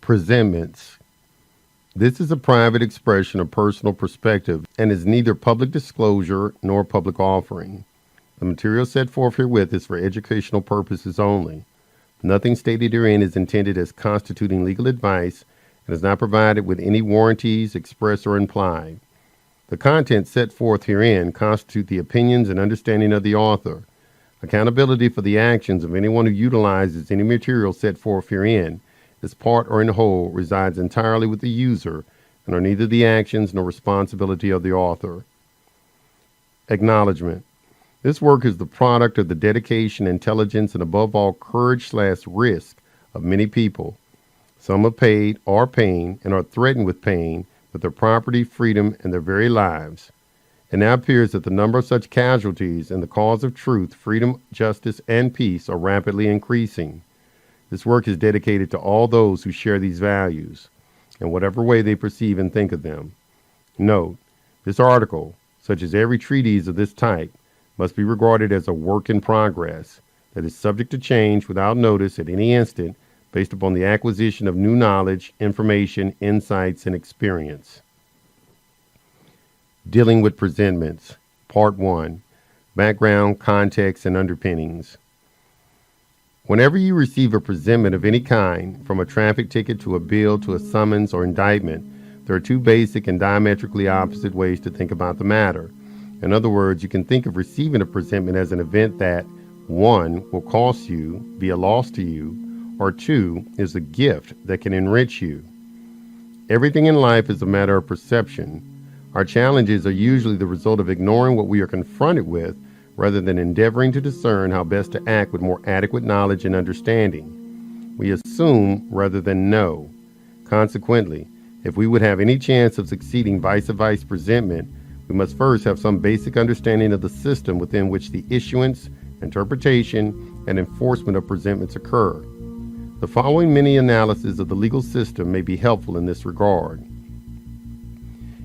Presentments. This is a private expression of personal perspective and is neither public disclosure nor public offering. The material set forth herewith is for educational purposes only. Nothing stated herein is intended as constituting legal advice and is not provided with any warranties express or implied. The contents set forth herein constitute the opinions and understanding of the author. Accountability for the actions of anyone who utilizes any material set forth herein, as part or in whole, resides entirely with the user and are neither the actions nor responsibility of the author. Acknowledgement. This work is the product of the dedication, intelligence, and above all courage/risk of many people. Some have paid, are paying, and are threatened with paying with their property, freedom, and their very lives. It now appears that the number of such casualties in the cause of truth, freedom, justice, and peace are rapidly increasing. This work is dedicated to all those who share these values, in whatever way they perceive and think of them. Note, this article, such as every treatise of this type, must be regarded as a work in progress that is subject to change without notice at any instant based upon the acquisition of new knowledge, information, insights, and experience. Dealing with Presentments, Part 1, Background, Context, and Underpinnings. Whenever you receive a presentment of any kind, from a traffic ticket to a bill to a summons or indictment, there are two basic and diametrically opposite ways to think about the matter. In other words, you can think of receiving a presentment as an event that, 1, will cost you, be a loss to you, or 2, is a gift that can enrich you. Everything in life is a matter of perception. Our challenges are usually the result of ignoring what we are confronted with rather than endeavoring to discern how best to act with more adequate knowledge and understanding. We assume rather than know. Consequently, if we would have any chance of succeeding vis-a-vis presentment, we must first have some basic understanding of the system within which the issuance, interpretation, and enforcement of presentments occur. The following mini analysis of the legal system may be helpful in this regard.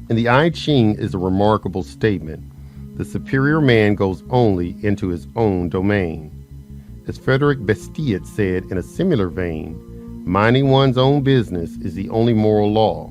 In the I Ching is a remarkable statement. The superior man goes only into his own domain. As Frederick Bastiat said in a similar vein, minding one's own business is the only moral law.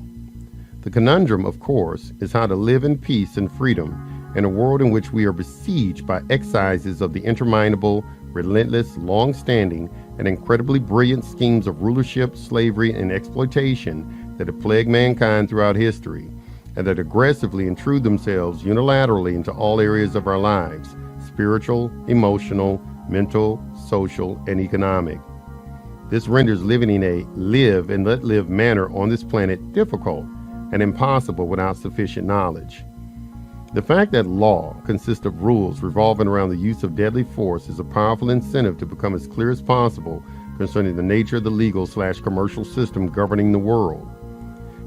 The conundrum, of course, is how to live in peace and freedom in a world in which we are besieged by excises of the interminable, relentless, long-standing, and incredibly brilliant schemes of rulership, slavery, and exploitation that have plagued mankind throughout history, and that aggressively intrude themselves unilaterally into all areas of our lives, spiritual, emotional, mental, social, and economic. This renders living in a live and let live manner on this planet difficult and impossible without sufficient knowledge. The fact that law consists of rules revolving around the use of deadly force is a powerful incentive to become as clear as possible concerning the nature of the legal/commercial system governing the world.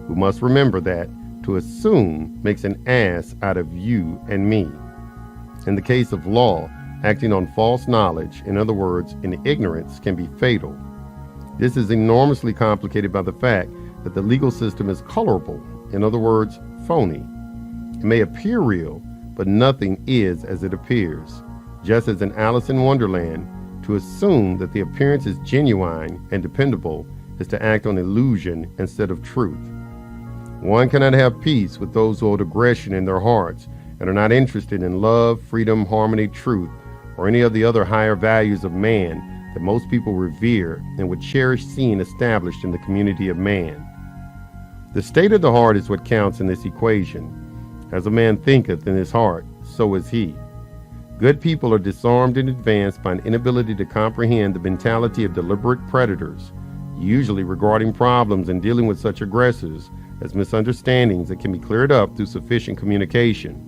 We must remember that to assume makes an ass out of you and me. In the case of law, acting on false knowledge, in other words, in ignorance, can be fatal. This is enormously complicated by the fact that the legal system is colorable, in other words, phony. It may appear real, but nothing is as it appears. Just as in Alice in Wonderland, to assume that the appearance is genuine and dependable is to act on illusion instead of truth. One cannot have peace with those who hold aggression in their hearts and are not interested in love, freedom, harmony, truth, or any of the other higher values of man that most people revere and would cherish seeing established in the community of man. The state of the heart is what counts in this equation. As a man thinketh in his heart, so is he. Good people are disarmed in advance by an inability to comprehend the mentality of deliberate predators, usually regarding problems and dealing with such aggressors as misunderstandings that can be cleared up through sufficient communication.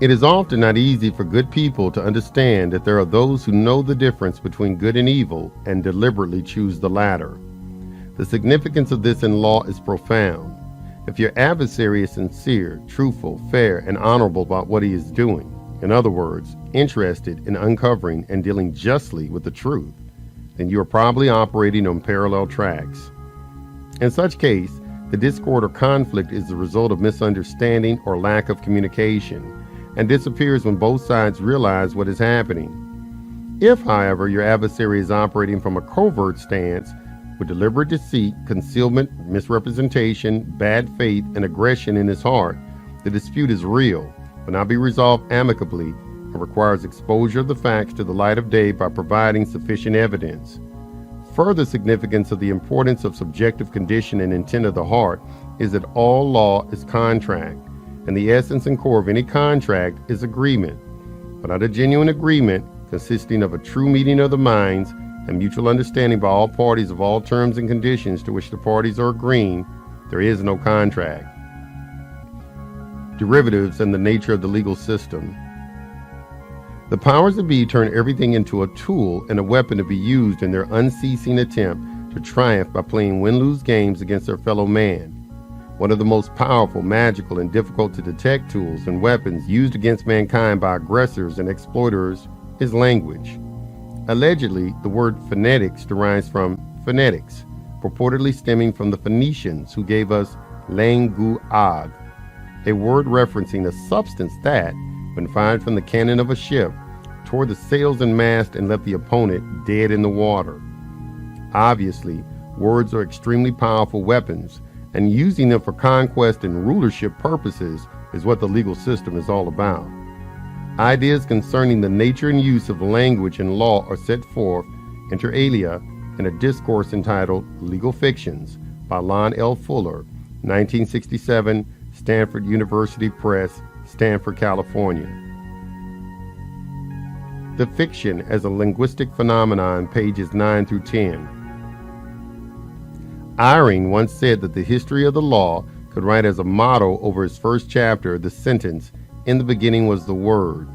It is often not easy for good people to understand that there are those who know the difference between good and evil and deliberately choose the latter. The significance of this in law is profound. If your adversary is sincere, truthful, fair, and honorable about what he is doing, in other words, interested in uncovering and dealing justly with the truth, then you are probably operating on parallel tracks. In such case, the discord or conflict is the result of misunderstanding or lack of communication, and disappears when both sides realize what is happening. If, however, your adversary is operating from a covert stance, with deliberate deceit, concealment, misrepresentation, bad faith, and aggression in his heart, the dispute is real, will not be resolved amicably, and requires exposure of the facts to the light of day by providing sufficient evidence. Further significance of the importance of subjective condition and intent of the heart is that all law is contract, and the essence and core of any contract is agreement. Without a genuine agreement consisting of a true meeting of the minds and mutual understanding by all parties of all terms and conditions to which the parties are agreeing, there is no contract. Derivatives and the nature of the legal system. The powers that be turn everything into a tool and a weapon to be used in their unceasing attempt to triumph by playing win-lose games against their fellow man. One of the most powerful, magical, and difficult to detect tools and weapons used against mankind by aggressors and exploiters is language. Allegedly, the word phonetics derives from phonetics, purportedly stemming from the Phoenicians who gave us language, a word referencing a substance that, when fired from the cannon of a ship, tore the sails and mast and left the opponent dead in the water. Obviously, words are extremely powerful weapons, and using them for conquest and rulership purposes is what the legal system is all about. Ideas concerning the nature and use of language and law are set forth, inter alia, in a discourse entitled Legal Fictions by Lon L. Fuller, 1967, Stanford University Press, Stanford, California. The Fiction as a Linguistic Phenomenon, pages 9 through 10. Eyring once said that the history of the law could write as a motto over his first chapter the sentence, "In the beginning was the Word."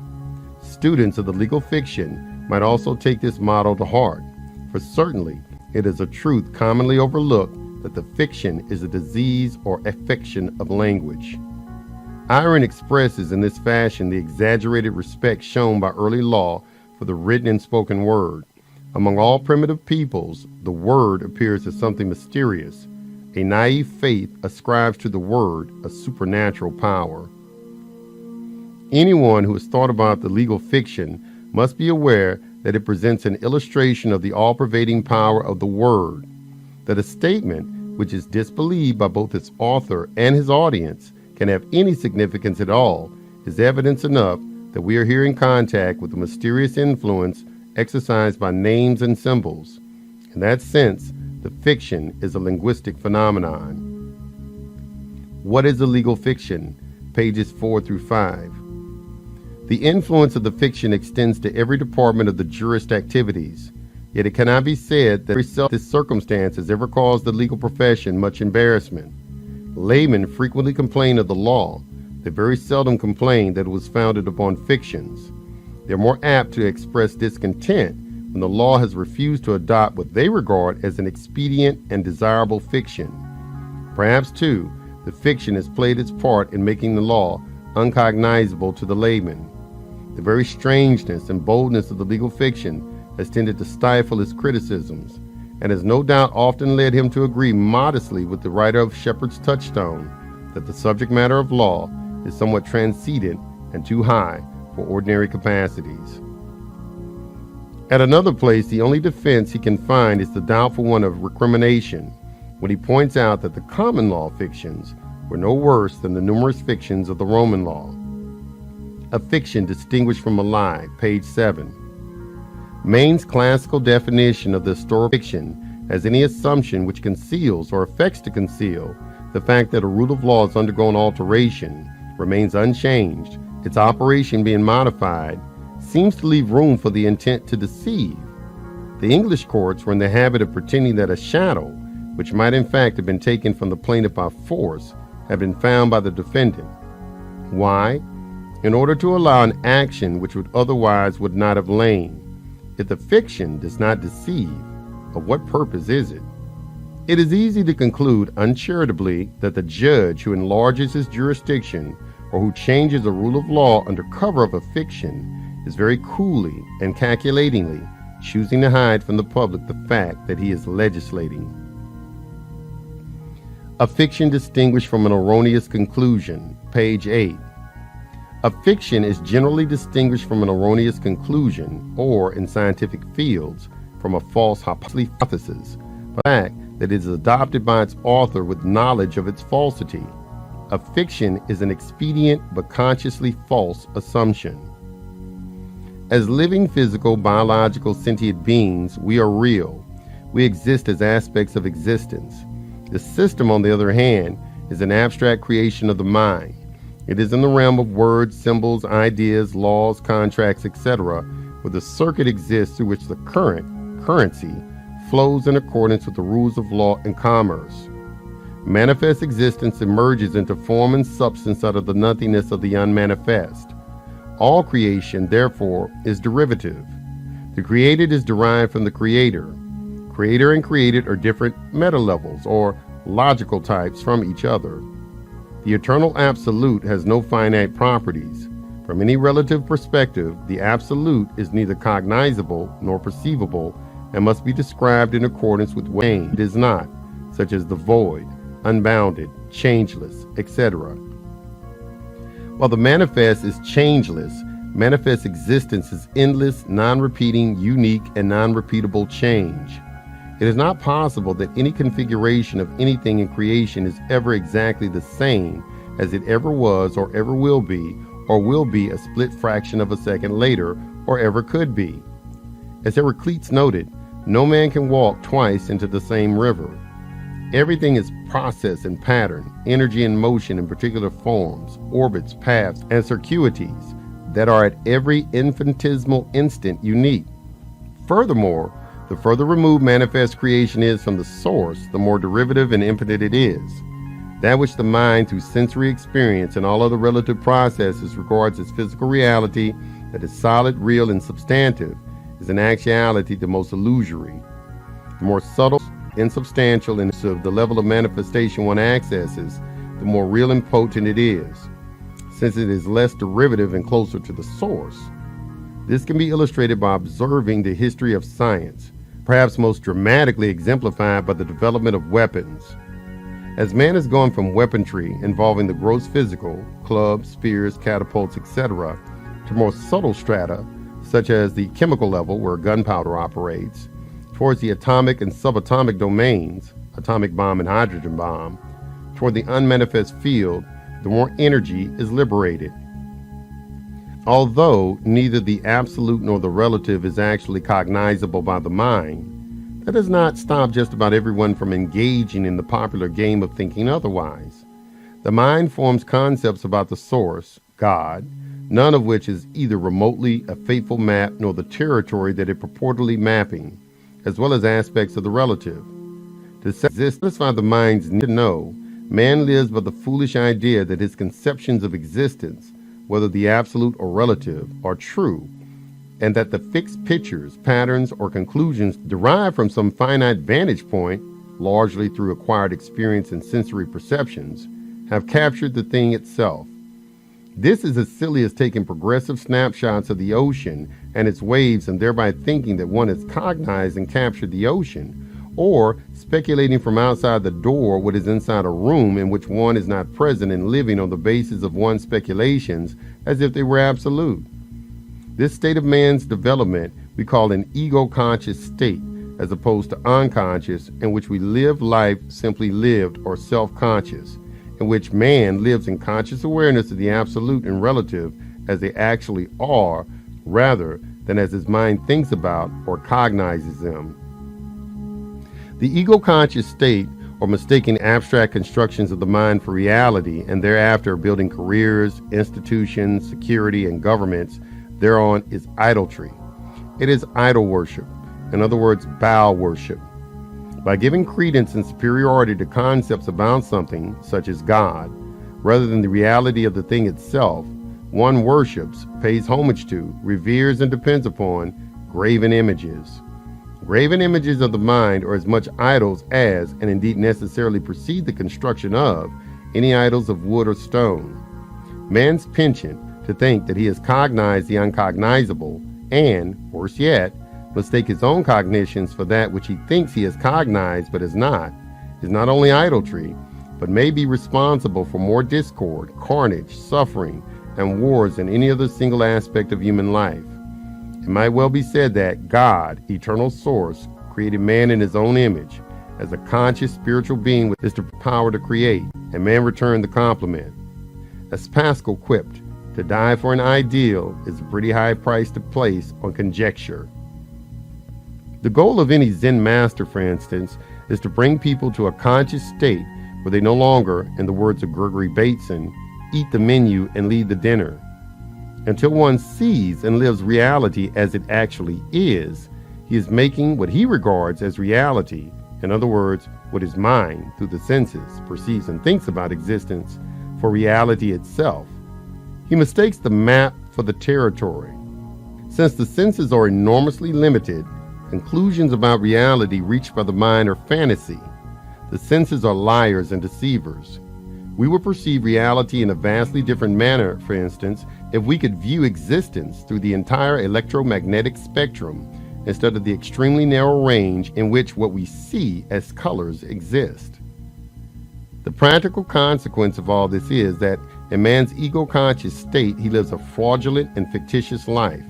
Students of the legal fiction might also take this motto to heart, for certainly it is a truth commonly overlooked that the fiction is a disease or affection of language. Eyring expresses in this fashion the exaggerated respect shown by early law for the written and spoken word. Among all primitive peoples, the word appears as something mysterious. A naive faith ascribes to the word a supernatural power. Anyone who has thought about the legal fiction must be aware that it presents an illustration of the all-pervading power of the word, that a statement which is disbelieved by both its author and his audience can have any significance at all is evidence enough that we are here in contact with a mysterious influence exercised by names and symbols. In that sense, the fiction is a linguistic phenomenon. What is a legal fiction? Pages 4 through 5. The influence of the fiction extends to every department of the jurist activities, yet it cannot be said that this circumstance has ever caused the legal profession much embarrassment. Laymen frequently complain of the law. They very seldom complain that it was founded upon fictions. They're more apt to express discontent when the law has refused to adopt what they regard as an expedient and desirable fiction. Perhaps, too, the fiction has played its part in making the law uncognizable to the layman. The very strangeness and boldness of the legal fiction has tended to stifle his criticisms, and has no doubt often led him to agree modestly with the writer of Shepherd's Touchstone that the subject matter of law is somewhat transcendent and too high for ordinary capacities. At another place, the only defense he can find is the doubtful one of recrimination, when he points out that the common law fictions were no worse than the numerous fictions of the Roman law. A fiction distinguished from a lie, page 7. Maine's classical definition of the historical fiction as any assumption which conceals or affects to conceal the fact that a rule of law has undergone alteration, remains unchanged, its operation being modified, seems to leave room for the intent to deceive. The English courts were in the habit of pretending that a shadow, which might in fact have been taken from the plaintiff by force, had been found by the defendant. Why? In order to allow an action which would not have lain. If the fiction does not deceive, of what purpose is it? It is easy to conclude uncharitably that the judge who enlarges his jurisdiction or who changes a rule of law under cover of a fiction is very coolly and calculatingly choosing to hide from the public the fact that he is legislating. A fiction distinguished from an erroneous conclusion, page 8. A fiction is generally distinguished from an erroneous conclusion, or in scientific fields, from a false hypothesis, by the fact that is adopted by its author with knowledge of its falsity. A fiction is an expedient but consciously false assumption. As living, physical, biological, sentient beings, we are real. We exist as aspects of existence. The system, on the other hand, is an abstract creation of the mind. It is in the realm of words, symbols, ideas, laws, contracts, etc., where the circuit exists through which the currency, flows in accordance with the rules of law and commerce. Manifest existence emerges into form and substance out of the nothingness of the unmanifest. All creation, therefore, is derivative. The created is derived from the creator. Creator and created are different meta-levels or logical types from each other. The eternal absolute has no finite properties. From any relative perspective, the absolute is neither cognizable nor perceivable and must be described in accordance with what it is not, such as the void, unbounded, changeless, etc. While the manifest is changeless, manifest existence is endless, non-repeating, unique, and non-repeatable change. It is not possible that any configuration of anything in creation is ever exactly the same as it ever was or ever will be a split fraction of a second later or ever could be. As Heraclitus noted, no man can walk twice into the same river. Everything is process and pattern, energy and motion in particular forms, orbits, paths, and circuities that are at every infinitesimal instant unique. Furthermore, the further removed manifest creation is from the source, the more derivative and impotent it is. That which the mind, through sensory experience and all other relative processes, regards as physical reality, that is solid, real, and substantive, is in actuality the most illusory. The more subtle, insubstantial, and of the level of manifestation one accesses, the more real and potent it is, since it is less derivative and closer to the source. This can be illustrated by observing the history of science, perhaps most dramatically exemplified by the development of weapons. As man has gone from weaponry involving the gross physical, clubs, spears, catapults, etc., to more subtle strata, such as the chemical level where gunpowder operates, towards the atomic and subatomic domains, atomic bomb and hydrogen bomb, toward the unmanifest field, the more energy is liberated. Although neither the absolute nor the relative is actually cognizable by the mind, that does not stop just about everyone from engaging in the popular game of thinking otherwise. The mind forms concepts about the source, God, none of which is either remotely a faithful map nor the territory that it purportedly mapping, as well as aspects of the relative. To satisfy the mind's need to know, man lives by the foolish idea that his conceptions of existence, whether the absolute or relative, are true, and that the fixed pictures, patterns, or conclusions derived from some finite vantage point, largely through acquired experience and sensory perceptions, have captured the thing itself. This is as silly as taking progressive snapshots of the ocean and its waves and thereby thinking that one has cognized and captured the ocean, or speculating from outside the door what is inside a room in which one is not present and living on the basis of one's speculations as if they were absolute. This state of man's development we call an ego-conscious state, as opposed to unconscious, in which we live life simply lived, or self-conscious, in which man lives in conscious awareness of the absolute and relative as they actually are, rather than as his mind thinks about or cognizes them. The ego-conscious state, or mistaking abstract constructions of the mind for reality and thereafter building careers, institutions, security, and governments thereon, is idolatry. It is idol worship, in other words, Baal worship. By giving credence and superiority to concepts about something, such as God, rather than the reality of the thing itself, one worships, pays homage to, reveres, and depends upon graven images. Graven images of the mind are as much idols as, and indeed necessarily precede the construction of, any idols of wood or stone. Man's penchant to think that he has cognized the uncognizable, and, worse yet, mistake his own cognitions for that which he thinks he has cognized but is not only idolatry, but may be responsible for more discord, carnage, suffering, and wars than any other single aspect of human life. It might well be said that God, eternal source, created man in his own image, as a conscious spiritual being is the power to create, and man returned the compliment. As Pascal quipped, to die for an ideal is a pretty high price to place on conjecture. The goal of any Zen master, for instance, is to bring people to a conscious state where they no longer, in the words of Gregory Bateson, eat the menu and lead the dinner. Until one sees and lives reality as it actually is, he is making what he regards as reality, in other words, what his mind, through the senses, perceives and thinks about existence, for reality itself. He mistakes the map for the territory. Since the senses are enormously limited, conclusions about reality reached by the mind are fantasy. The senses are liars and deceivers. We would perceive reality in a vastly different manner, for instance, if we could view existence through the entire electromagnetic spectrum instead of the extremely narrow range in which what we see as colors exist. The practical consequence of all this is that in man's ego-conscious state, he lives a fraudulent and fictitious life.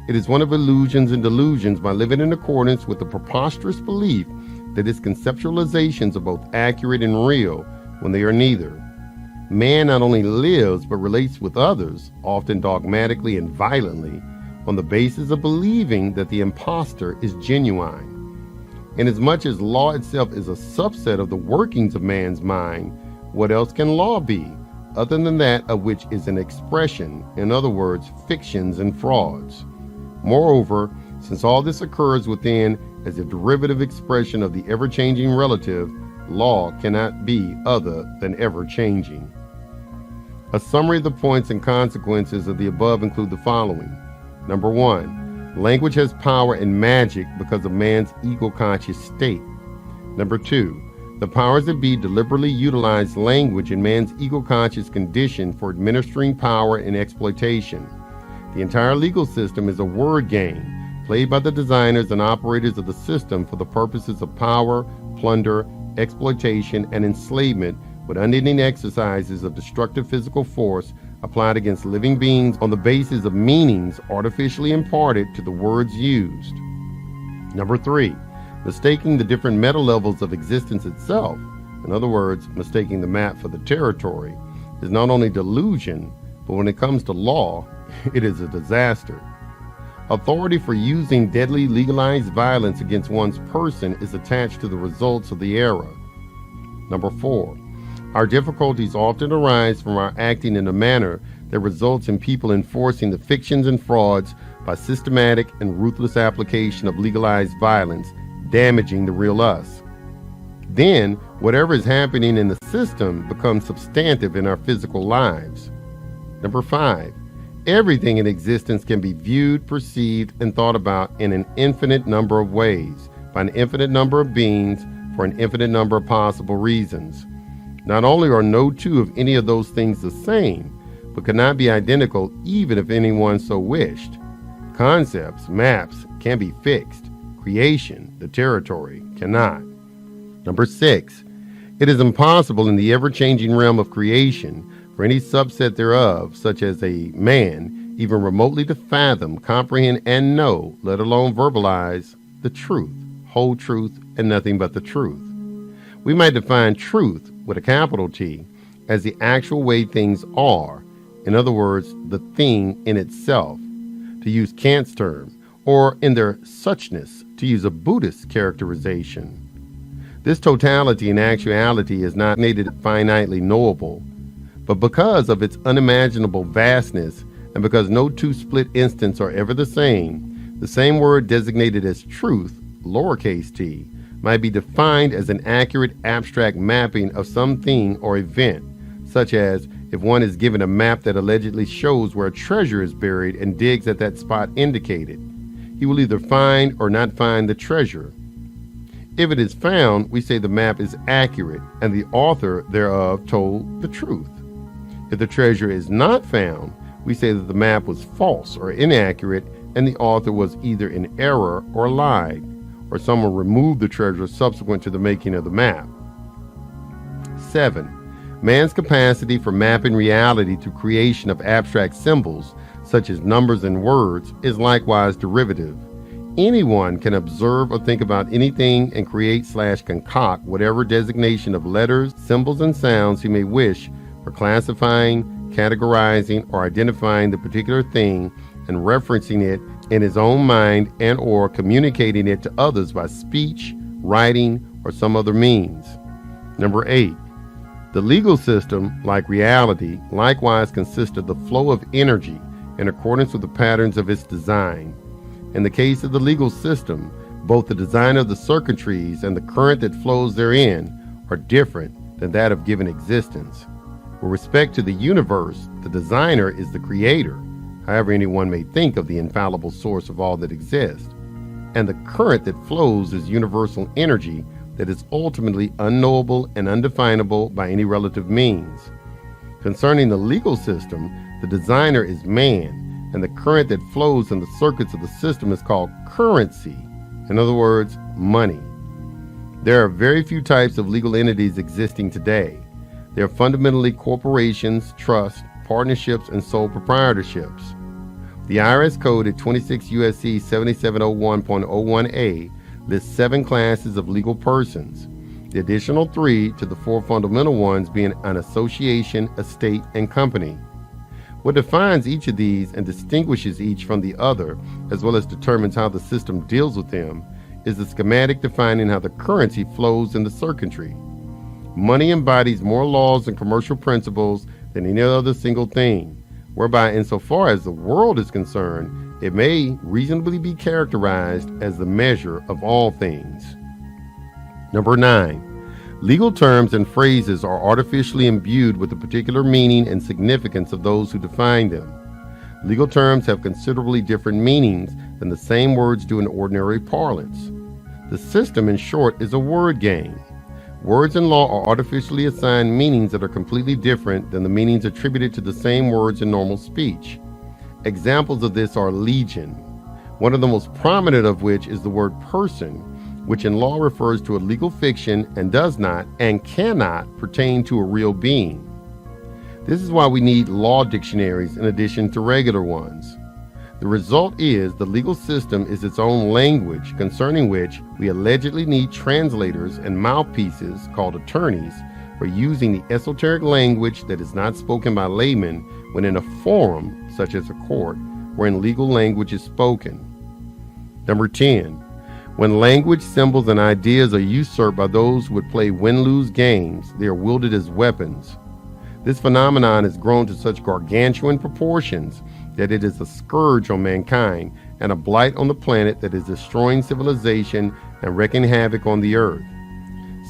It is one of illusions and delusions by living in accordance with the preposterous belief that his conceptualizations are both accurate and real when they are neither. Man not only lives but relates with others, often dogmatically and violently, on the basis of believing that the impostor is genuine. Inasmuch as law itself is a subset of the workings of man's mind, what else can law be, other than that of which is an expression, in other words, fictions and frauds? Moreover, since all this occurs within as a derivative expression of the ever-changing relative, law cannot be other than ever-changing. A summary of the points and consequences of the above include the following. Number 1, language has power and magic because of man's ego-conscious state. Number 2, the powers that be deliberately utilize language in man's ego-conscious condition for administering power and exploitation. The entire legal system is a word game played by the designers and operators of the system for the purposes of power, plunder, exploitation, and enslavement, with unending exercises of destructive physical force applied against living beings on the basis of meanings artificially imparted to the words used. Number 3, mistaking the different meta levels of existence itself, in other words, mistaking the map for the territory, is not only delusion, but when it comes to law, it is a disaster. Authority for using deadly legalized violence against one's person is attached to the results of the era. Number 4, our difficulties often arise from our acting in a manner that results in people enforcing the fictions and frauds by systematic and ruthless application of legalized violence, damaging the real us. Then, whatever is happening in the system becomes substantive in our physical lives. Number 5, everything in existence can be viewed, perceived, and thought about in an infinite number of ways, by an infinite number of beings, for an infinite number of possible reasons. Not only are no two of any of those things the same, but cannot be identical even if anyone so wished. Concepts, maps, can be fixed. Creation, the territory, cannot. Number 6, it is impossible in the ever-changing realm of creation for any subset thereof, such as a man, even remotely to fathom, comprehend, and know, let alone verbalize, the truth, whole truth, and nothing but the truth. We might define truth, with a capital T, as the actual way things are, in other words, the thing in itself, to use Kant's term, or in their suchness, to use a Buddhist characterization. This totality in actuality is not made finitely knowable, but because of its unimaginable vastness, and because no two split instants are ever the same word designated as truth, lowercase t, might be defined as an accurate abstract mapping of some thing or event, such as if one is given a map that allegedly shows where a treasure is buried and digs at that spot indicated. He will either find or not find the treasure. If it is found, we say the map is accurate and the author thereof told the truth. If the treasure is not found, we say that the map was false or inaccurate and the author was either in error or lied, or someone removed the treasure subsequent to the making of the map. 7. Man's capacity for mapping reality through creation of abstract symbols, such as numbers and words, is likewise derivative. Anyone can observe or think about anything and create/concoct whatever designation of letters, symbols, and sounds he may wish for classifying, categorizing, or identifying the particular thing and referencing it in his own mind and or communicating it to others by speech, writing, or some other means. Number 8. The legal system, like reality, likewise consists of the flow of energy in accordance with the patterns of its design. In the case of the legal system, both the design of the circuitries and the current that flows therein are different than that of given existence. With respect to the universe, the designer is the creator, however anyone may think of the infallible source of all that exists, and the current that flows is universal energy that is ultimately unknowable and undefinable by any relative means. Concerning the legal system, the designer is man, and the current that flows in the circuits of the system is called currency, in other words, money. There are very few types of legal entities existing today. They are fundamentally corporations, trusts, partnerships, and sole proprietorships. The IRS code at 26 U.S.C. 7701.01a lists 7 classes of legal persons, the additional 3 to the 4 fundamental ones being an association, estate, and company. What defines each of these and distinguishes each from the other, as well as determines how the system deals with them, is the schematic defining how the currency flows in the circuitry. Money embodies more laws and commercial principles than any other single thing, whereby insofar as the world is concerned, it may reasonably be characterized as the measure of all things. Number 9. Legal terms and phrases are artificially imbued with the particular meaning and significance of those who define them. Legal terms have considerably different meanings than the same words do in ordinary parlance. The system, in short, is a word game. Words in law are artificially assigned meanings that are completely different than the meanings attributed to the same words in normal speech. Examples of this are legion, one of the most prominent of which is the word person, which in law refers to a legal fiction and does not and cannot pertain to a real being. This is why we need law dictionaries in addition to regular ones. The result is the legal system is its own language concerning which we allegedly need translators and mouthpieces called attorneys for using the esoteric language that is not spoken by laymen when in a forum, such as a court, wherein legal language is spoken. Number 10. When language, symbols, and ideas are usurped by those who would play win-lose games, they are wielded as weapons. This phenomenon has grown to such gargantuan proportions that it is a scourge on mankind and a blight on the planet that is destroying civilization and wreaking havoc on the earth.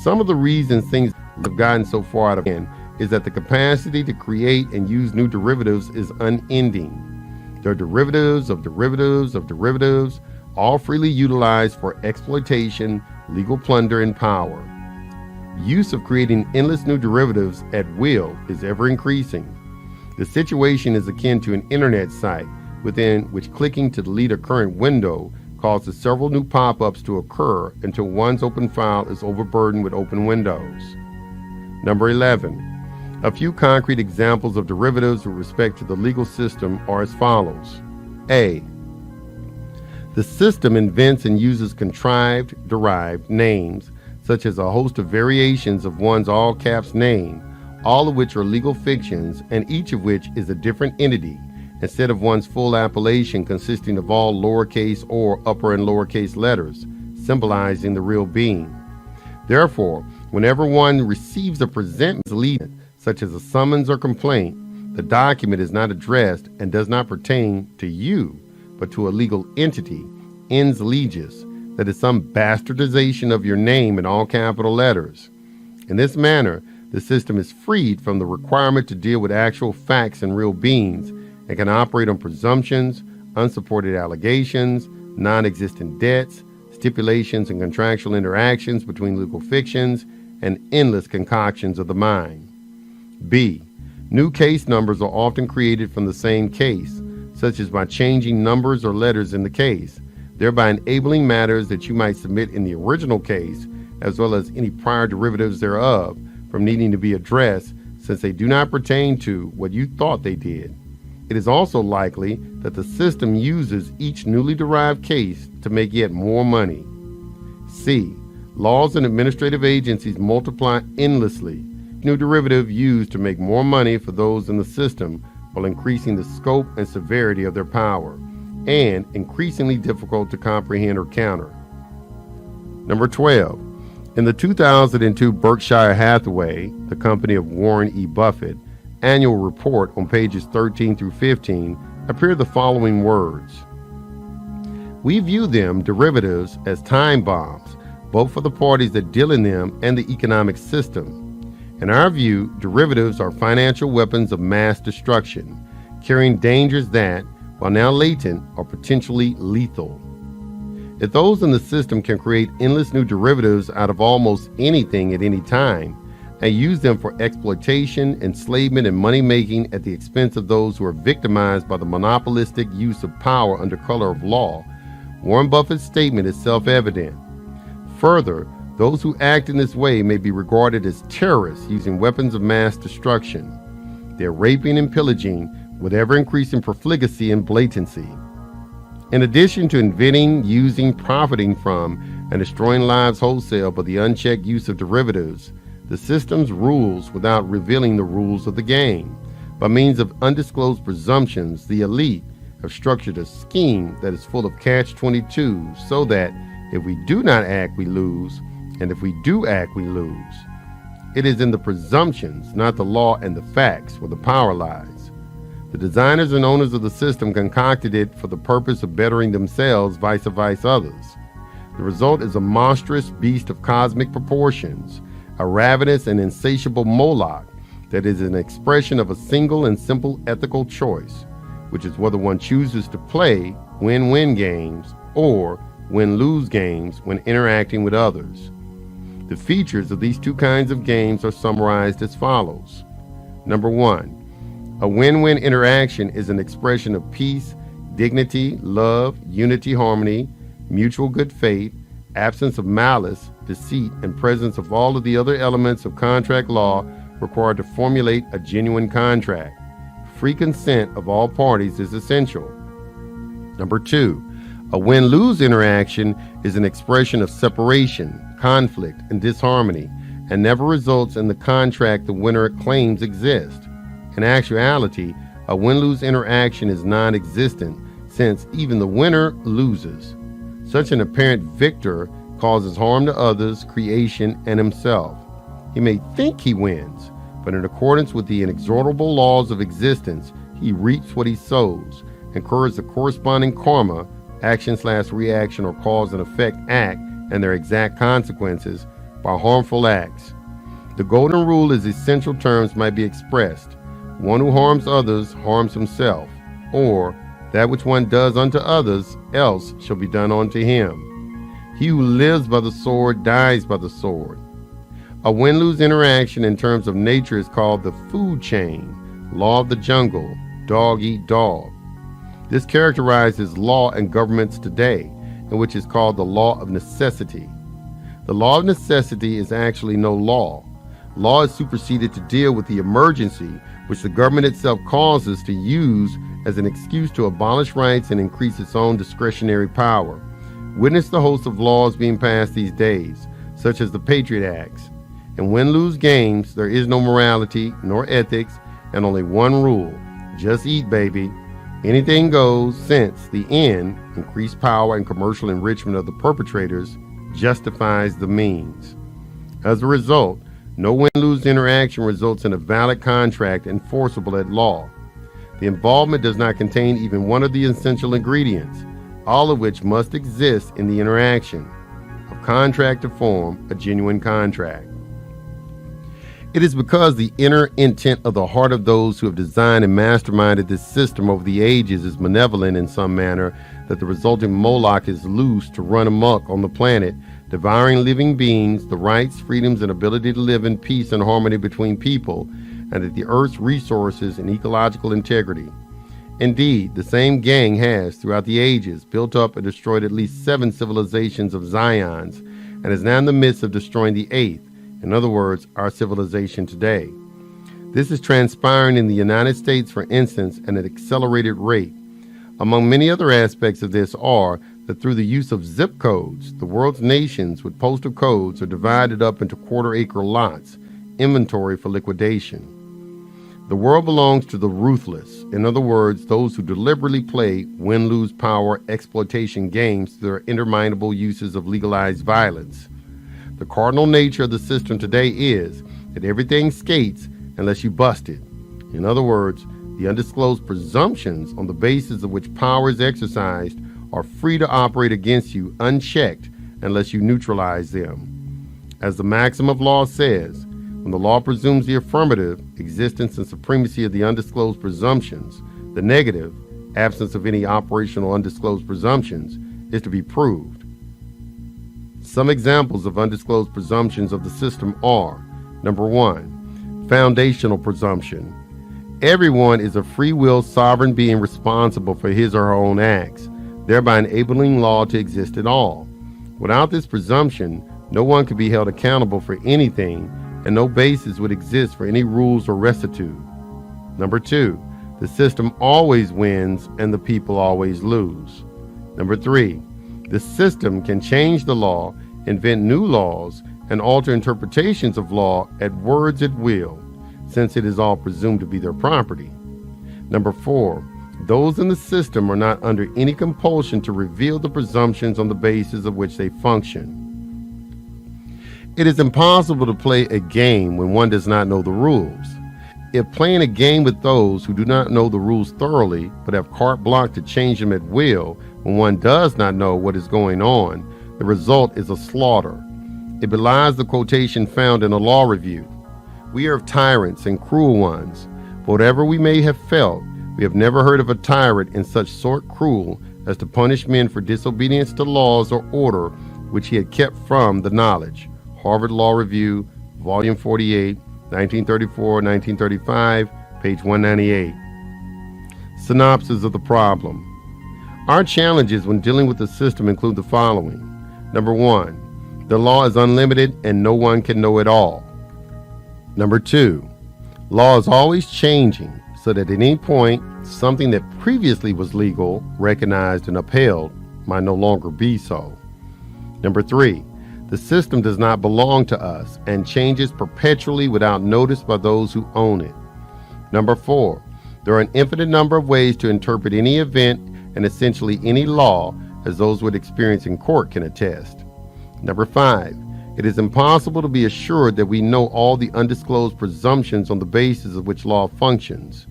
Some of the reasons things have gotten so far out of hand is that the capacity to create and use new derivatives is unending. There are derivatives of derivatives of derivatives, all freely utilized for exploitation, legal plunder, and power. Use of creating endless new derivatives at will is ever increasing. The situation is akin to an internet site within which clicking to delete a current window causes several new pop-ups to occur until one's open file is overburdened with open windows. Number 11. A few concrete examples of derivatives with respect to the legal system are as follows. A. The system invents and uses contrived, derived names, such as a host of variations of one's all-caps name, all of which are legal fictions, and each of which is a different entity, instead of one's full appellation consisting of all lowercase or upper and lowercase letters, symbolizing the real being. Therefore, whenever one receives a presentment, such as a summons or complaint, the document is not addressed and does not pertain to you, but to a legal entity, ens legis, that is some bastardization of your name in all capital letters. In this manner, the system is freed from the requirement to deal with actual facts and real beings and can operate on presumptions, unsupported allegations, non-existent debts, stipulations and contractual interactions between legal fictions, and endless concoctions of the mind. B. New case numbers are often created from the same case, such as by changing numbers or letters in the case, thereby enabling matters that you might submit in the original case, as well as any prior derivatives thereof, from needing to be addressed, since they do not pertain to what you thought they did. It is also likely that the system uses each newly derived case to make yet more money. C. Laws and administrative agencies multiply endlessly. New derivative used to make more money for those in the system while increasing the scope and severity of their power, and increasingly difficult to comprehend or counter. Number 12. In the 2002 Berkshire Hathaway, the company of Warren E. Buffett, annual report on pages 13 through 15 appear the following words. We view them, derivatives, as time bombs, both for the parties that deal in them and the economic system. In our view, derivatives are financial weapons of mass destruction, carrying dangers that, while now latent, are potentially lethal. If those in the system can create endless new derivatives out of almost anything at any time, and use them for exploitation, enslavement, and money-making at the expense of those who are victimized by the monopolistic use of power under color of law, Warren Buffett's statement is self-evident. Further, those who act in this way may be regarded as terrorists using weapons of mass destruction. They're raping and pillaging with ever-increasing profligacy and blatancy. In addition to inventing, using, profiting from, and destroying lives wholesale by the unchecked use of derivatives, the system's rules without revealing the rules of the game. By means of undisclosed presumptions, the elite have structured a scheme that is full of catch-22 so that if we do not act, we lose, and if we do act, we lose. It is in the presumptions, not the law and the facts, where the power lies. The designers and owners of the system concocted it for the purpose of bettering themselves, vice others. The result is a monstrous beast of cosmic proportions, a ravenous and insatiable Moloch that is an expression of a single and simple ethical choice, which is whether one chooses to play win-win games or win-lose games when interacting with others. The features of these two kinds of games are summarized as follows. Number 1, a win-win interaction is an expression of peace, dignity, love, unity, harmony, mutual good faith, absence of malice, deceit, and presence of all of the other elements of contract law required to formulate a genuine contract. Free consent of all parties is essential. Number 2, a win-lose interaction is an expression of separation, conflict, and disharmony, and never results in the contract the winner claims exists. In actuality, a win-lose interaction is non-existent, since even the winner loses. Such an apparent victor causes harm to others, creation, and himself. He may think he wins, but in accordance with the inexorable laws of existence, he reaps what he sows, incurs the corresponding karma, action/reaction or cause and effect act, and their exact consequences by harmful acts. The golden rule is essential terms might be expressed. One who harms others harms himself, or that which one does unto others else shall be done unto him. He who lives by the sword dies by the sword. A win-lose interaction in terms of nature is called the food chain, law of the jungle, dog eat dog. This characterizes law and governments today, in which is called the law of necessity. The law of necessity is actually no law. Law is superseded to deal with the emergency which the government itself causes to use as an excuse to abolish rights and increase its own discretionary power. Witness the host of laws being passed these days, such as the Patriot Acts. In win-lose games, there is no morality nor ethics, and only one rule: just eat, baby. Anything goes, since the end, increased power and commercial enrichment of the perpetrators, justifies the means. As a result, no win-lose interaction results in a valid contract enforceable at law. The involvement does not contain even one of the essential ingredients, all of which must exist in the interaction of contract to form a genuine contract. It is because the inner intent of the heart of those who have designed and masterminded this system over the ages is malevolent in some manner that the resulting Moloch is loose to run amok on the planet, devouring living beings, the rights, freedoms, and ability to live in peace and harmony between people, and at the earth's resources and ecological integrity. Indeed, the same gang has, throughout the ages, built up and destroyed at least 7 civilizations of Zions, and is now in the midst of destroying the 8th, in other words, our civilization today. This is transpiring in the United States, for instance, at an accelerated rate. Among many other aspects of this are that through the use of zip codes, the world's nations with postal codes are divided up into quarter-acre lots, inventory for liquidation. The world belongs to the ruthless, in other words, those who deliberately play win-lose power exploitation games through their interminable uses of legalized violence. The cardinal nature of the system today is that everything skates unless you bust it. In other words, the undisclosed presumptions on the basis of which power is exercised are free to operate against you unchecked unless you neutralize them. As the maxim of law says, when the law presumes the affirmative, existence and supremacy of the undisclosed presumptions, the negative, absence of any operational undisclosed presumptions, is to be proved. Some examples of undisclosed presumptions of the system are: number 1, foundational presumption. Everyone is a free will sovereign being responsible for his or her own acts, thereby enabling law to exist at all. Without this presumption, no one could be held accountable for anything, and no basis would exist for any rules or rectitude. Number 2, the system always wins and the people always lose. Number 3, the system can change the law, invent new laws, and alter interpretations of law at words at will, since it is all presumed to be their property. Number 4, those in the system are not under any compulsion to reveal the presumptions on the basis of which they function. It is impossible to play a game when one does not know the rules. If playing a game with those who do not know the rules thoroughly, but have carte blanche to change them at will when one does not know what is going on, the result is a slaughter. It belies the quotation found in a law review. We are tyrants and cruel ones. For whatever we may have felt, we have never heard of a tyrant in such sort cruel as to punish men for disobedience to laws or order which he had kept from the knowledge. Harvard Law Review, Volume 48, 1934-1935, page 198. Synopsis of the problem. Our challenges when dealing with the system include the following. Number 1, the law is unlimited and no one can know it all. Number 2, law is always changing, so that at any point, something that previously was legal, recognized, and upheld might no longer be so. Number 3, the system does not belong to us and changes perpetually without notice by those who own it. Number 4, there are an infinite number of ways to interpret any event and essentially any law, as those with experience in court can attest. Number 5, it is impossible to be assured that we know all the undisclosed presumptions on the basis of which law functions.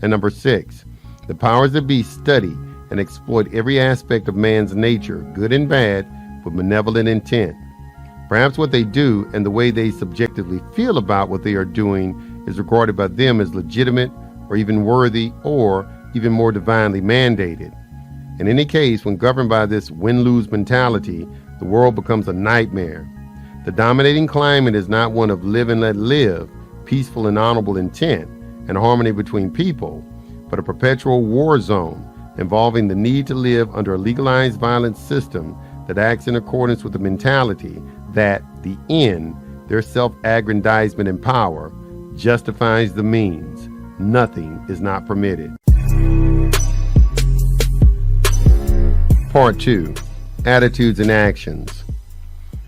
And number 6, the powers that be study and exploit every aspect of man's nature, good and bad, with malevolent intent. Perhaps what they do and the way they subjectively feel about what they are doing is regarded by them as legitimate or even worthy or even more divinely mandated. In any case, when governed by this win-lose mentality, the world becomes a nightmare. The dominating climate is not one of live and let live, peaceful and honorable intent, and harmony between people, but a perpetual war zone involving the need to live under a legalized violent system that acts in accordance with the mentality that the end, their self-aggrandizement and power, justifies the means. Nothing is not permitted. Part 2, Attitudes and Actions.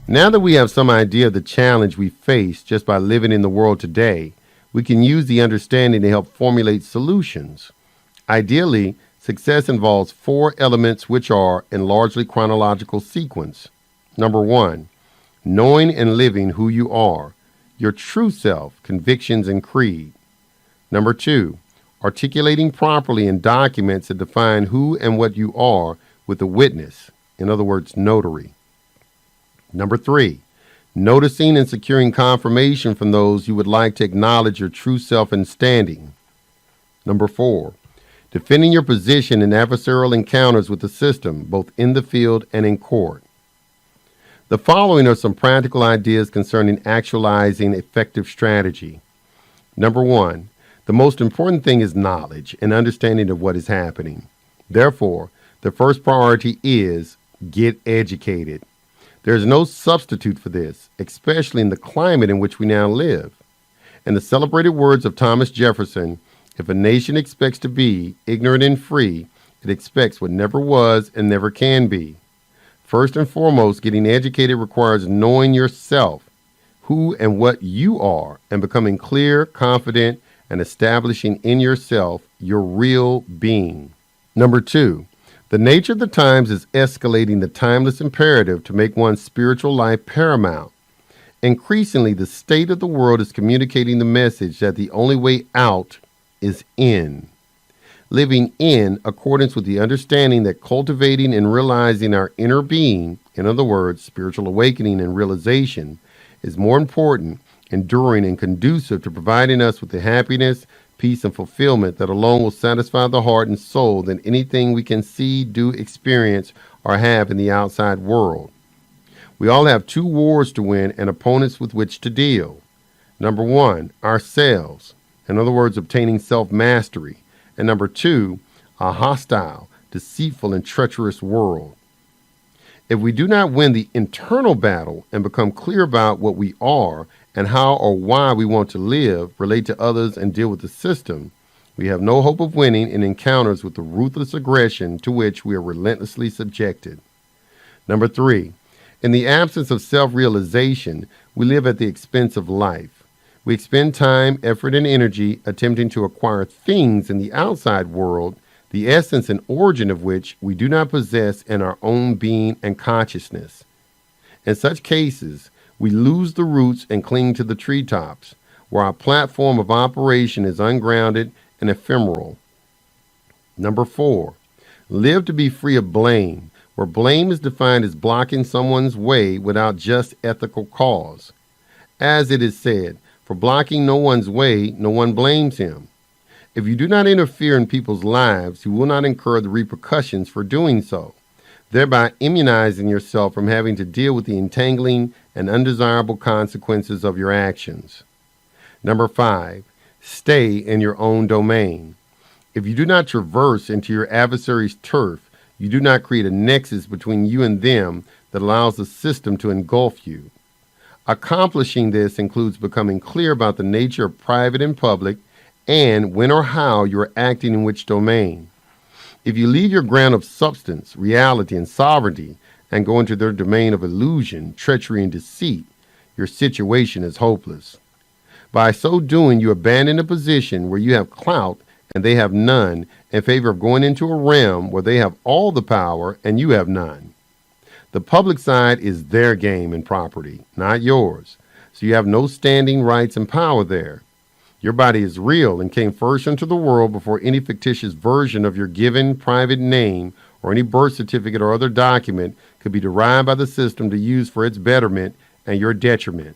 Now that we have some idea of the challenge we face just by living in the world today, we can use the understanding to help formulate solutions. Ideally, success involves 4 elements which are in largely chronological sequence. Number 1, knowing and living who you are, your true self, convictions, and creed. Number 2, articulating properly in documents that define who and what you are with a witness, in other words, notary. Number 3, noticing and securing confirmation from those you would like to acknowledge your true self and standing. Number 4, defending your position in adversarial encounters with the system, both in the field and in court. The following are some practical ideas concerning actualizing effective strategy. Number 1, the most important thing is knowledge and understanding of what is happening. Therefore, the first priority is get educated. There is no substitute for this, especially in the climate in which we now live. In the celebrated words of Thomas Jefferson, if a nation expects to be ignorant and free, it expects what never was and never can be. First and foremost, getting educated requires knowing yourself, who and what you are, and becoming clear, confident, and establishing in yourself your real being. Number 2, the nature of the times is escalating the timeless imperative to make one's spiritual life paramount. Increasingly, the state of the world is communicating the message that the only way out is in. Living in accordance with the understanding that cultivating and realizing our inner being, in other words, spiritual awakening and realization, is more important, enduring, and conducive to providing us with the happiness, peace, and fulfillment that alone will satisfy the heart and soul than anything we can see, do, experience, or have in the outside world. We all have 2 wars to win and opponents with which to deal. Number 1, ourselves, in other words, obtaining self-mastery. And number 2, a hostile, deceitful, and treacherous world. If we do not win the internal battle and become clear about what we are and how or why we want to live, relate to others, and deal with the system, we have no hope of winning in encounters with the ruthless aggression to which we are relentlessly subjected. Number 3, in the absence of self-realization, we live at the expense of life. We expend time, effort, and energy attempting to acquire things in the outside world, the essence and origin of which we do not possess in our own being and consciousness. In such cases, we lose the roots and cling to the treetops, where our platform of operation is ungrounded and ephemeral. Number 4, live to be free of blame, where blame is defined as blocking someone's way without just ethical cause. As it is said, for blocking no one's way, no one blames him. If you do not interfere in people's lives, you will not incur the repercussions for doing so, thereby immunizing yourself from having to deal with the entangling and undesirable consequences of your actions. Number 5, stay in your own domain. If you do not traverse into your adversary's turf, you do not create a nexus between you and them that allows the system to engulf you. Accomplishing this includes becoming clear about the nature of private and public and when or how you are acting in which domain. If you leave your ground of substance, reality, and sovereignty and go into their domain of illusion, treachery, and deceit, your situation is hopeless. By so doing, you abandon a position where you have clout and they have none in favor of going into a realm where they have all the power and you have none. The public side is their game and property, not yours, so you have no standing, rights, and power there. Your body is real and came first into the world before any fictitious version of your given private name or any birth certificate or other document could be derived by the system to use for its betterment and your detriment.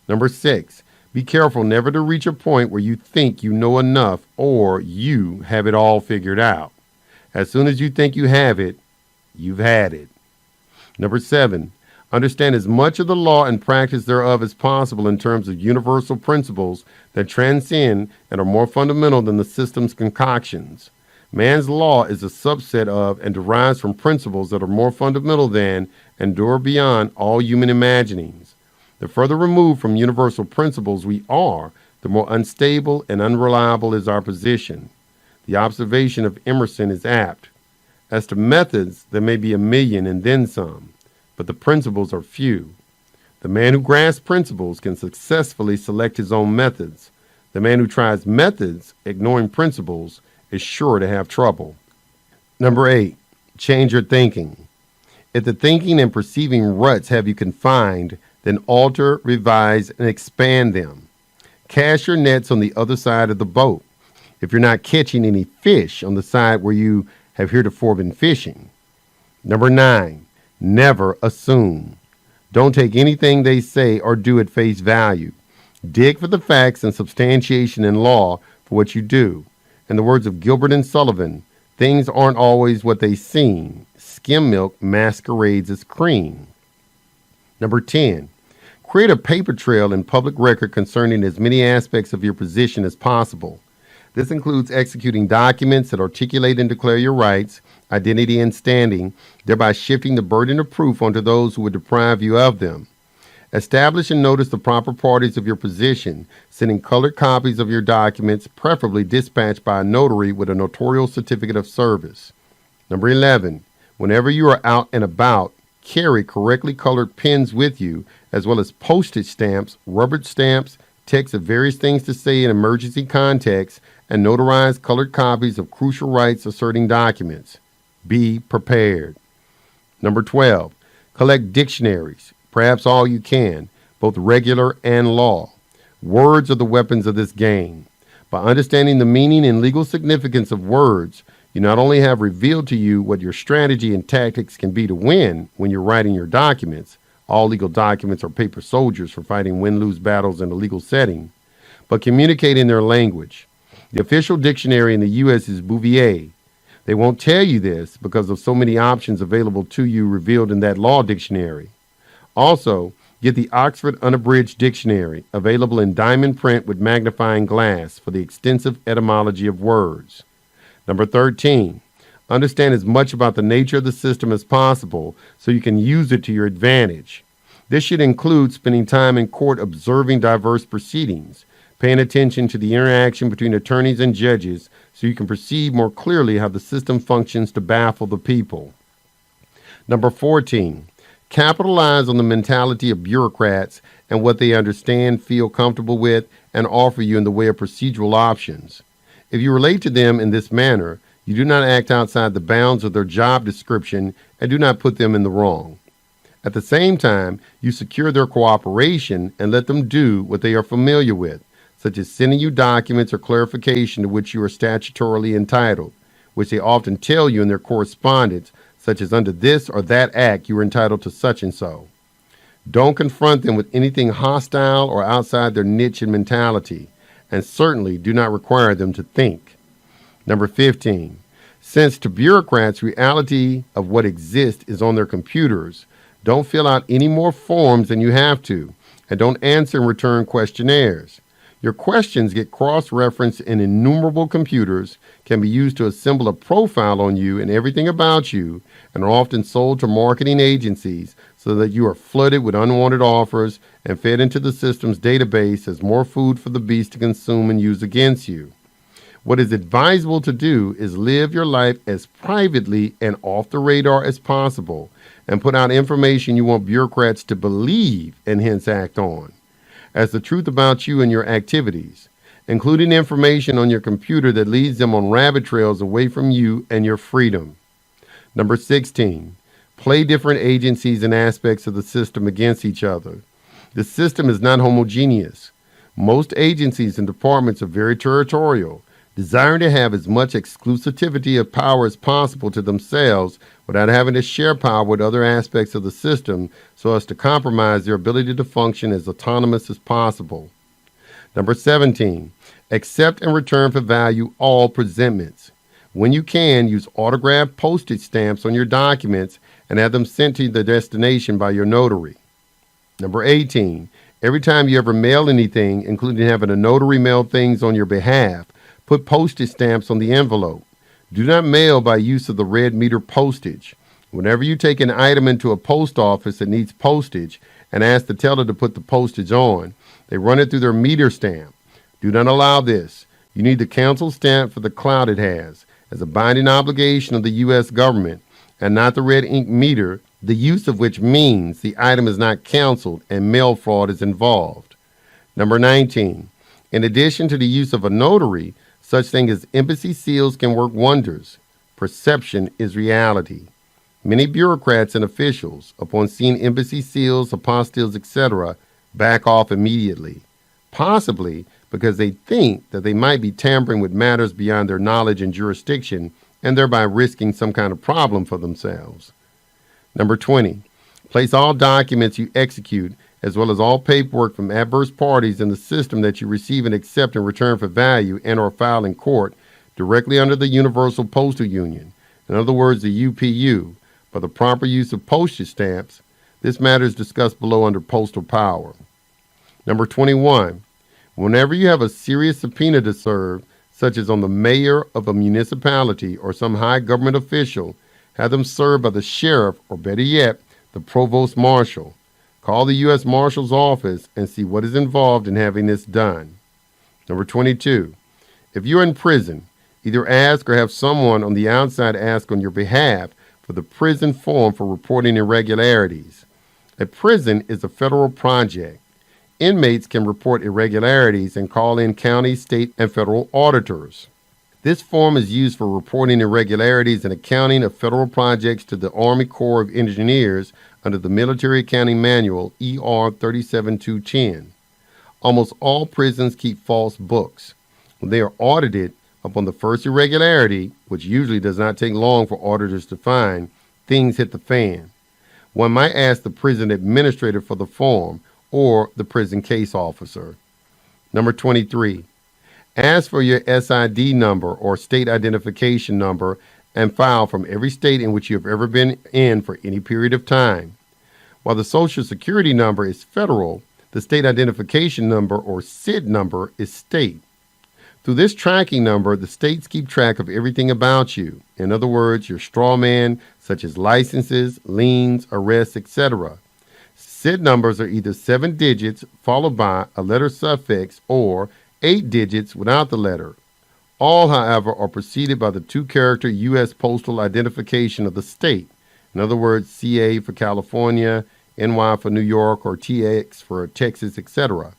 Number 6, be careful never to reach a point where you think you know enough or you have it all figured out. As soon as you think you have it, you've had it. Number 7, understand as much of the law and practice thereof as possible in terms of universal principles that transcend and are more fundamental than the system's concoctions. Man's law is a subset of and derives from principles that are more fundamental than and endure beyond all human imaginings. The further removed from universal principles we are, the more unstable and unreliable is our position. The observation of Emerson is apt. As to methods, there may be a million and then some, but the principles are few. The man who grasps principles can successfully select his own methods. The man who tries methods, ignoring principles, is sure to have trouble. Number 8, change your thinking. If the thinking and perceiving ruts have you confined, then alter, revise, and expand them. Cast your nets on the other side of the boat, if you're not catching any fish on the side where you have heretofore been fishing. Number 9, never assume. Don't take anything they say or do at face value. Dig for the facts and substantiation in law for what you do. In the words of Gilbert and Sullivan, things aren't always what they seem. Skim milk masquerades as cream. Number 10, create a paper trail and public record concerning as many aspects of your position as possible. This includes executing documents that articulate and declare your rights, identity, and standing, thereby shifting the burden of proof onto those who would deprive you of them. Establish and notice the proper parties of your position, sending colored copies of your documents, preferably dispatched by a notary with a notarial certificate of service. Number 11, whenever you are out and about, carry correctly colored pens with you, as well as postage stamps, rubber stamps, text of various things to say in emergency contexts, and notarized colored copies of crucial rights asserting documents. Be prepared. Number 12, collect dictionaries, perhaps all you can, both regular and law. Words are the weapons of this game. By understanding the meaning and legal significance of words, you not only have revealed to you what your strategy and tactics can be to win when you're writing your documents. All legal documents are paper soldiers for fighting win-lose battles in a legal setting, but communicate in their language. The official dictionary in the U.S. is Bouvier. They won't tell you this because of so many options available to you revealed in that law dictionary. Also, get the Oxford Unabridged Dictionary, available in diamond print with magnifying glass for the extensive etymology of words. Number 13, understand as much about the nature of the system as possible so you can use it to your advantage. This should include spending time in court observing diverse proceedings, paying attention to the interaction between attorneys and judges so you can perceive more clearly how the system functions to baffle the people. Number 14, capitalize on the mentality of bureaucrats and what they understand, feel comfortable with, and offer you in the way of procedural options. If you relate to them in this manner, you do not act outside the bounds of their job description and do not put them in the wrong. At the same time, you secure their cooperation and let them do what they are familiar with, such as sending you documents or clarification to which you are statutorily entitled, which they often tell you in their correspondence, such as under this or that act you are entitled to such and so. Don't confront them with anything hostile or outside their niche and mentality, and certainly do not require them to think. Number 15, since to bureaucrats reality of what exists is on their computers, don't fill out any more forms than you have to, and don't answer and return questionnaires. Your questions get cross-referenced in innumerable computers, can be used to assemble a profile on you and everything about you, and are often sold to marketing agencies so that you are flooded with unwanted offers and fed into the system's database as more food for the beast to consume and use against you. What is advisable to do is live your life as privately and off the radar as possible, and put out information you want bureaucrats to believe and hence act on as the truth about you and your activities, including information on your computer that leads them on rabbit trails away from you and your freedom. Number 16, play different agencies and aspects of the system against each other. The system is not homogeneous. Most agencies and departments are very territorial, desiring to have as much exclusivity of power as possible to themselves without having to share power with other aspects of the system so as to compromise their ability to function as autonomous as possible. Number 17, accept and return for value all presentments. When you can, use autographed postage stamps on your documents and have them sent to the destination by your notary. Number 18, every time you ever mail anything, including having a notary mail things on your behalf, put postage stamps on the envelope. Do not mail by use of the red meter postage. Whenever you take an item into a post office that needs postage and ask the teller to put the postage on, they run it through their meter stamp. Do not allow this. You need the council stamp for the clout it has, as a binding obligation of the U.S. government, and not the red ink meter, the use of which means the item is not canceled and mail fraud is involved. Number 19, in addition to the use of a notary, such thing as embassy seals can work wonders. Perception is reality. Many bureaucrats and officials, upon seeing embassy seals, apostilles, etc., back off immediately, possibly because they think that they might be tampering with matters beyond their knowledge and jurisdiction and thereby risking some kind of problem for themselves. Number 20, place all documents you execute as well as all paperwork from adverse parties in the system that you receive and accept in return for value and or file in court directly under the Universal Postal Union, in other words, the UPU, for the proper use of postage stamps. This matter is discussed below under postal power. Number 21, whenever you have a serious subpoena to serve, such as on the mayor of a municipality or some high government official, have them served by the sheriff or better yet, the provost marshal. Call the U.S. Marshal's office and see what is involved in having this done. Number 22. If you're in prison, either ask or have someone on the outside ask on your behalf for the prison form for reporting irregularities. A prison is a federal project. Inmates can report irregularities and call in county, state, and federal auditors. This form is used for reporting irregularities and accounting of federal projects to the Army Corps of Engineers under the Military Accounting Manual ER 37210. Almost all prisons keep false books. When they are audited upon the first irregularity, which usually does not take long for auditors to find, things hit the fan. One might ask the prison administrator for the form or the prison case officer. Number 23. Ask for your SID number or state identification number and file from every state in which you have ever been in for any period of time. While the Social Security number is federal, the state identification number or SID number is state. Through this tracking number, the states keep track of everything about you. In other words, your straw man, such as licenses, liens, arrests, etc. SID numbers are either 7 digits followed by a letter suffix or 8 digits without the letter. All, however, are preceded by the 2-character U.S. postal identification of the state. In other words, CA for California, NY for New York, or TX for Texas, etc.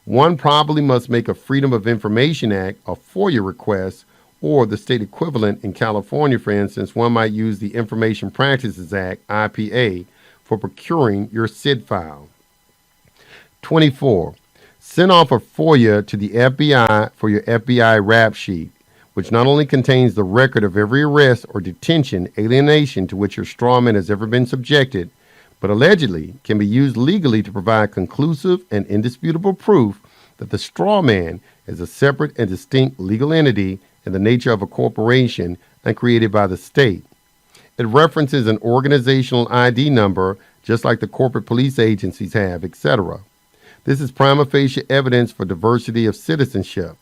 One probably must make a Freedom of Information Act, a FOIA request, or the state equivalent in California, for instance. One might use the Information Practices Act, IPA, for procuring your SID file. 24. Send off a FOIA to the FBI for your FBI rap sheet, which not only contains the record of every arrest or detention, alienation to which your strawman has ever been subjected, but allegedly can be used legally to provide conclusive and indisputable proof that the strawman is a separate and distinct legal entity in the nature of a corporation and created by the state. It references an organizational ID number, just like the corporate police agencies have, etc. This is prima facie evidence for diversity of citizenship.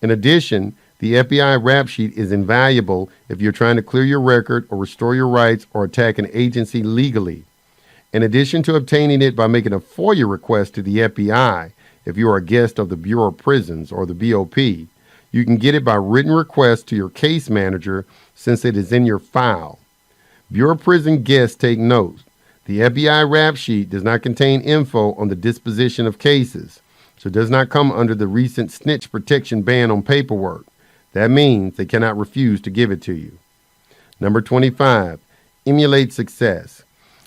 In addition, the FBI rap sheet is invaluable if you're trying to clear your record or restore your rights or attack an agency legally. In addition to obtaining it by making a FOIA request to the FBI, if you are a guest of the Bureau of Prisons or the BOP, you can get it by written request to your case manager since it is in your file. Bureau of Prison guests take note. The FBI rap sheet does not contain info on the disposition of cases, so it does not come under the recent snitch protection ban on paperwork. That means they cannot refuse to give it to you. Number 25, emulate success.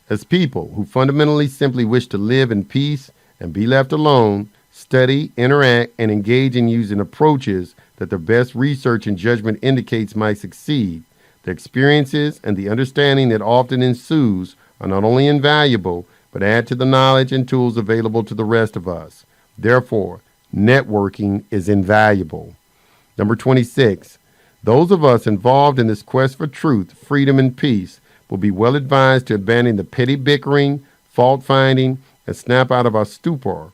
As people who fundamentally simply wish to live in peace and be left alone, study, interact, and engage in using approaches that the best research and judgment indicates might succeed, the experiences and the understanding that often ensues are not only invaluable, but add to the knowledge and tools available to the rest of us. Therefore, networking is invaluable. Number 26, those of us involved in this quest for truth, freedom, and peace will be well advised to abandon the petty bickering, fault-finding, and snap out of our stupor.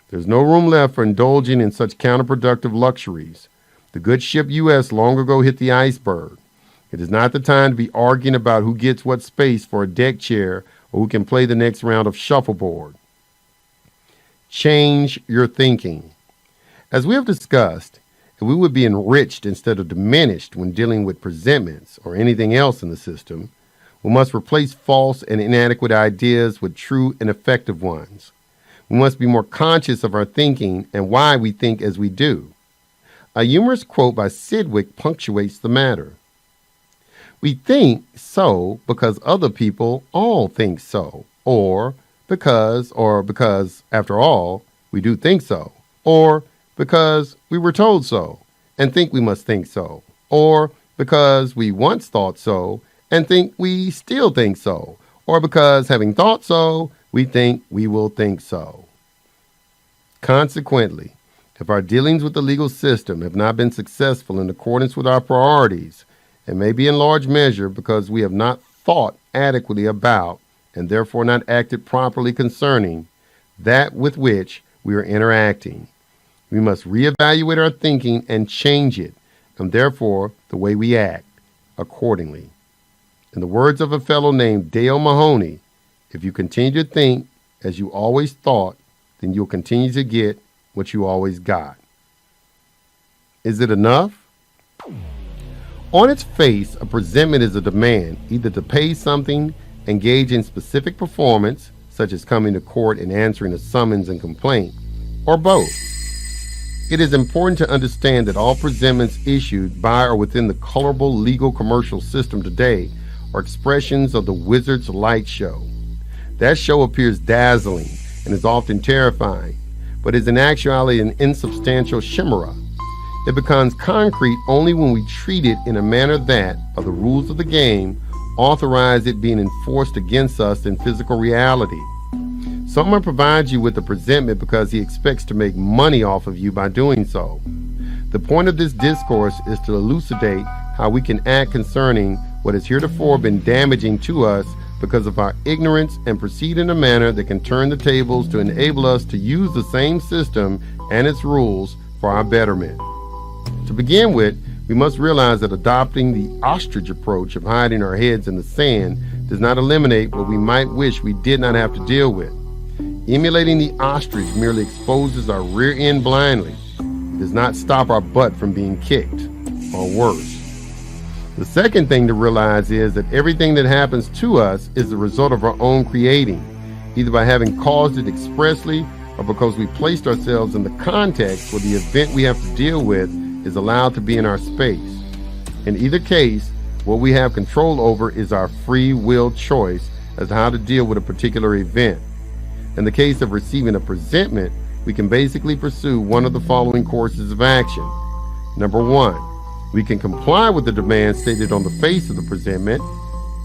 There's no room left for indulging in such counterproductive luxuries. The good ship U.S. long ago hit the iceberg. It is not the time to be arguing about who gets what space for a deck chair or who can play the next round of shuffleboard. Change your thinking. As we have discussed, if we would be enriched instead of diminished when dealing with presentments or anything else in the system, we must replace false and inadequate ideas with true and effective ones. We must be more conscious of our thinking and why we think as we do. A humorous quote by Sidgwick punctuates the matter. We think so because other people all think so, or because, after all, we do think so, or because we were told so and think we must think so, or because we once thought so and think we still think so, or because having thought so, we think we will think so. Consequently, if our dealings with the legal system have not been successful in accordance with our priorities, it may be in large measure because we have not thought adequately about, and therefore not acted properly concerning, that with which we are interacting. We must reevaluate our thinking and change it, and therefore the way we act accordingly. In the words of a fellow named Dale Mahoney, if you continue to think as you always thought, then you'll continue to get what you always got. Is it enough? On its face, a presentment is a demand either to pay something, engage in specific performance, such as coming to court and answering a summons and complaint, or both. It is important to understand that all presentments issued by or within the colorable legal commercial system today are expressions of the wizard's light show. That show appears dazzling and is often terrifying, but is in actuality an insubstantial chimera. It becomes concrete only when we treat it in a manner that, by the rules of the game, authorize it being enforced against us in physical reality. Someone provides you with a presentment because he expects to make money off of you by doing so. The point of this discourse is to elucidate how we can act concerning what has heretofore been damaging to us because of our ignorance and proceed in a manner that can turn the tables to enable us to use the same system and its rules for our betterment. To begin with, we must realize that adopting the ostrich approach of hiding our heads in the sand does not eliminate what we might wish we did not have to deal with. Emulating the ostrich merely exposes our rear end blindly. It does not stop our butt from being kicked, or worse. The second thing to realize is that everything that happens to us is the result of our own creating, either by having caused it expressly or because we placed ourselves in the context where the event we have to deal with is allowed to be in our space. In either case, what we have control over is our free will choice as to how to deal with a particular event. In the case of receiving a presentment, we can basically pursue one of the following courses of action. Number one, we can comply with the demand stated on the face of the presentment.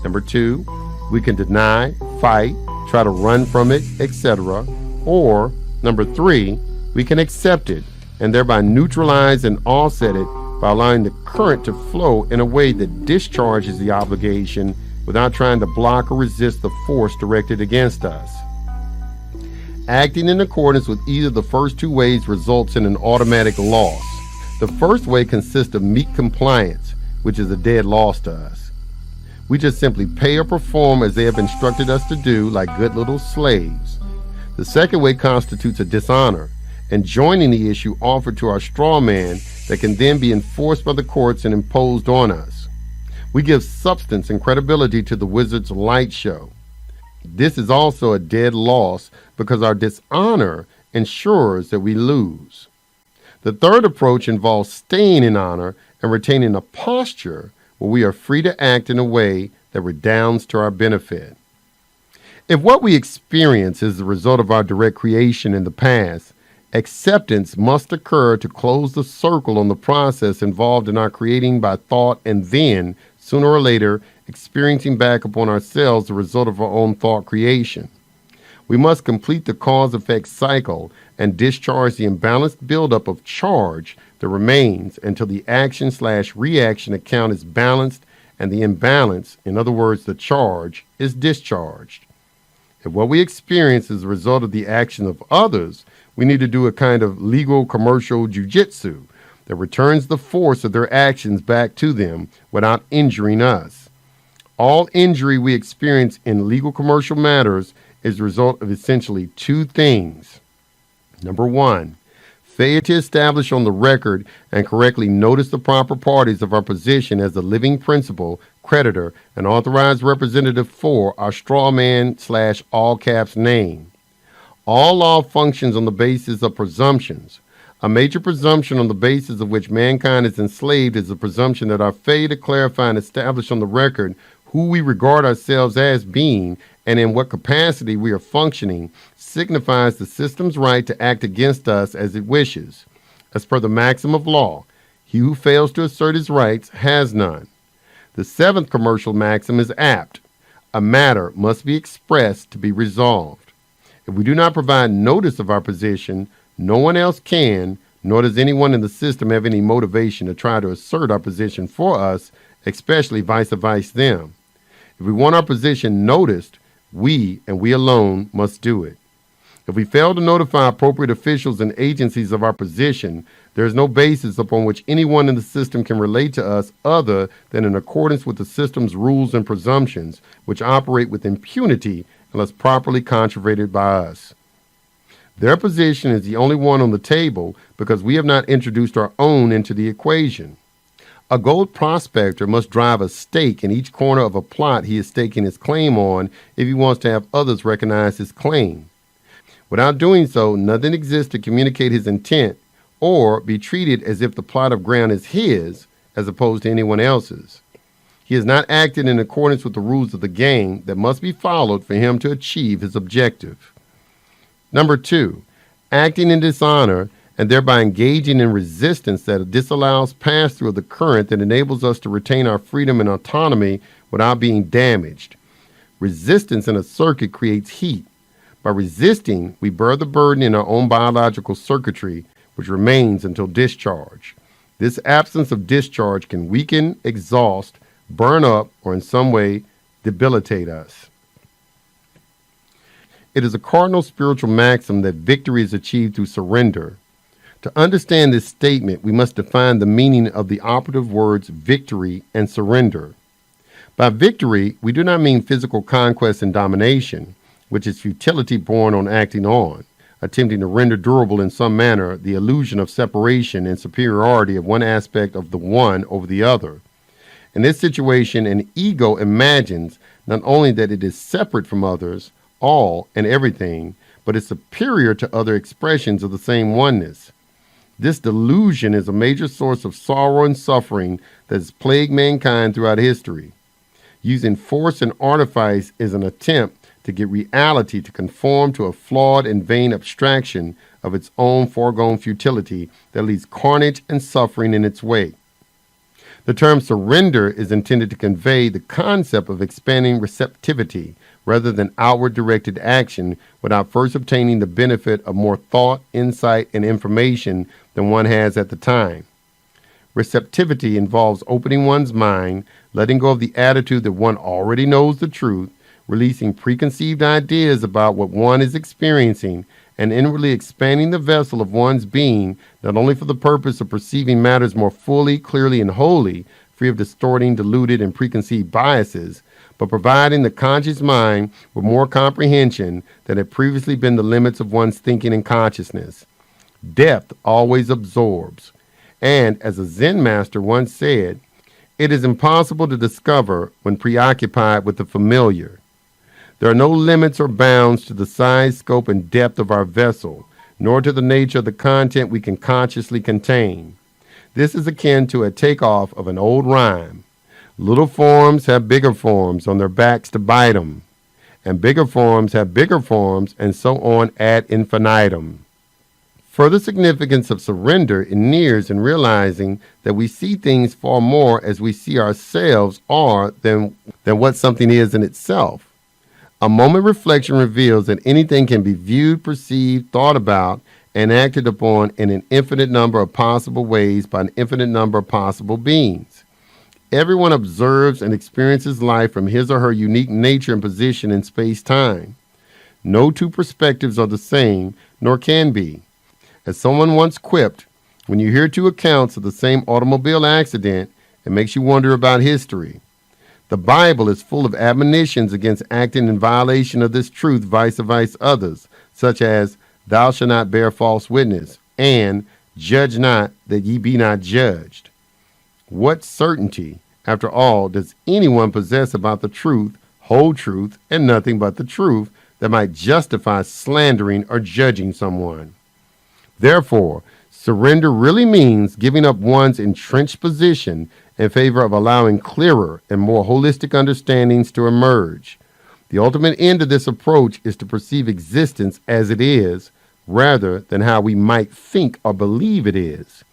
Number two, we can deny, fight, try to run from it, etc. Or, number three, we can accept it and thereby neutralize and offset it by allowing the current to flow in a way that discharges the obligation without trying to block or resist the force directed against us. Acting in accordance with either of the first two ways results in an automatic loss. The first way consists of meek compliance, which is a dead loss to us. We just simply pay or perform as they have instructed us to do, like good little slaves. The second way constitutes a dishonor, and joining the issue offered to our straw man that can then be enforced by the courts and imposed on us. We give substance and credibility to the wizard's light show. This is also a dead loss because our dishonor ensures that we lose. The third approach involves staying in honor and retaining a posture where we are free to act in a way that redounds to our benefit. If what we experience is the result of our direct creation in the past, acceptance must occur to close the circle on the process involved in our creating by thought and then, sooner or later, experiencing back upon ourselves the result of our own thought creation. We must complete the cause-effect cycle and discharge the imbalanced buildup of charge that remains until the action/reaction account is balanced and the imbalance, in other words, the charge, is discharged. If what we experience is the result of the action of others, we need to do a kind of legal commercial jujitsu that returns the force of their actions back to them without injuring us. All injury we experience in legal commercial matters is the result of essentially two things. Number one, failure to establish on the record and correctly notice the proper parties of our position as the living principal, creditor, and authorized representative for our straw man/all caps name. All law functions on the basis of presumptions. A major presumption on the basis of which mankind is enslaved is the presumption that our failure to clarify and establish on the record who we regard ourselves as being and in what capacity we are functioning signifies the system's right to act against us as it wishes. As per the maxim of law, he who fails to assert his rights has none. The seventh commercial maxim is apt. A matter must be expressed to be resolved. If we do not provide notice of our position, no one else can, nor does anyone in the system have any motivation to try to assert our position for us, especially vice versa them. If we want our position noticed, we and we alone must do it. If we fail to notify appropriate officials and agencies of our position, there is no basis upon which anyone in the system can relate to us other than in accordance with the system's rules and presumptions, which operate with impunity unless properly controverted by us. Their position is the only one on the table because we have not introduced our own into the equation. A gold prospector must drive a stake in each corner of a plot he is staking his claim on if he wants to have others recognize his claim. Without doing so, nothing exists to communicate his intent or be treated as if the plot of ground is his as opposed to anyone else's. He has not acted in accordance with the rules of the game that must be followed for him to achieve his objective. Number 2, acting in dishonor and thereby engaging in resistance that disallows pass-through of the current that enables us to retain our freedom and autonomy without being damaged. Resistance in a circuit creates heat. By resisting, we bear the burden in our own biological circuitry, which remains until discharge. This absence of discharge can weaken, exhaust, burn up, or in some way debilitate us. It is a cardinal spiritual maxim that victory is achieved through surrender. To understand this statement, we must define the meaning of the operative words victory and surrender. By victory, we do not mean physical conquest and domination, which is futility born on acting on, attempting to render durable in some manner the illusion of separation and superiority of one aspect of the one over the other. In this situation, an ego imagines not only that it is separate from others, all and everything, but is superior to other expressions of the same oneness. This delusion is a major source of sorrow and suffering that has plagued mankind throughout history. Using force and artifice is an attempt to get reality to conform to a flawed and vain abstraction of its own foregone futility that leaves carnage and suffering in its wake. The term surrender is intended to convey the concept of expanding receptivity rather than outward directed action without first obtaining the benefit of more thought, insight, and information than one has at the time. Receptivity involves opening one's mind, letting go of the attitude that one already knows the truth, releasing preconceived ideas about what one is experiencing, and inwardly expanding the vessel of one's being, not only for the purpose of perceiving matters more fully, clearly, and wholly, free of distorting, diluted, and preconceived biases, but providing the conscious mind with more comprehension than had previously been the limits of one's thinking and consciousness. Depth always absorbs. And, as a Zen master once said, it is impossible to discover when preoccupied with the familiar. There are no limits or bounds to the size, scope, and depth of our vessel, nor to the nature of the content we can consciously contain. This is akin to a takeoff of an old rhyme. Little forms have bigger forms on their backs to bite 'em, and bigger forms have bigger forms, and so on ad infinitum. Further significance of surrender inheres in realizing that we see things far more as we see ourselves are than what something is in itself. A moment reflection reveals that anything can be viewed, perceived, thought about, and acted upon in an infinite number of possible ways by an infinite number of possible beings. Everyone observes and experiences life from his or her unique nature and position in space-time. No two perspectives are the same, nor can be. As someone once quipped, when you hear two accounts of the same automobile accident, it makes you wonder about history. The Bible is full of admonitions against acting in violation of this truth vice others, such as, "Thou shalt not bear false witness," and "Judge not, that ye be not judged." What certainty, after all, does anyone possess about the truth, whole truth, and nothing but the truth that might justify slandering or judging someone? Therefore, surrender really means giving up one's entrenched position in favor of allowing clearer and more holistic understandings to emerge. The ultimate end of this approach is to perceive existence as it is, rather than how we might think or believe it is.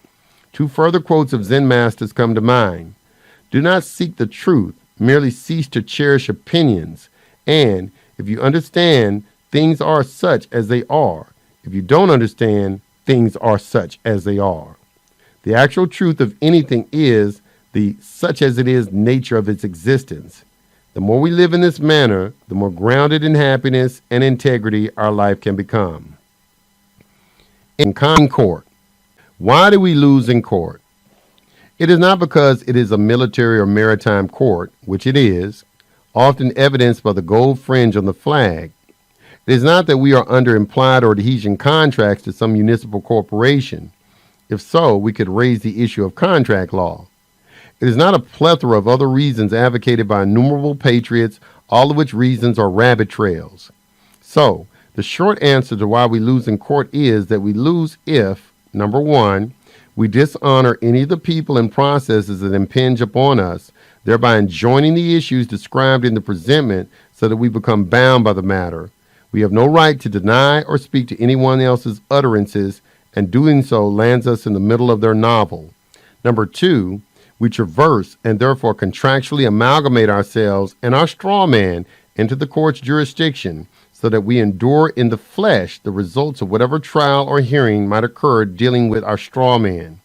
Two further quotes of Zen masters come to mind. Do not seek the truth, merely cease to cherish opinions. And if you understand, things are such as they are. If you don't understand, things are such as they are. The actual truth of anything is the such as it is nature of its existence. The more we live in this manner, the more grounded in happiness and integrity our life can become. In court. Why do we lose in court? It is not because it is a military or maritime court, which it is, often evidenced by the gold fringe on the flag. It is not that we are under implied or adhesion contracts to some municipal corporation. If so, we could raise the issue of contract law. It is not a plethora of other reasons advocated by innumerable patriots, all of which reasons are rabbit trails. So, the short answer to why we lose in court is that we lose if, number one, we dishonor any of the people and processes that impinge upon us, thereby enjoining the issues described in the presentment so that we become bound by the matter. We have no right to deny or speak to anyone else's utterances, and doing so lands us in the middle of their novel. Number two, we traverse and therefore contractually amalgamate ourselves and our straw man into the court's jurisdiction so that we endure in the flesh the results of whatever trial or hearing might occur dealing with our straw man.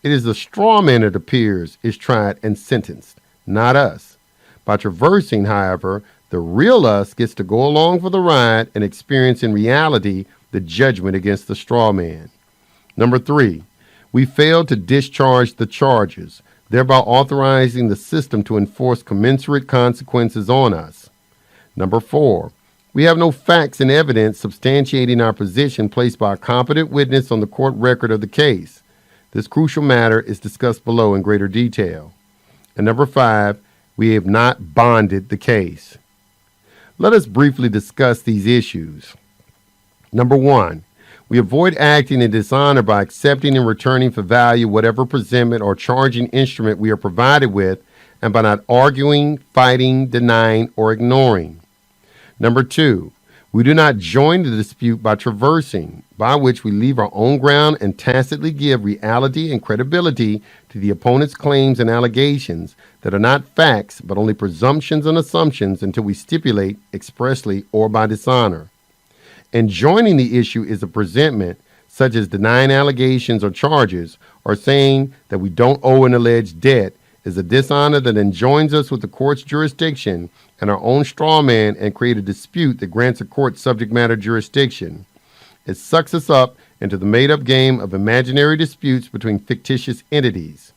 It is the straw man, it appears, is tried and sentenced, not us. By traversing, however, the real us gets to go along for the ride and experience in reality the judgment against the straw man. Number three, we fail to discharge the charges, thereby authorizing the system to enforce commensurate consequences on us. Number four, we have no facts and evidence substantiating our position placed by a competent witness on the court record of the case. This crucial matter is discussed below in greater detail. And number five, we have not bonded the case. Let us briefly discuss these issues. Number one, we avoid acting in dishonor by accepting and returning for value whatever presentment or charging instrument we are provided with, and by not arguing, fighting, denying, or ignoring. Number two, we do not join the dispute by traversing, by which we leave our own ground and tacitly give reality and credibility to the opponent's claims and allegations that are not facts but only presumptions and assumptions until we stipulate expressly or by dishonor. And joining the issue is a presentment, such as denying allegations or charges, or saying that we don't owe an alleged debt, is a dishonor that enjoins us with the court's jurisdiction and our own straw man and create a dispute that grants a court subject matter jurisdiction. It sucks us up into the made-up game of imaginary disputes between fictitious entities.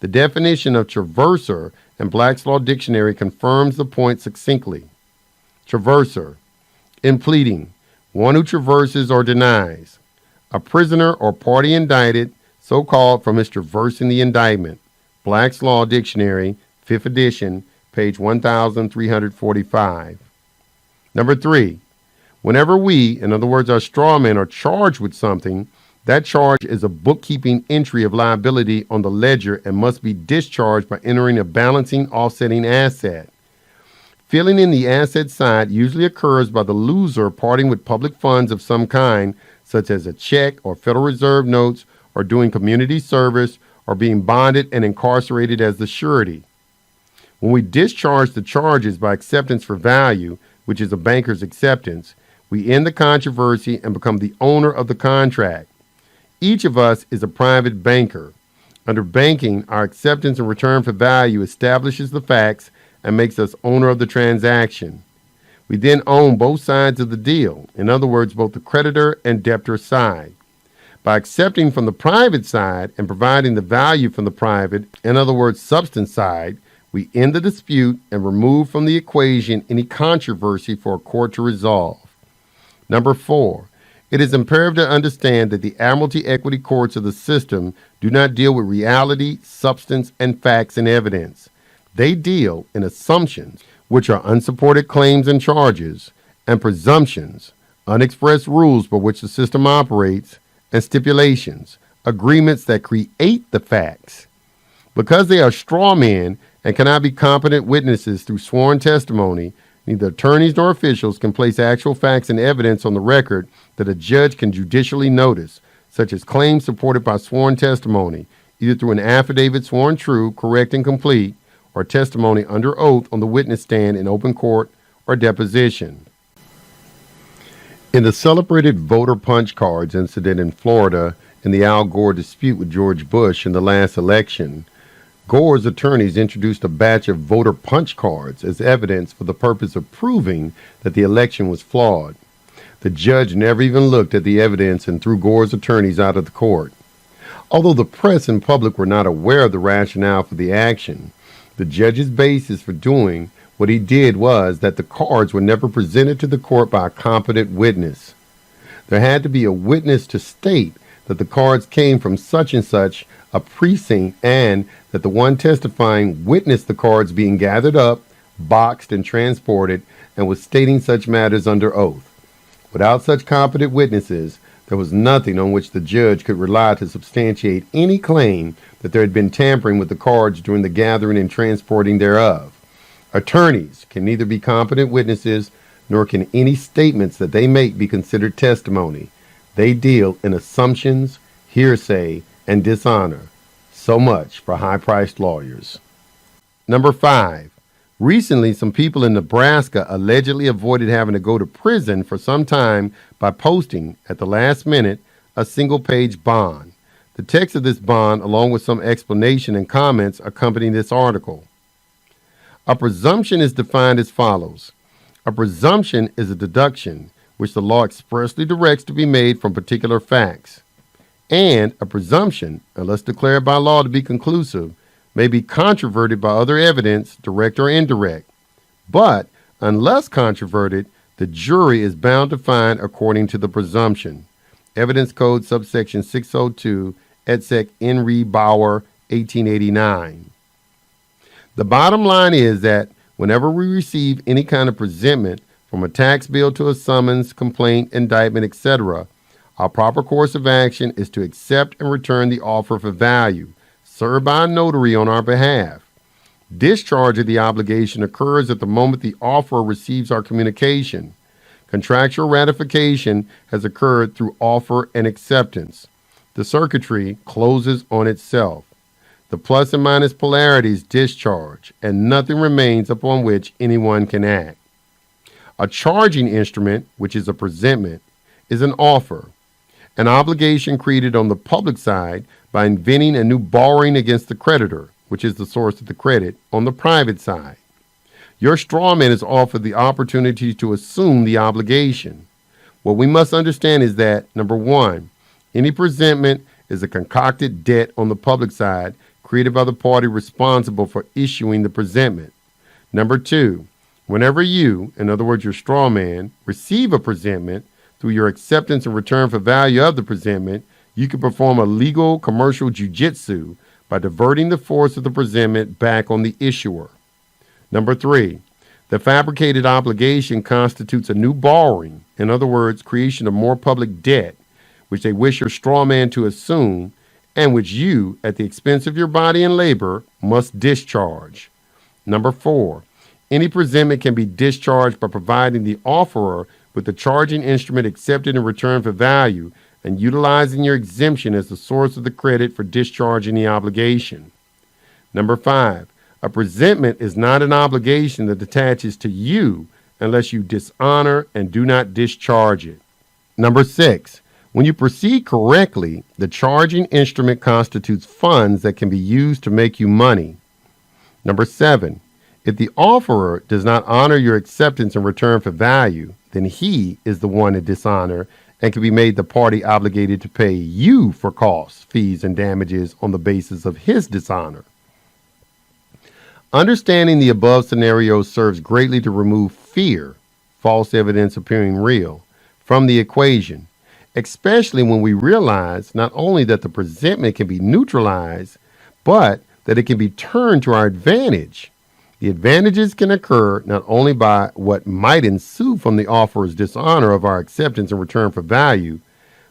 The definition of traverser in Black's Law Dictionary confirms the point succinctly. Traverser, in pleading, one who traverses or denies. A prisoner or party indicted, so called from his traversing the indictment. Black's Law Dictionary, 5th edition, page 1345. Number three, whenever we, in other words our straw men, are charged with something, that charge is a bookkeeping entry of liability on the ledger and must be discharged by entering a balancing offsetting asset. Filling in the asset side usually occurs by the loser parting with public funds of some kind, such as a check or Federal Reserve notes, or doing community service, or being bonded and incarcerated as the surety. When we discharge the charges by acceptance for value, which is a banker's acceptance, we end the controversy and become the owner of the contract. Each of us is a private banker. Under banking, our acceptance in return for value establishes the facts and makes us owner of the transaction. We then own both sides of the deal, in other words, both the creditor and debtor side. By accepting from the private side and providing the value from the private, in other words, substance side, we end the dispute and remove from the equation any controversy for a court to resolve. Number four, it is imperative to understand that the admiralty equity courts of the system do not deal with reality, substance, and facts and evidence. They deal in assumptions, which are unsupported claims and charges, and presumptions, unexpressed rules by which the system operates, and stipulations, agreements that create the facts. Because they are straw men and cannot be competent witnesses through sworn testimony, neither attorneys nor officials can place actual facts and evidence on the record that a judge can judicially notice, such as claims supported by sworn testimony, either through an affidavit sworn true, correct, and complete, or testimony under oath on the witness stand in open court or deposition. In the celebrated voter punch cards incident in Florida in the Al Gore dispute with George Bush in the last election, Gore's attorneys introduced a batch of voter punch cards as evidence for the purpose of proving that the election was flawed. The judge never even looked at the evidence and threw Gore's attorneys out of the court. Although the press and public were not aware of the rationale for the action, the judge's basis for doing What he did was that the cards were never presented to the court by a competent witness. There had to be a witness to state that the cards came from such and such a precinct and that the one testifying witnessed the cards being gathered up, boxed, and transported and was stating such matters under oath. Without such competent witnesses, there was nothing on which the judge could rely to substantiate any claim that there had been tampering with the cards during the gathering and transporting thereof. Attorneys can neither be competent witnesses nor can any statements that they make be considered testimony. They deal in assumptions, hearsay, and dishonor. So much for high-priced lawyers. Number 5. Recently, some people in Nebraska allegedly avoided having to go to prison for some time by posting, at the last minute, a single-page bond. The text of this bond, along with some explanation and comments, accompany this article. A presumption is defined as follows. A presumption is a deduction which the law expressly directs to be made from particular facts. And a presumption, unless declared by law to be conclusive, may be controverted by other evidence, direct or indirect. But, unless controverted, the jury is bound to find according to the presumption. Evidence Code subsection 602, et sec. In re Bauer, 1889. The bottom line is that whenever we receive any kind of presentment, from a tax bill to a summons, complaint, indictment, etc., our proper course of action is to accept and return the offer for value, served by a notary on our behalf. Discharge of the obligation occurs at the moment the offeror receives our communication. Contractual ratification has occurred through offer and acceptance. The circuitry closes on itself. The plus and minus polarities discharge, and nothing remains upon which anyone can act. A charging instrument, which is a presentment, is an offer, an obligation created on the public side by inventing a new borrowing against the creditor, which is the source of the credit, on the private side. Your strawman is offered the opportunity to assume the obligation. What we must understand is that, number 1, any presentment is a concocted debt on the public side created by the party responsible for issuing the presentment. Number 2, whenever you, in other words your strawman, receive a presentment, through your acceptance and return for value of the presentment, you can perform a legal commercial jujitsu by diverting the force of the presentment back on the issuer. Number 3, the fabricated obligation constitutes a new borrowing, in other words, creation of more public debt, which they wish your strawman to assume, and which you, at the expense of your body and labor, must discharge. Number 4, any presentment can be discharged by providing the offerer with the charging instrument accepted in return for value and utilizing your exemption as the source of the credit for discharging the obligation. Number 5, a presentment is not an obligation that attaches to you unless you dishonor and do not discharge it. Number 6, when you proceed correctly, the charging instrument constitutes funds that can be used to make you money. Number 7, if the offerer does not honor your acceptance in return for value, then he is the one in dishonor and can be made the party obligated to pay you for costs, fees, and damages on the basis of his dishonor. Understanding the above scenario serves greatly to remove fear, false evidence appearing real, from the equation, especially when we realize not only that the presentment can be neutralized, but that it can be turned to our advantage. The advantages can occur not only by what might ensue from the offerer's dishonor of our acceptance in return for value,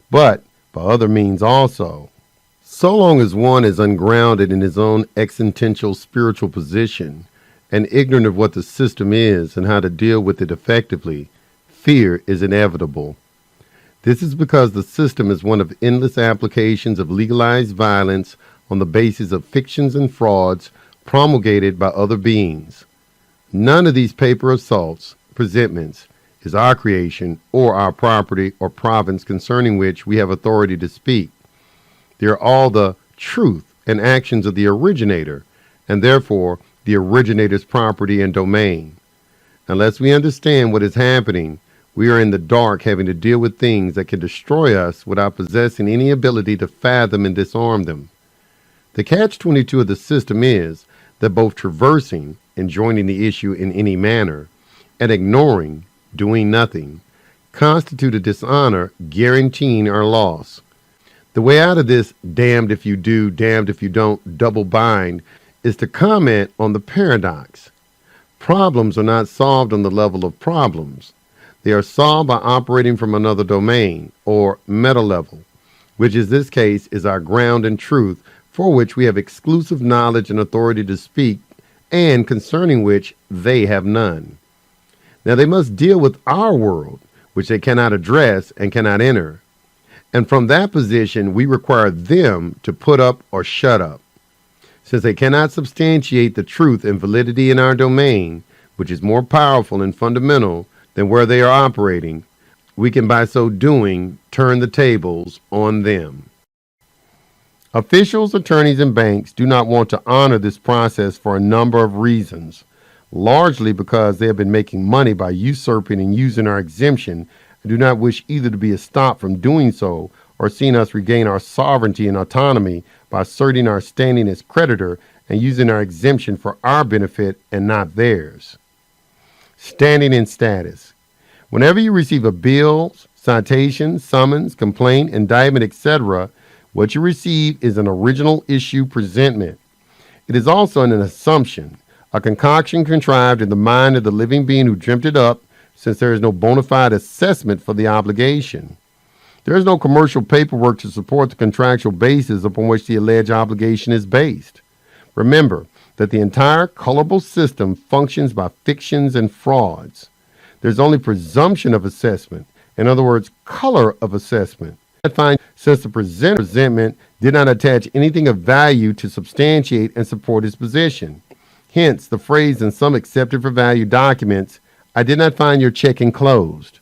but by other means also. So long as one is ungrounded in his own existential spiritual position and ignorant of what the system is and how to deal with it effectively, fear is inevitable. This is because the system is one of endless applications of legalized violence on the basis of fictions and frauds promulgated by other beings. None of these paper assaults, presentments, is our creation or our property or province concerning which we have authority to speak. They are all the truth and actions of the originator, and therefore the originator's property and domain. Unless we understand what is happening, we are in the dark having to deal with things that can destroy us without possessing any ability to fathom and disarm them. The catch-22 of the system is that both traversing in joining the issue in any manner, and ignoring, doing nothing, constitute a dishonor guaranteeing our loss. The way out of this damned if you do, damned if you don't double bind is to comment on the paradox. Problems are not solved on the level of problems. They are solved by operating from another domain, or meta level, which in this case is our ground and truth, for which we have exclusive knowledge and authority to speak, and concerning which they have none. Now they must deal with our world, which they cannot address and cannot enter. And from that position, we require them to put up or shut up. Since they cannot substantiate the truth and validity in our domain, which is more powerful and fundamental than where they are operating, we can by so doing turn the tables on them. Officials, attorneys, and banks do not want to honor this process for a number of reasons, largely because they have been making money by usurping and using our exemption and do not wish either to be stopped from doing so or seeing us regain our sovereignty and autonomy by asserting our standing as creditor and using our exemption for our benefit and not theirs. Standing in status. Whenever you receive a bill, citation, summons, complaint, indictment, etc., what you receive is an original issue presentment. It is also an assumption, a concoction contrived in the mind of the living being who dreamt it up, since there is no bona fide assessment for the obligation. There is no commercial paperwork to support the contractual basis upon which the alleged obligation is based. Remember that the entire colorable system functions by fictions and frauds. There's only presumption of assessment, in other words, color of assessment. I find since the presentment did not attach anything of value to substantiate and support his position. Hence, the phrase in some accepted for value documents, I did not find your check enclosed.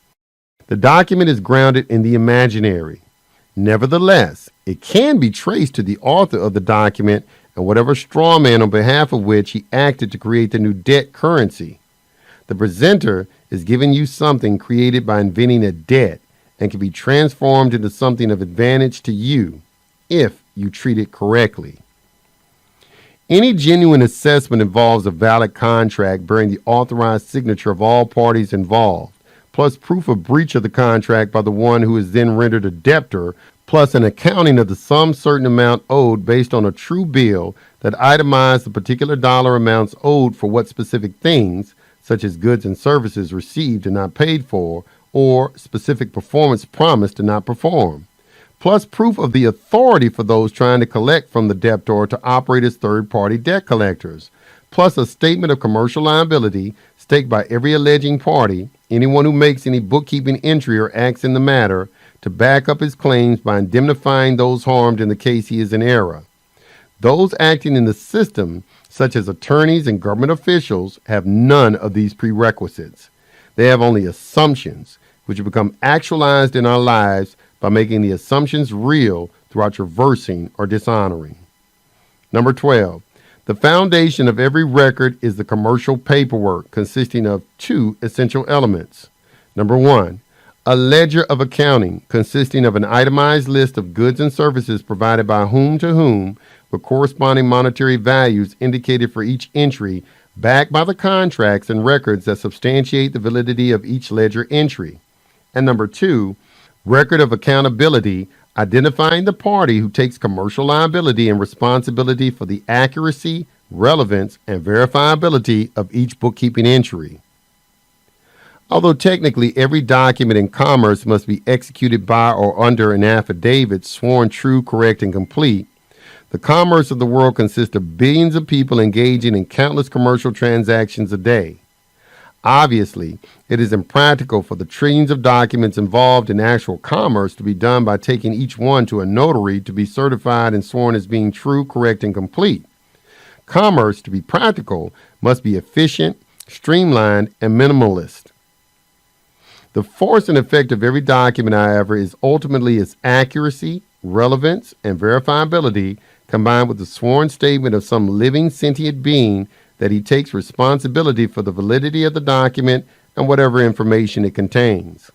The document is grounded in the imaginary. Nevertheless, it can be traced to the author of the document and whatever straw man on behalf of which he acted to create the new debt currency. The presenter is giving you something created by inventing a debt and can be transformed into something of advantage to you if you treat it correctly. Any genuine assessment involves a valid contract bearing the authorized signature of all parties involved, plus proof of breach of the contract by the one who is then rendered a debtor, plus an accounting of the sum certain amount owed based on a true bill that itemized the particular dollar amounts owed for what specific things, such as goods and services received and not paid for, or specific performance promised and not performed, plus proof of the authority for those trying to collect from the debtor to operate as third-party debt collectors, plus a statement of commercial liability staked by every alleging party, anyone who makes any bookkeeping entry or acts in the matter, to back up his claims by indemnifying those harmed in the case he is in error. Those acting in the system, such as attorneys and government officials, have none of these prerequisites. They have only assumptions, which become actualized in our lives by making the assumptions real throughout traversing or dishonoring. Number 12. The foundation of every record is the commercial paperwork, consisting of two essential elements. Number 1. A ledger of accounting, consisting of an itemized list of goods and services provided by whom to whom, with corresponding monetary values indicated for each entry, backed by the contracts and records that substantiate the validity of each ledger entry. And number 2, record of accountability, identifying the party who takes commercial liability and responsibility for the accuracy, relevance, and verifiability of each bookkeeping entry. Although technically every document in commerce must be executed by or under an affidavit sworn true, correct, and complete, the commerce of the world consists of billions of people engaging in countless commercial transactions a day. Obviously, it is impractical for the trillions of documents involved in actual commerce to be done by taking each one to a notary to be certified and sworn as being true, correct, and complete. Commerce, to be practical, must be efficient, streamlined, and minimalist. The force and effect of every document, however, is ultimately its accuracy, relevance, and verifiability, combined with the sworn statement of some living sentient being that he takes responsibility for the validity of the document and whatever information it contains.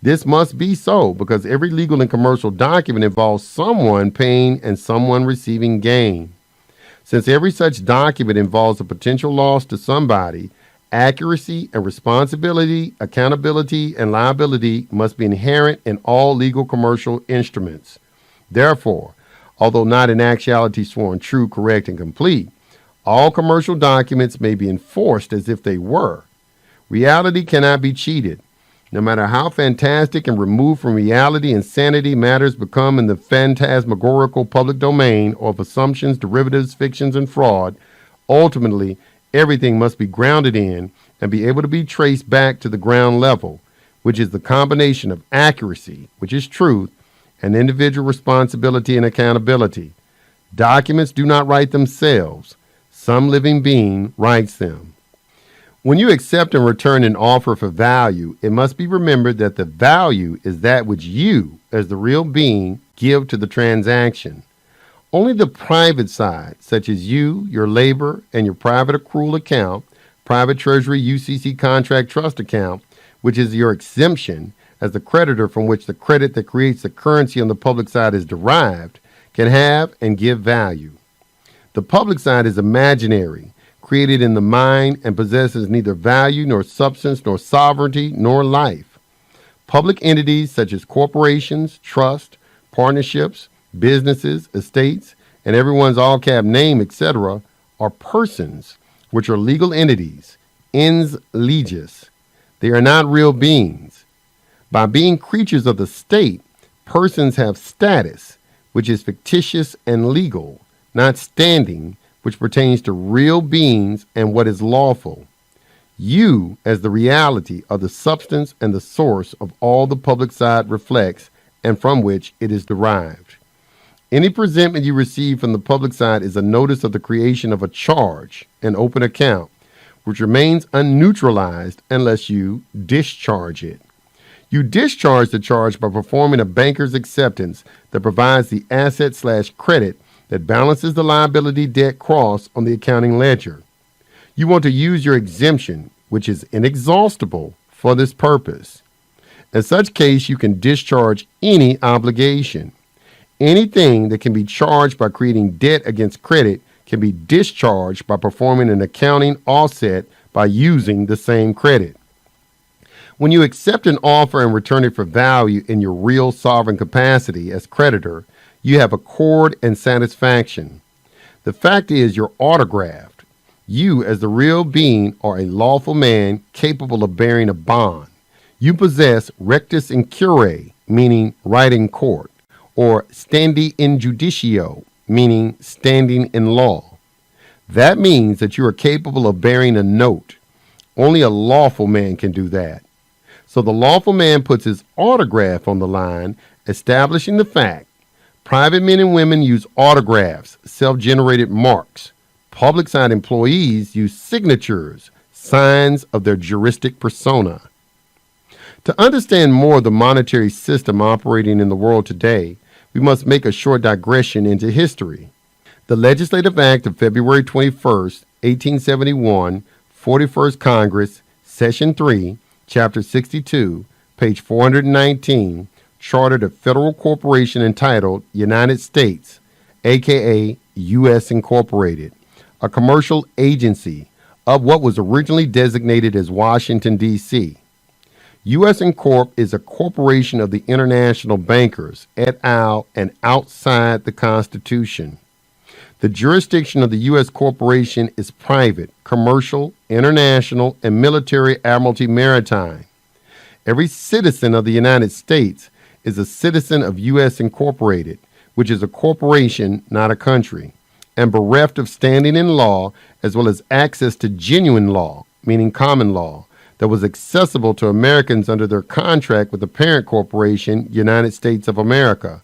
This must be so because every legal and commercial document involves someone paying and someone receiving gain. Since every such document involves a potential loss to somebody, accuracy and responsibility, accountability and liability must be inherent in all legal commercial instruments. Therefore, although not in actuality sworn true, correct, and complete, all commercial documents may be enforced as if they were. Reality cannot be cheated. No matter how fantastic and removed from reality and sanity matters become in the phantasmagorical public domain of assumptions, derivatives, fictions, and fraud, ultimately everything must be grounded in and be able to be traced back to the ground level, which is the combination of accuracy, which is truth, and individual responsibility and accountability. Documents do not write themselves. Some living being writes them. When you accept and return an offer for value, it must be remembered that the value is that which you, as the real being, give to the transaction. Only the private side, such as you, your labor, and your private accrual account, private treasury UCC contract trust account, which is your exemption as the creditor from which the credit that creates the currency on the public side is derived, can have and give value. The public side is imaginary, created in the mind, and possesses neither value nor substance nor sovereignty nor life. Public entities such as corporations, trusts, partnerships, businesses, estates, and everyone's all-cap name, etc., are persons, which are legal entities, ens legis. They are not real beings. By being creatures of the state, persons have status, which is fictitious and legal, not standing, which pertains to real beings and what is lawful. You, as the reality, are the substance and the source of all the public side reflects and from which it is derived. Any presentment you receive from the public side is a notice of the creation of a charge, an open account, which remains unneutralized unless you discharge it. You discharge the charge by performing a banker's acceptance that provides the asset/credit that balances the liability debt cross on the accounting ledger. You want to use your exemption, which is inexhaustible, for this purpose. In such case, you can discharge any obligation. Anything that can be charged by creating debt against credit can be discharged by performing an accounting offset by using the same credit. When you accept an offer and return it for value in your real sovereign capacity as creditor, you have accord and satisfaction. The fact is you're autographed. You, as the real being, are a lawful man capable of bearing a bond. You possess rectus in cure, meaning right in court, or standi in judicio, meaning standing in law. That means that you are capable of bearing a note. Only a lawful man can do that. So the lawful man puts his autograph on the line, establishing the fact. Private men and women use autographs, self-generated marks. Public side employees use signatures, signs of their juristic persona. To understand more of the monetary system operating in the world today, we must make a short digression into history. The Legislative Act of February 21, 1871, 41st Congress, Session 3, Chapter 62, page 419, chartered a federal corporation entitled United States, aka U.S. Incorporated, a commercial agency of what was originally designated as Washington, D.C. U.S. Incorp is a corporation of the international bankers, et al., and outside the Constitution. The jurisdiction of the U.S. corporation is private, commercial, international, and military admiralty maritime. Every citizen of the United States is a citizen of U.S. Incorporated, which is a corporation, not a country, and bereft of standing in law as well as access to genuine law, meaning common law, that was accessible to Americans under their contract with the parent corporation, United States of America.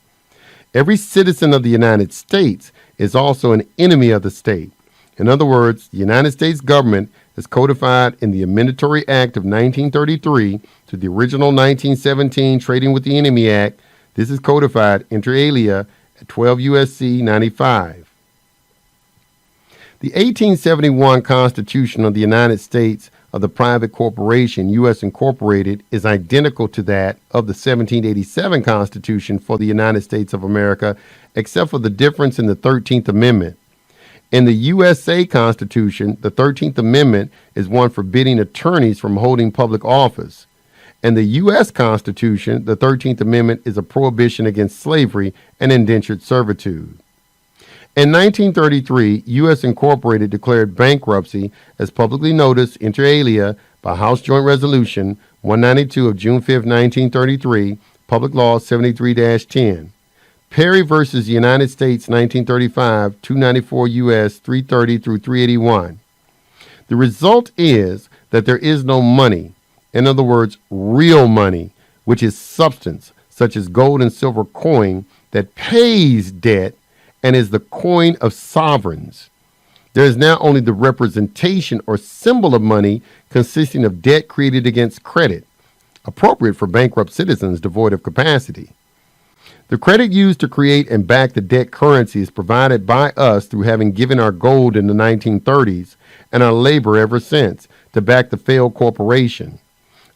Every citizen of the United States is also an enemy of the state. In other words, the United States government is codified in the Amendatory Act of 1933 to the original 1917 Trading with the Enemy Act. This is codified inter alia at 12 U.S.C. 95. The 1871 Constitution of the United States of the private corporation, U.S. Incorporated, is identical to that of the 1787 Constitution for the United States of America, except for the difference in the 13th Amendment. In the USA Constitution, the 13th Amendment is one forbidding attorneys from holding public office. In the U.S. Constitution, the 13th Amendment is a prohibition against slavery and indentured servitude. In 1933, U.S. Incorporated declared bankruptcy as publicly noticed inter alia by House Joint Resolution 192 of June 5, 1933, Public Law 73-10. Perry versus United States, 1935, 294 U.S. 330 through 381. The result is that there is no money, in other words, real money, which is substance, such as gold and silver coin, that pays debt and is the coin of sovereigns. There is now only the representation or symbol of money consisting of debt created against credit, appropriate for bankrupt citizens devoid of capacity. The credit used to create and back the debt currency is provided by us through having given our gold in the 1930s and our labor ever since to back the failed corporation.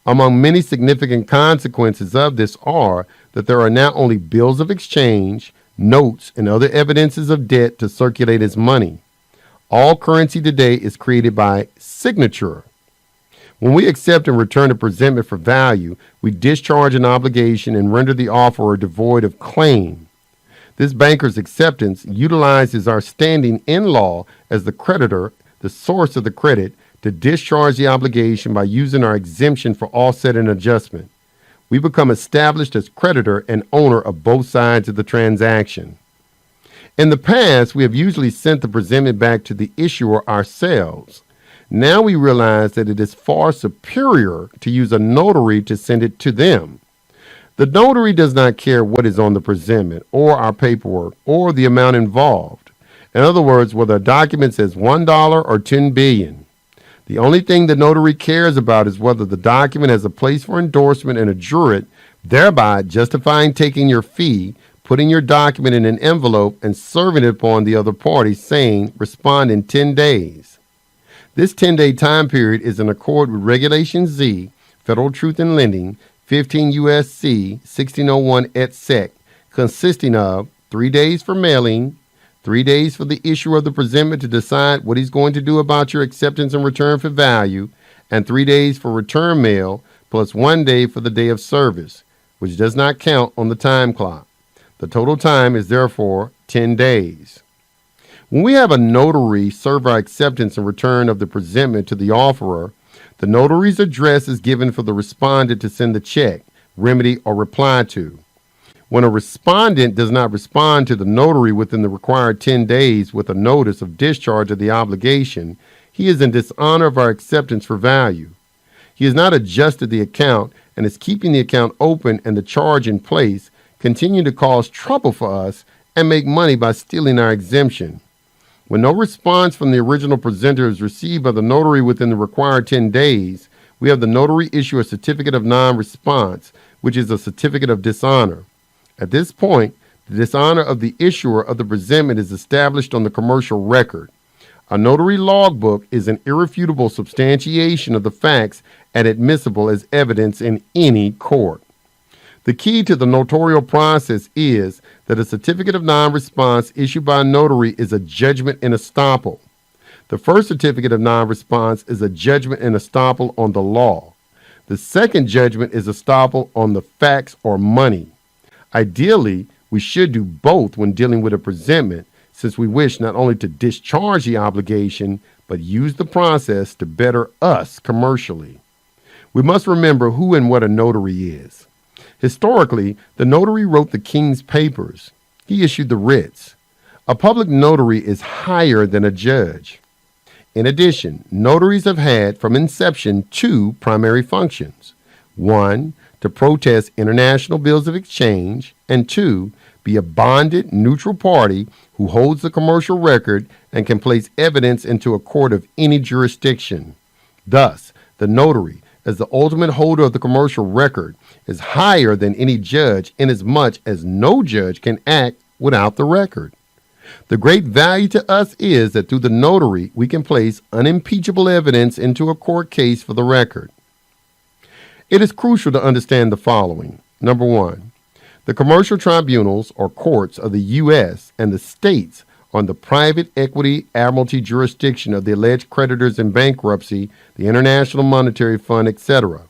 Among many significant consequences of this are that there are now only bills of exchange, notes, and other evidences of debt to circulate as money. All currency today is created by signature. When we accept and return a presentment for value, we discharge an obligation and render the offerer devoid of claim. This banker's acceptance utilizes our standing in law as the creditor, the source of the credit, to discharge the obligation by using our exemption for offset and adjustment. We become established as creditor and owner of both sides of the transaction. In the past, we have usually sent the presentment back to the issuer ourselves. Now we realize that it is far superior to use a notary to send it to them. The notary does not care what is on the presentment or our paperwork or the amount involved. In other words, whether a document says $1 or $10 billion. The only thing the notary cares about is whether the document has a place for endorsement and a jurat, thereby justifying taking your fee, putting your document in an envelope, and serving it upon the other party, saying, respond in 10 days. This 10-day time period is in accord with Regulation Z, Federal Truth in Lending, 15 U.S.C. 1601 et sec, consisting of 3 days for mailing, 3 days for the issuer of the presentment to decide what he's going to do about your acceptance and return for value, and 3 days for return mail, plus 1 day for the day of service, which does not count on the time clock. The total time is therefore 10 days. When we have a notary serve our acceptance and return of the presentment to the offerer, the notary's address is given for the respondent to send the check, remedy, or reply to. When a respondent does not respond to the notary within the required 10 days with a notice of discharge of the obligation, he is in dishonor of our acceptance for value. He has not adjusted the account and is keeping the account open and the charge in place, continuing to cause trouble for us and make money by stealing our exemption. When no response from the original presenter is received by the notary within the required 10 days, we have the notary issue a certificate of non-response, which is a certificate of dishonor. At this point, the dishonor of the issuer of the presentment is established on the commercial record. A notary logbook is an irrefutable substantiation of the facts and admissible as evidence in any court. The key to the notarial process is that a certificate of non-response issued by a notary is a judgment in estoppel. The first certificate of non-response is a judgment in estoppel on the law. The second judgment is estoppel on the facts or money. Ideally, we should do both when dealing with a presentment, since we wish not only to discharge the obligation, but use the process to better us commercially. We must remember who and what a notary is. Historically, the notary wrote the king's papers. He issued the writs. A public notary is higher than a judge. In addition, notaries have had from inception 2 primary functions. 1, to protest international bills of exchange, and 2, be a bonded, neutral party who holds the commercial record and can place evidence into a court of any jurisdiction. Thus, the notary, as the ultimate holder of the commercial record, is higher than any judge inasmuch as no judge can act without the record. The great value to us is that through the notary, we can place unimpeachable evidence into a court case for the record. It is crucial to understand the following. Number 1, the commercial tribunals or courts of the U.S. and the states on the private equity admiralty jurisdiction of the alleged creditors in bankruptcy, the International Monetary Fund, etc.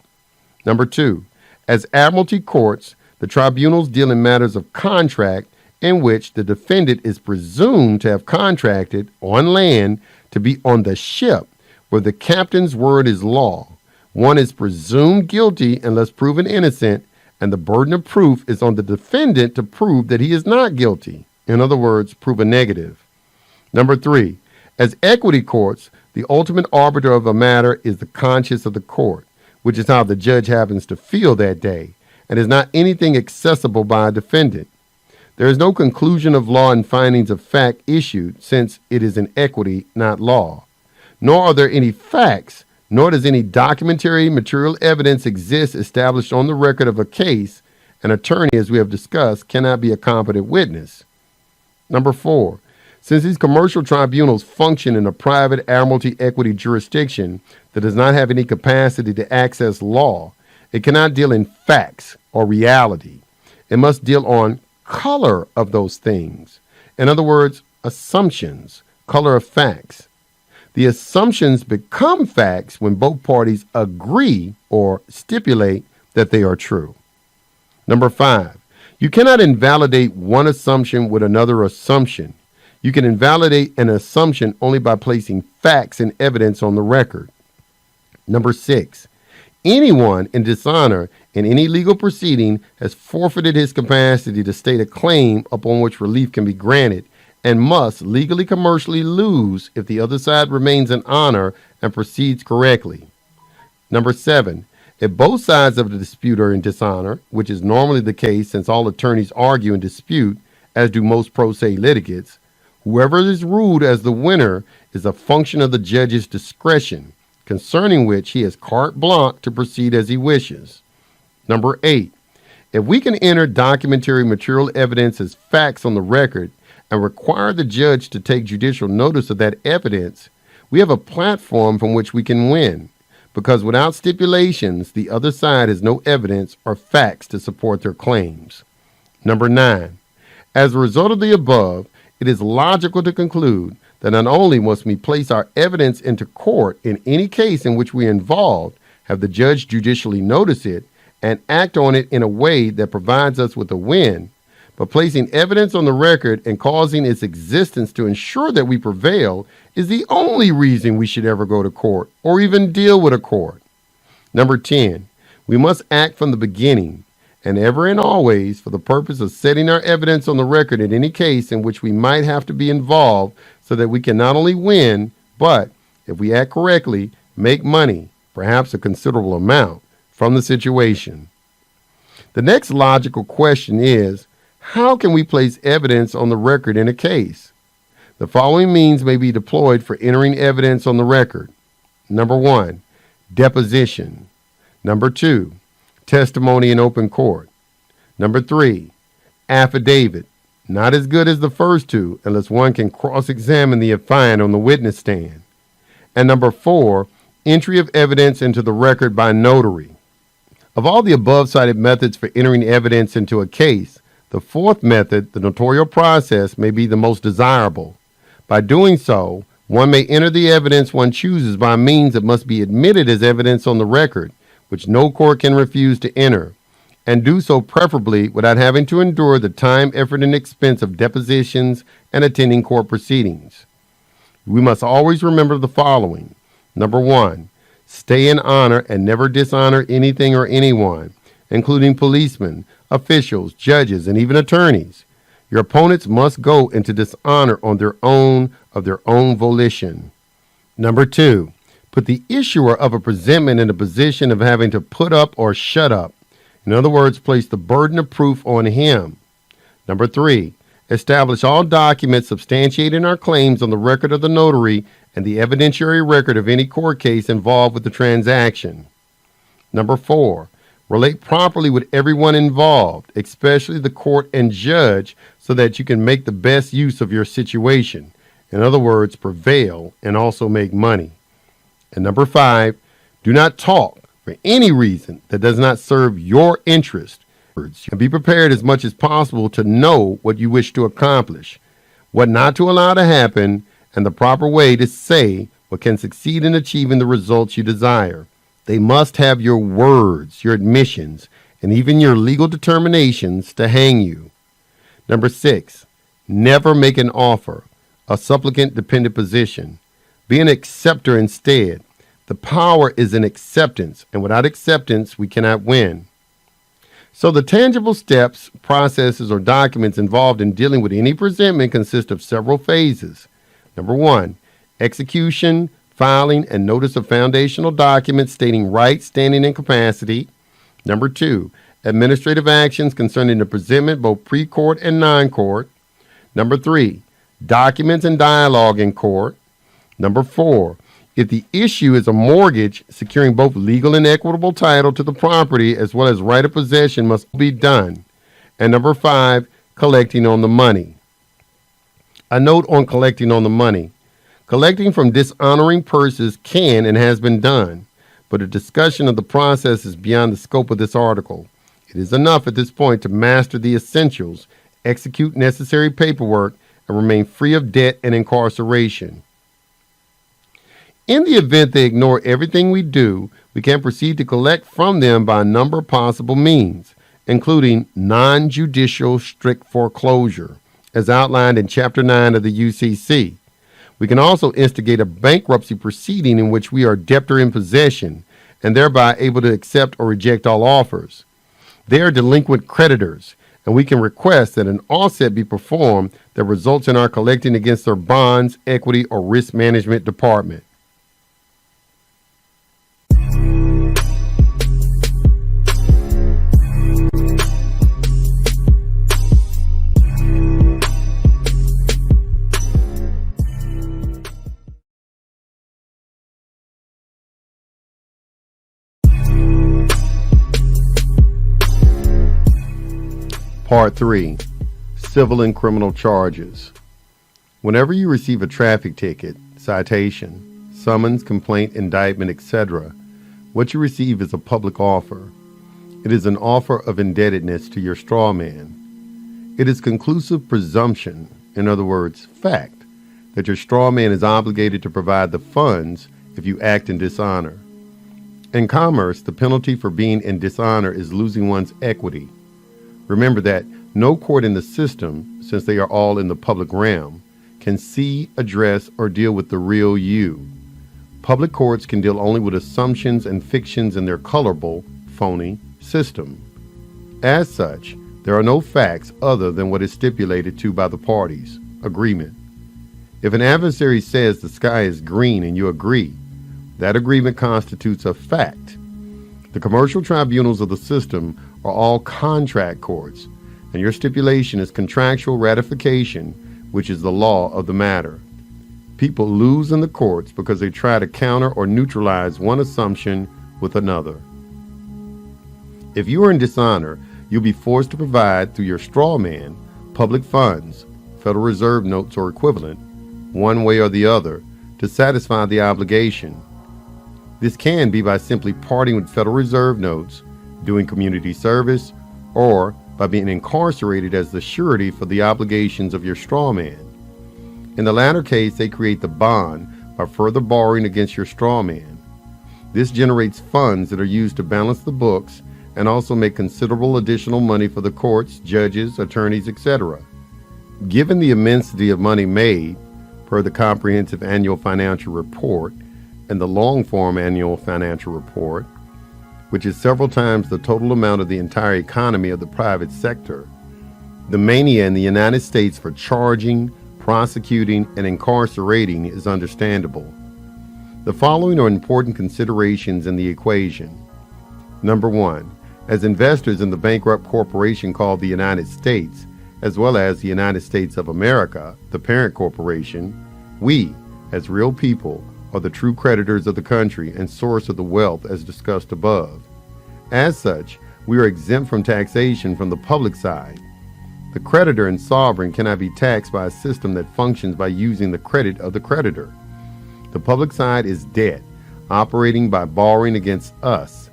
Number 2, as admiralty courts, the tribunals deal in matters of contract in which the defendant is presumed to have contracted on land to be on the ship where the captain's word is law. One is presumed guilty unless proven innocent, and the burden of proof is on the defendant to prove that he is not guilty. In other words, prove a negative. Number 3, as equity courts, the ultimate arbiter of a matter is the conscience of the court, which is how the judge happens to feel that day, and is not anything accessible by a defendant. There is no conclusion of law and findings of fact issued, since it is in equity, not law. Nor are there any facts, nor does any documentary material evidence exist established on the record of a case. An attorney, as we have discussed, cannot be a competent witness. Number 4, since these commercial tribunals function in a private admiralty equity jurisdiction that does not have any capacity to access law, it cannot deal in facts or reality. It must deal on color of those things. In other words, assumptions, color of facts. The assumptions become facts when both parties agree or stipulate that they are true. Number 5, you cannot invalidate one assumption with another assumption. You can invalidate an assumption only by placing facts and evidence on the record. Number 6, anyone in dishonor in any legal proceeding has forfeited his capacity to state a claim upon which relief can be granted, and must legally commercially lose if the other side remains in honor and proceeds correctly. Number 7, if both sides of the dispute are in dishonor, which is normally the case since all attorneys argue and dispute, as do most pro se litigants, whoever is ruled as the winner is a function of the judge's discretion, concerning which he has carte blanche to proceed as he wishes. Number 8, if we can enter documentary material evidence as facts on the record and require the judge to take judicial notice of that evidence, we have a platform from which we can win, because without stipulations, the other side has no evidence or facts to support their claims. Number 9, as a result of the above, it is logical to conclude that not only must we place our evidence into court in any case in which we are involved, have the judge judicially notice it, and act on it in a way that provides us with a win, but placing evidence on the record and causing its existence to ensure that we prevail is the only reason we should ever go to court or even deal with a court. Number 10, we must act from the beginning and ever and always for the purpose of setting our evidence on the record in any case in which we might have to be involved, so that we can not only win, but, if we act correctly, make money, perhaps a considerable amount, from the situation. The next logical question is, how can we place evidence on the record in a case? The following means may be deployed for entering evidence on the record. Number 1, deposition. Number 2, testimony in open court. Number 3, affidavit. Not as good as the first two unless one can cross-examine the affiant on the witness stand. And number 4, entry of evidence into the record by notary. Of all the above-cited methods for entering evidence into a case, the fourth method, the notarial process, may be the most desirable. By doing so, one may enter the evidence one chooses by means that must be admitted as evidence on the record, which no court can refuse to enter, and do so preferably without having to endure the time, effort, and expense of depositions and attending court proceedings. We must always remember the following. Number 1, stay in honor and never dishonor anything or anyone, including policemen, officials, judges, and even attorneys. Your opponents must go into dishonor on their own, of their own volition. Number 2, put the issuer of a presentment in a position of having to put up or shut up. In other words, place the burden of proof on him. Number 3, establish all documents substantiating our claims on the record of the notary and the evidentiary record of any court case involved with the transaction. Number 4, relate properly with everyone involved, especially the court and judge, so that you can make the best use of your situation. In other words, prevail and also make money. And number 5, do not talk for any reason that does not serve your interest. And be prepared as much as possible to know what you wish to accomplish. what not to allow to happen, and the proper way to say what can succeed in achieving the results you desire. They must have your words, your admissions, and even your legal determinations to hang you. Number 6, never make an offer, a supplicant-dependent position. Be an acceptor instead. The power is in acceptance, and without acceptance, we cannot win. So the tangible steps, processes, or documents involved in dealing with any presentment consist of several phases. Number 1, execution, filing, and notice of foundational documents stating rights, standing, and capacity. Number 2, administrative actions concerning the presentment, both pre-court and non-court. Number 3, documents and dialogue in court. Number 4, if the issue is a mortgage, securing both legal and equitable title to the property as well as right of possession must be done. And number 5, collecting on the money. A note on collecting on the money. Collecting from dishonoring purses can and has been done, but a discussion of the process is beyond the scope of this article. It is enough at this point to master the essentials, execute necessary paperwork, and remain free of debt and incarceration. In the event they ignore everything we do, we can proceed to collect from them by a number of possible means, including non-judicial strict foreclosure, as outlined in Chapter 9 of the UCC. We can also instigate a bankruptcy proceeding in which we are debtor in possession and thereby able to accept or reject all offers. They are delinquent creditors, and we can request that an offset be performed that results in our collecting against their bonds, equity, or risk management department. Part 3, Civil and Criminal Charges. Whenever you receive a traffic ticket, citation, summons, complaint, indictment, etc., what you receive is a public offer. It is an offer of indebtedness to your straw man. It is conclusive presumption, in other words, fact, that your straw man is obligated to provide the funds if you act in dishonor. In commerce, the penalty for being in dishonor is losing one's equity. Remember that no court in the system, since they are all in the public realm, can see, address, or deal with the real you. Public courts can deal only with assumptions and fictions in their colorable, phony system. As such, there are no facts other than what is stipulated to by the parties. Agreement. If an adversary says the sky is green and you agree, that agreement constitutes a fact. The commercial tribunals of the system are all contract courts, and your stipulation is contractual ratification, which is the law of the matter. People lose in the courts because they try to counter or neutralize one assumption with another. If you are in dishonor, you'll be forced to provide through your straw man public funds, Federal Reserve notes or equivalent, one way or the other, to satisfy the obligation. This can be by simply parting with Federal Reserve notes, doing community service, or by being incarcerated as the surety for the obligations of your straw man. In the latter case, they create the bond by further borrowing against your straw man. This generates funds that are used to balance the books and also make considerable additional money for the courts, judges, attorneys, etc. Given the immensity of money made, per the Comprehensive Annual Financial Report and the Long-Form Annual Financial Report, which is several times the total amount of the entire economy of the private sector, the mania in the United States for charging, prosecuting, and incarcerating is understandable. The following are important considerations in the equation. Number 1, as investors in the bankrupt corporation called the United States, as well as the United States of America, the parent corporation, we, as real people, are the true creditors of the country and source of the wealth as discussed above. As such, we are exempt from taxation from the public side. The creditor and sovereign cannot be taxed by a system that functions by using the credit of the creditor. The public side is debt, operating by borrowing against us.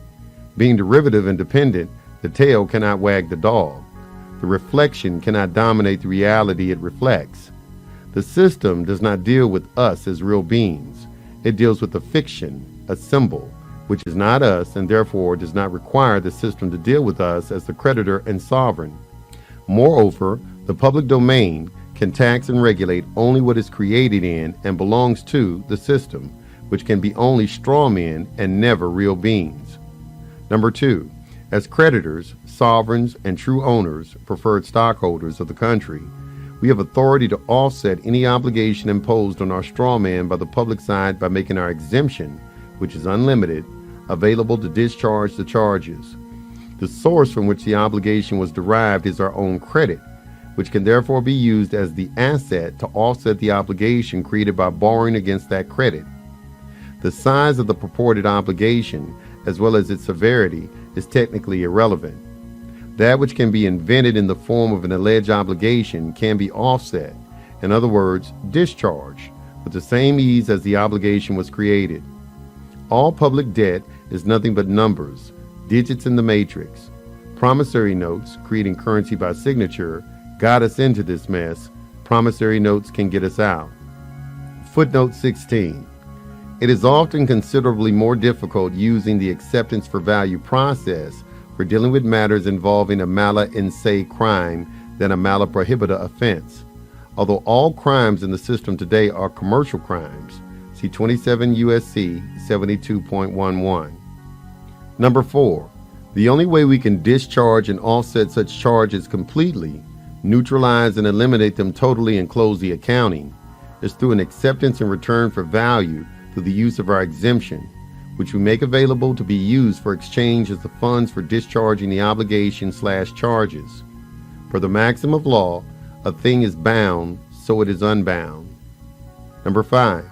Being derivative and dependent, the tail cannot wag the dog. The reflection cannot dominate the reality it reflects. The system does not deal with us as real beings. It deals with a fiction, a symbol, which is not us and therefore does not require the system to deal with us as the creditor and sovereign. Moreover, the public domain can tax and regulate only what is created in and belongs to the system, which can be only straw men and never real beings. Number 2, as creditors, sovereigns, and true owners, preferred stockholders of the country, we have authority to offset any obligation imposed on our straw man by the public side by making our exemption, which is unlimited, available to discharge the charges. The source from which the obligation was derived is our own credit, which can therefore be used as the asset to offset the obligation created by borrowing against that credit. The size of the purported obligation, as well as its severity, is technically irrelevant. That which can be invented in the form of an alleged obligation can be offset, in other words, discharged, with the same ease as the obligation was created. All public debt is nothing but numbers, digits in the matrix. Promissory notes, creating currency by signature, got us into this mess. Promissory notes can get us out. Footnote 16. It is often considerably more difficult using the acceptance for value process for dealing with matters involving a mala in se crime than a mala prohibita offense. Although all crimes in the system today are commercial crimes, see 27 U.S.C. 72.11. Number 4, the only way we can discharge and offset such charges completely, neutralize and eliminate them totally and close the accounting, is through an acceptance in return for value through the use of our exemption, which we make available to be used for exchange as the funds for discharging the obligation/charges. Per the maxim of law, a thing is bound, so it is unbound. Number 5,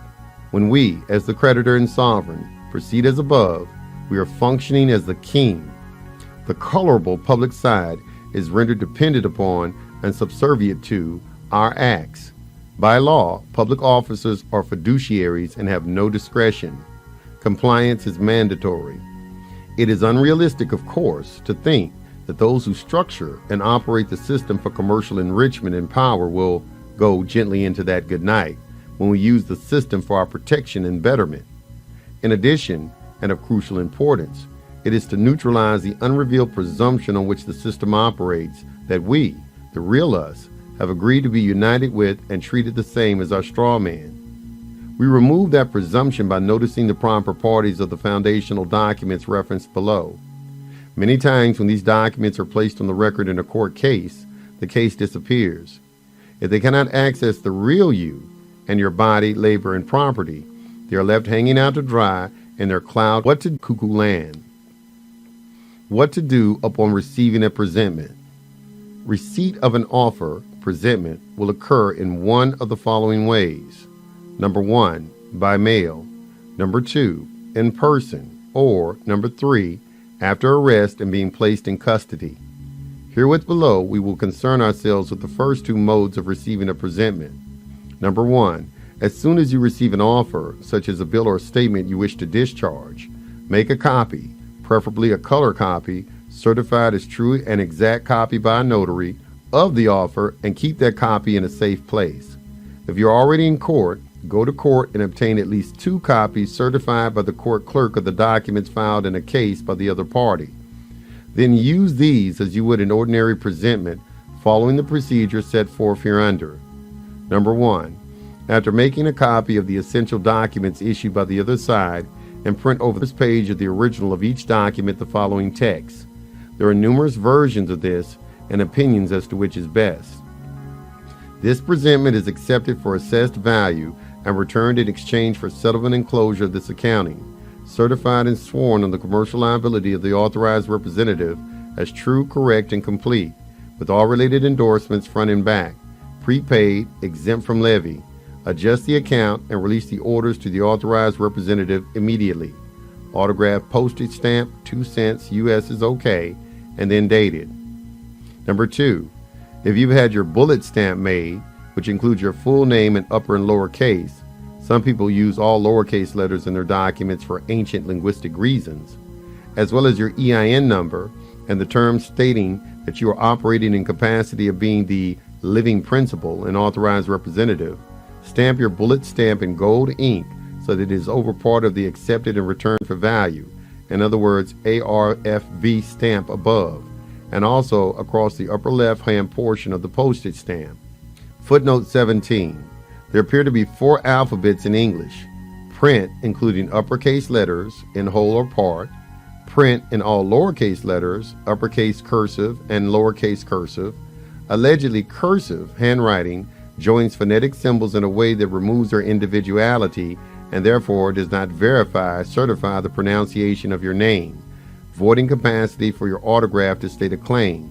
when we, as the creditor and sovereign, proceed as above, we are functioning as the king. The colorable public side is rendered dependent upon and subservient to our acts. By law, public officers are fiduciaries and have no discretion. Compliance is mandatory. It is unrealistic, of course, to think that those who structure and operate the system for commercial enrichment and power will go gently into that good night when we use the system for our protection and betterment. In addition, and of crucial importance, it is to neutralize the unrevealed presumption on which the system operates that we, the real us, have agreed to be united with and treated the same as our straw man. We remove that presumption by noticing the proper parties of the foundational documents referenced below. Many times when these documents are placed on the record in a court case, the case disappears. If they cannot access the real you and your body, labor, and property, they are left hanging out to dry in their cloud what to cuckoo land. What to do upon receiving a presentment. Receipt of an offer, presentment, will occur in one of the following ways. Number 1, by mail. Number 2, in person. Or, number 3, after arrest and being placed in custody. Herewith below, we will concern ourselves with the first 2 modes of receiving a presentment. Number 1, as soon as you receive an offer, such as a bill or statement you wish to discharge, make a copy, preferably a color copy, certified as true and exact copy by a notary, of the offer, and keep that copy in a safe place. If you're already in court, go to court and obtain at least 2 copies certified by the court clerk of the documents filed in a case by the other party. Then use these as you would an ordinary presentment, following the procedure set forth hereunder. Number 1, after making a copy of the essential documents issued by the other side, and print over this page of the original of each document the following text. There are numerous versions of this and opinions as to which is best. This presentment is accepted for assessed value and returned in exchange for settlement and closure of this accounting, certified and sworn on the commercial liability of the authorized representative as true, correct, and complete, with all related endorsements front and back, prepaid, exempt from levy. Adjust the account and release the orders to the authorized representative immediately. Autograph, postage stamp, 2 cents, US is okay, and then dated. Number 2, if you've had your bullet stamp made, which includes your full name in upper and lower case, some people use all lowercase letters in their documents for ancient linguistic reasons, as well as your EIN number and the term stating that you are operating in capacity of being the living principal and authorized representative, Stamp your bullet stamp in gold ink so that it is over part of the accepted and returned for value, in other words, ARFV stamp above, and also across the upper left-hand portion of the postage stamp. Footnote 17. There appear to be 4 alphabets in English: print, including uppercase letters in whole or part; print in all lowercase letters, uppercase cursive and lowercase cursive. Allegedly cursive handwriting joins phonetic symbols in a way that removes their individuality and therefore does not certify the pronunciation of your name, voiding capacity for your autograph to state a claim.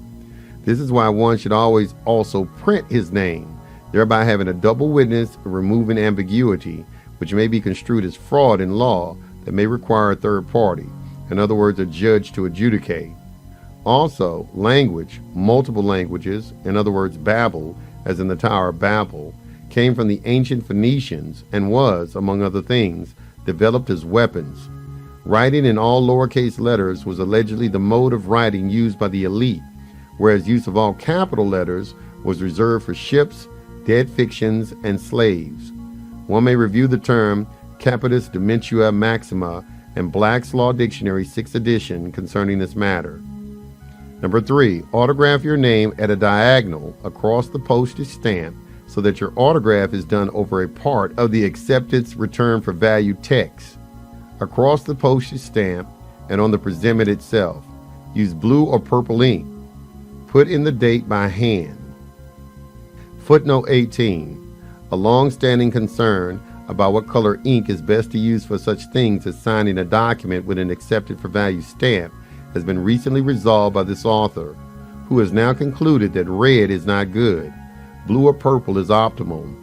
This is why one should always also print his name, thereby having a double witness and removing ambiguity, which may be construed as fraud in law that may require a third party, in other words, a judge to adjudicate. Also, language, multiple languages, in other words, Babel, as in the Tower of Babel, came from the ancient Phoenicians and was, among other things, developed as weapons. Writing in all lowercase letters was allegedly the mode of writing used by the elite, whereas use of all capital letters was reserved for ships, dead fictions, and slaves. One may review the term Capitis Dementia Maxima in Black's Law Dictionary 6th edition concerning this matter. Number 3, autograph your name at a diagonal across the postage stamp so that your autograph is done over a part of the acceptance return for value text. Across the postage stamp and on the presentment itself, use blue or purple ink. Put in the date by hand. Footnote 18. A long-standing concern about what color ink is best to use for such things as signing a document with an accepted for value stamp has been recently resolved by this author, who has now concluded that red is not good. Blue or purple is optimal.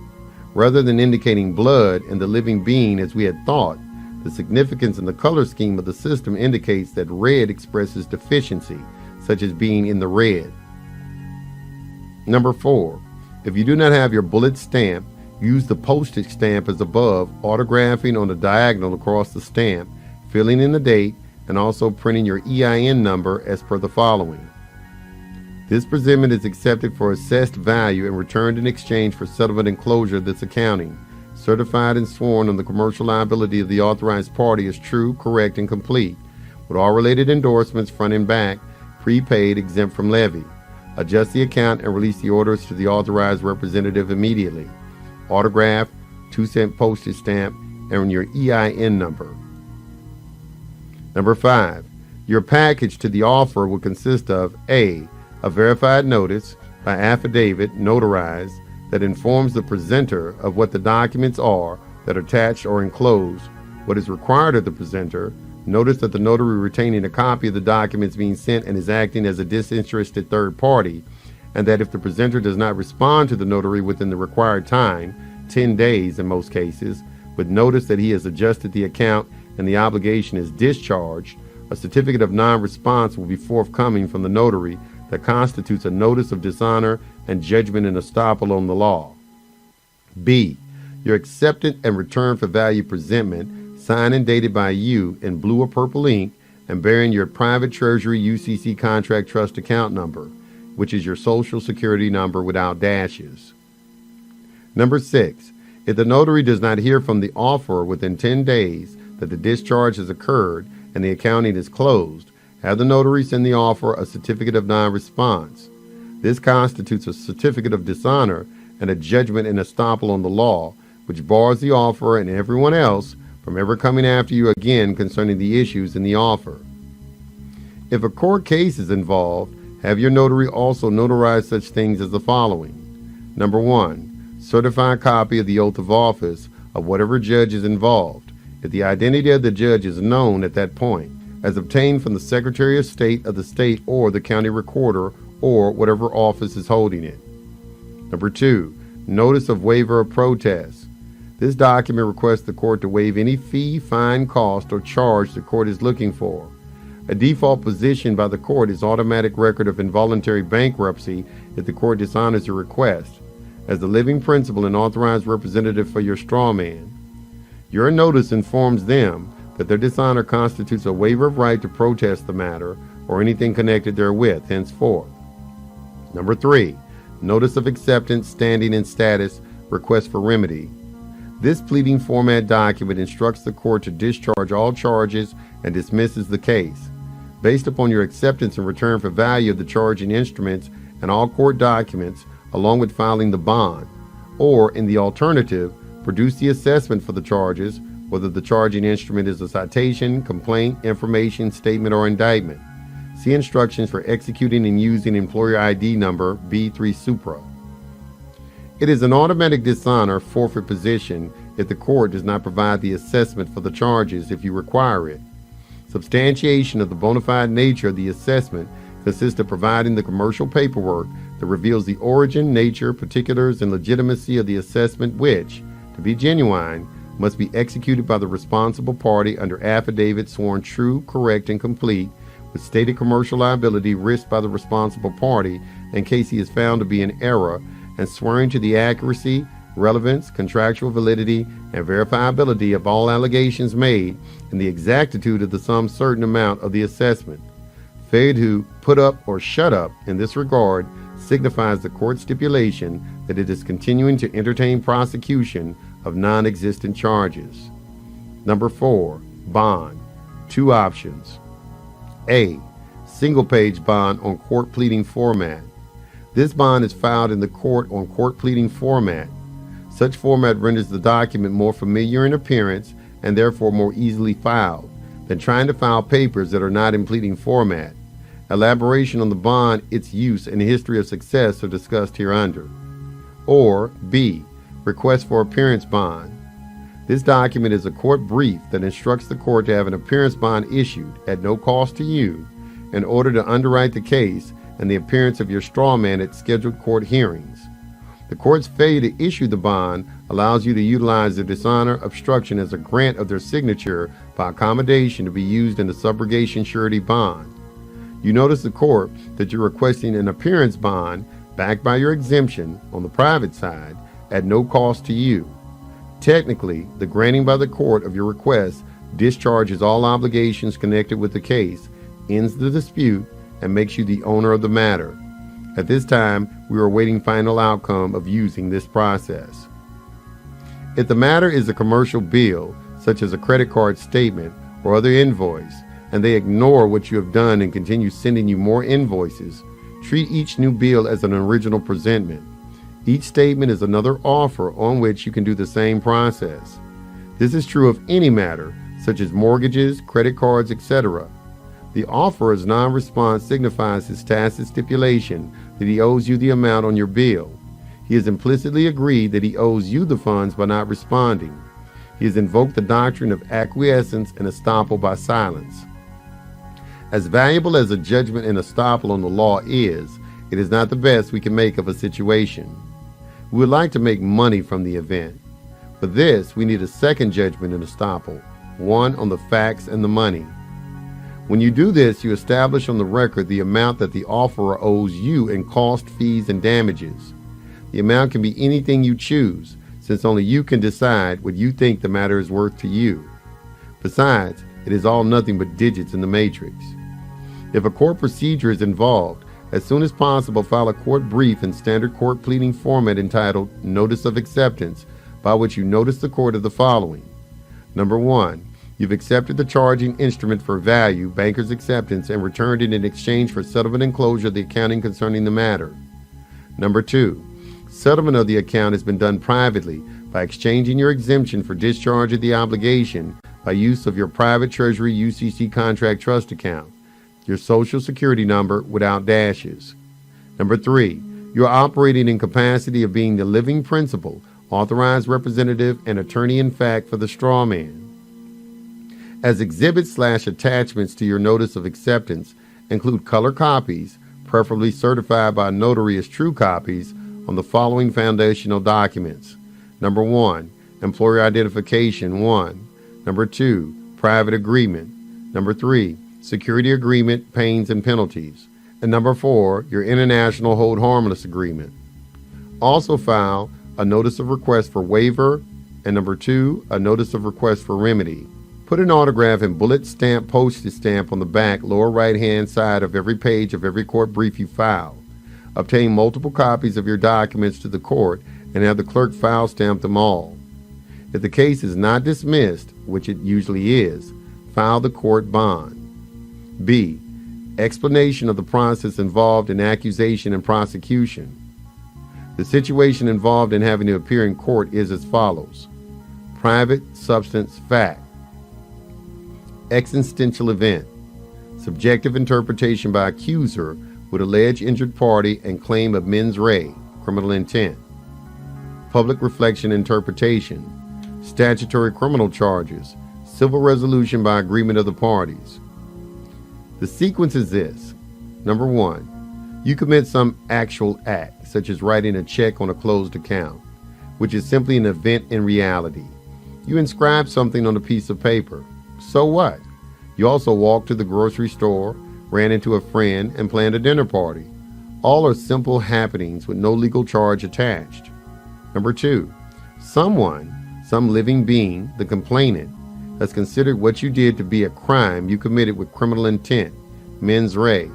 Rather than indicating blood and the living being as we had thought, the significance in the color scheme of the system indicates that red expresses deficiency, such as being in the red. Number 4. If you do not have your bullet stamp, use the postage stamp as above, autographing on the diagonal across the stamp, filling in the date, and also printing your EIN number as per the following. This presentment is accepted for assessed value and returned in exchange for settlement and closure of this accounting, certified and sworn on the commercial liability of the authorized party as true, correct, and complete, with all related endorsements front and back, prepaid, exempt from levy. Adjust the account and release the orders to the authorized representative immediately. Autograph, 2-cent postage stamp, and your EIN number. Number 5. Your package to the offer will consist of A. A verified notice by affidavit notarized that informs the presenter of what the documents are that are attached or enclosed, what is required of the presenter, notice that the notary retaining a copy of the documents being sent and is acting as a disinterested third party, and that if the presenter does not respond to the notary within the required time, 10 days in most cases, with notice that he has adjusted the account and the obligation is discharged, a certificate of non-response will be forthcoming from the notary that constitutes a notice of dishonor and judgment and estoppel on the law. B. Your acceptance and return for value presentment, signed and dated by you in blue or purple ink and bearing your private treasury UCC contract trust account number, which is your social security number without dashes. Number 6. If the notary does not hear from the offeror within 10 days that the discharge has occurred and the accounting is closed, have the notary send the offeror a certificate of non-response. This constitutes a certificate of dishonor and a judgment and estoppel on the law, which bars the offeror and everyone else from ever coming after you again concerning the issues in the offer. If a court case is involved, have your notary also notarize such things as the following. Number 1. Certify a copy of the oath of office of whatever judge is involved, if the identity of the judge is known at that point, as obtained from the Secretary of State of the state or the county recorder or whatever office is holding it. Number 2. Notice of waiver of protest. This document requests the court to waive any fee, fine, cost, or charge the court is looking for. A default position by the court is automatic record of involuntary bankruptcy if the court dishonors your request, as the living principal and authorized representative for your straw man. Your notice informs them that their dishonor constitutes a waiver of right to protest the matter or anything connected therewith henceforth. Number 3. Notice of acceptance, standing, and status, request for remedy. This pleading format document instructs the court to discharge all charges and dismisses the case. Based upon your acceptance and return for value of the charging instruments and all court documents, along with filing the bond, or, in the alternative, produce the assessment for the charges, whether the charging instrument is a citation, complaint, information, statement, or indictment. See instructions for executing and using employer ID number B3 Supra. It is an automatic dishonor forfeit position if the court does not provide the assessment for the charges if you require it. Substantiation of the bona fide nature of the assessment consists of providing the commercial paperwork that reveals the origin, nature, particulars, and legitimacy of the assessment which, to be genuine, must be executed by the responsible party under affidavit sworn true, correct, and complete, with stated commercial liability risked by the responsible party in case he is found to be in error, and swearing to the accuracy, relevance, contractual validity, and verifiability of all allegations made and the exactitude of the sum certain amount of the assessment. Failure to put up or shut up in this regard signifies the court stipulation that it is continuing to entertain prosecution of non-existent charges. Number 4, bond. 2 options. A, single-page bond on court pleading format. This bond is filed in the court on court pleading format. Such format renders the document more familiar in appearance and therefore more easily filed than trying to file papers that are not in pleading format. Elaboration on the bond, its use, and history of success are discussed hereunder. Or B, request for appearance bond. This document is a court brief that instructs the court to have an appearance bond issued at no cost to you in order to underwrite the case and the appearance of your straw man at scheduled court hearings. The court's failure to issue the bond allows you to utilize the dishonor obstruction as a grant of their signature by accommodation to be used in the subrogation surety bond. You notice the court that you're requesting an appearance bond backed by your exemption on the private side at no cost to you. Technically, the granting by the court of your request discharges all obligations connected with the case, ends the dispute, and makes you the owner of the matter. At this time, we are awaiting final outcome of using this process. If the matter is a commercial bill, such as a credit card statement or other invoice, and they ignore what you have done and continue sending you more invoices, treat each new bill as an original presentment. Each statement is another offer on which you can do the same process. This is true of any matter, such as mortgages, credit cards, etc. The offerer's non-response signifies his tacit stipulation that he owes you the amount on your bill. He has implicitly agreed that he owes you the funds by not responding. He has invoked the doctrine of acquiescence and estoppel by silence. As valuable as a judgment in estoppel on the law is, it is not the best we can make of a situation. We would like to make money from the event. For this, we need a second judgment in estoppel, one on the facts and the money. When you do this, you establish on the record the amount that the offerer owes you in cost, fees, and damages. The amount can be anything you choose, since only you can decide what you think the matter is worth to you. Besides, it is all nothing but digits in the matrix. If a court procedure is involved, as soon as possible file a court brief in standard court pleading format entitled Notice of Acceptance, by which you notice the court of the following. Number 1. You've accepted the charging instrument for value, banker's acceptance, and returned it in exchange for settlement and closure of the accounting concerning the matter. Number 2. Settlement of the account has been done privately by exchanging your exemption for discharge of the obligation by use of your private treasury UCC contract trust account, your social security number without dashes. Number 3. You are operating in capacity of being the living principal, authorized representative, and attorney in fact for the straw man. As exhibits/attachments to your notice of acceptance include color copies, preferably certified by a notary as true copies, on the following foundational documents. Number 1, employer identification 1. Number 2, private agreement. Number 3, security agreement, pains and penalties. And number 4, your international hold harmless agreement. Also file a notice of request for waiver, and number 2, a notice of request for remedy. Put an autograph and bullet stamp postage stamp on the back lower right hand side of every page of every court brief you file. Obtain multiple copies of your documents to the court and have the clerk file stamp them all. If the case is not dismissed, which it usually is, file the court bond. B. Explanation of the process involved in accusation and prosecution. The situation involved in having to appear in court is as follows. Private substance fact. Existential event. Subjective interpretation by accuser with alleged injured party and claim of mens rea, criminal intent. Public reflection interpretation. Statutory criminal charges. Civil resolution by agreement of the parties. The sequence is this. Number 1. You commit some actual act, such as writing a check on a closed account, which is simply an event in reality. You inscribe something on a piece of paper. So what? You also walked to the grocery store, ran into a friend, and planned a dinner party. All are simple happenings with no legal charge attached. Number 2. Someone, some living being, the complainant, has considered what you did to be a crime you committed with criminal intent, mens rea.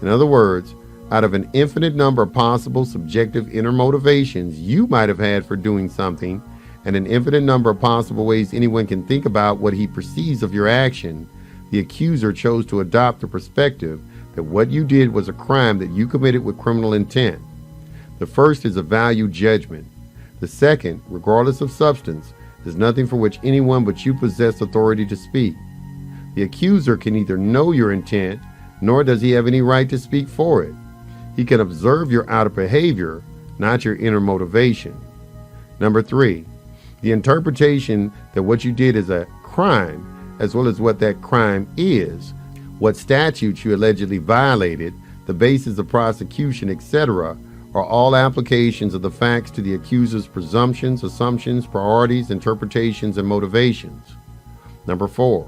In other words, out of an infinite number of possible subjective inner motivations you might have had for doing something, and an infinite number of possible ways anyone can think about what he perceives of your action, the accuser chose to adopt the perspective that what you did was a crime that you committed with criminal intent. The first is a value judgment. The second, regardless of substance, is nothing for which anyone but you possess authority to speak. The accuser can neither know your intent, nor does he have any right to speak for it. He can observe your outer behavior, not your inner motivation. Number 3, the interpretation that what you did is a crime, as well as what that crime is, what statutes you allegedly violated, the basis of prosecution, etc., are all applications of the facts to the accuser's presumptions, assumptions, priorities, interpretations, and motivations. Number 4,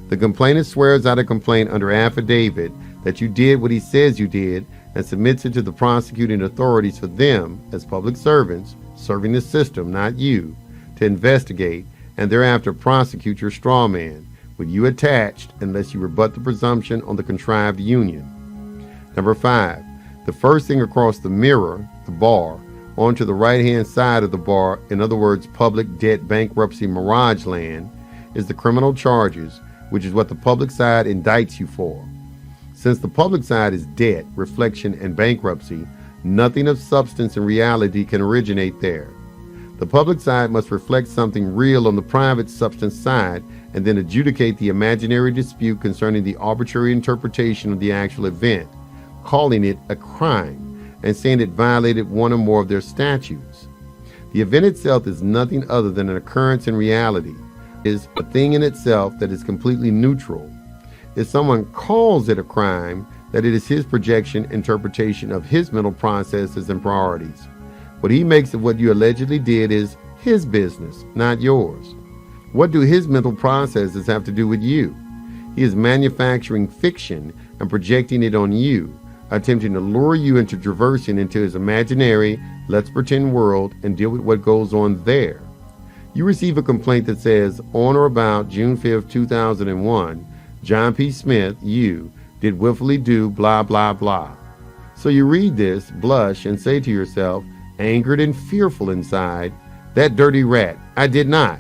the complainant swears out a complaint under affidavit that you did what he says you did and submits it to the prosecuting authorities for them, as public servants, serving the system, not you, to investigate and thereafter prosecute your straw man, with you attached unless you rebut the presumption on the contrived union. Number 5, the first thing across the mirror, the bar, onto the right-hand side of the bar, in other words, public debt bankruptcy mirage land, is the criminal charges, which is what the public side indicts you for. Since the public side is debt, reflection, and bankruptcy, nothing of substance and reality can originate there. The public side must reflect something real on the private substance side and then adjudicate the imaginary dispute concerning the arbitrary interpretation of the actual event, calling it a crime and saying it violated one or more of their statutes. The event itself is nothing other than an occurrence in reality. It is a thing in itself that is completely neutral. If someone calls it a crime, that it is his projection, interpretation of his mental processes and priorities. What he makes of what you allegedly did is his business, not yours. What do his mental processes have to do with you? He is manufacturing fiction and projecting it on you, attempting to lure you into traversing into his imaginary, let's pretend world and deal with what goes on there. You receive a complaint that says, on or about June 5th, 2001, John P. Smith, you, did willfully do blah, blah, blah. So you read this, blush, and say to yourself, angered and fearful inside, that dirty rat, I did not.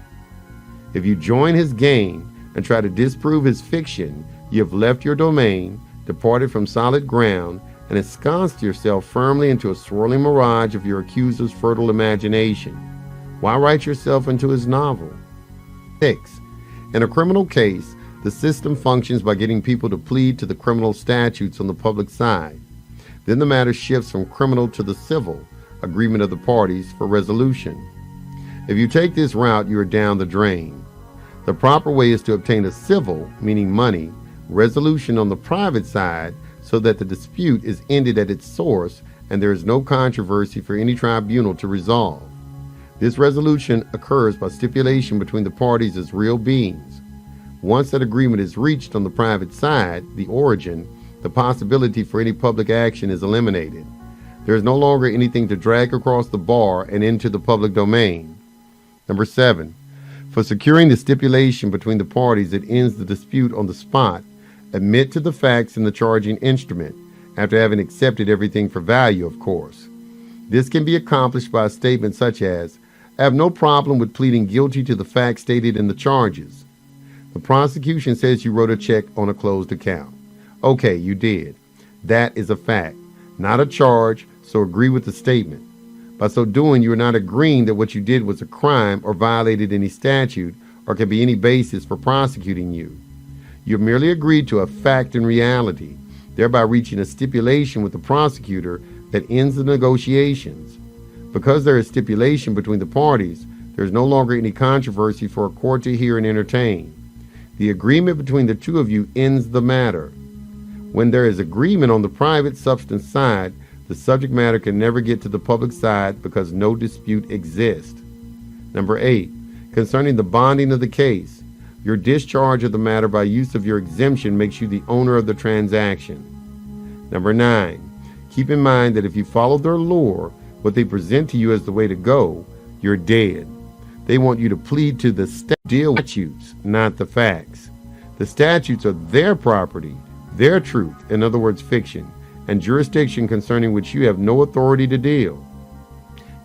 If you join his game and try to disprove his fiction, you have left your domain, departed from solid ground, and ensconced yourself firmly into a swirling mirage of your accuser's fertile imagination. Why write yourself into his novel? 6. In a criminal case, the system functions by getting people to plead to the criminal statutes on the public side. Then the matter shifts from criminal to the civil, agreement of the parties for resolution. If you take this route, you are down the drain. The proper way is to obtain a civil, meaning money, resolution on the private side so that the dispute is ended at its source and there is no controversy for any tribunal to resolve. This resolution occurs by stipulation between the parties as real beings. Once that agreement is reached on the private side, the origin, the possibility for any public action is eliminated. There is no longer anything to drag across the bar and into the public domain. Number 7, for securing the stipulation between the parties that ends the dispute on the spot, admit to the facts in the charging instrument, after having accepted everything for value, of course. This can be accomplished by a statement such as, I have no problem with pleading guilty to the facts stated in the charges. The prosecution says you wrote a check on a closed account. Okay, you did. That is a fact, not a charge, so agree with the statement. By so doing, you are not agreeing that what you did was a crime or violated any statute or can be any basis for prosecuting you. You have merely agreed to a fact and reality, thereby reaching a stipulation with the prosecutor that ends the negotiations. Because there is stipulation between the parties, there is no longer any controversy for a court to hear and entertain. The agreement between the two of you ends the matter. When there is agreement on the private substance side, the subject matter can never get to the public side because no dispute exists. Number 8, concerning the bonding of the case, your discharge of the matter by use of your exemption makes you the owner of the transaction. Number 9, keep in mind that if you follow their lure, what they present to you as the way to go, you're dead. They want you to plead to the statutes, not the facts. The statutes are their property, their truth, in other words, fiction, and jurisdiction concerning which you have no authority to deal.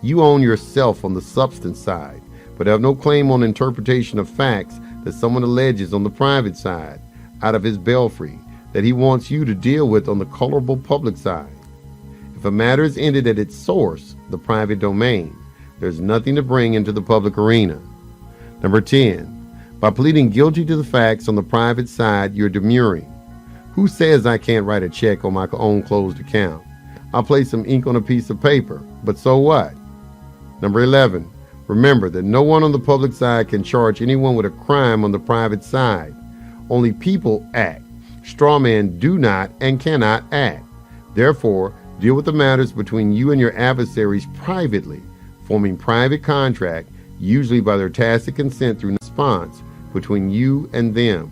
You own yourself on the substance side, but have no claim on interpretation of facts that someone alleges on the private side, out of his belfry, that he wants you to deal with on the colorable public side. If a matter is ended at its source, the private domain, there's nothing to bring into the public arena. Number 10, by pleading guilty to the facts on the private side, you're demurring. Who says I can't write a check on my own closed account? I'll place some ink on a piece of paper, but so what? Number 11, remember that no one on the public side can charge anyone with a crime on the private side. Only people act. Straw men do not and cannot act. Therefore, deal with the matters between you and your adversaries privately, forming private contract, usually by their tacit consent through response between you and them.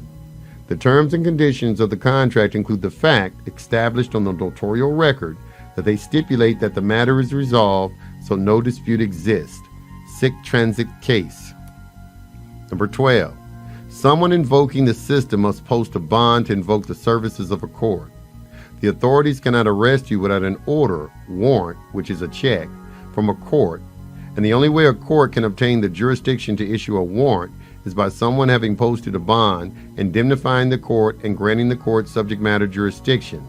The terms and conditions of the contract include the fact, established on the notarial record, that they stipulate that the matter is resolved so no dispute exists. Sic transit case. Number 12. Someone invoking the system must post a bond to invoke the services of a court. The authorities cannot arrest you without an order, warrant, which is a check, from a court, and the only way a court can obtain the jurisdiction to issue a warrant is by someone having posted a bond, indemnifying the court and granting the court subject matter jurisdiction,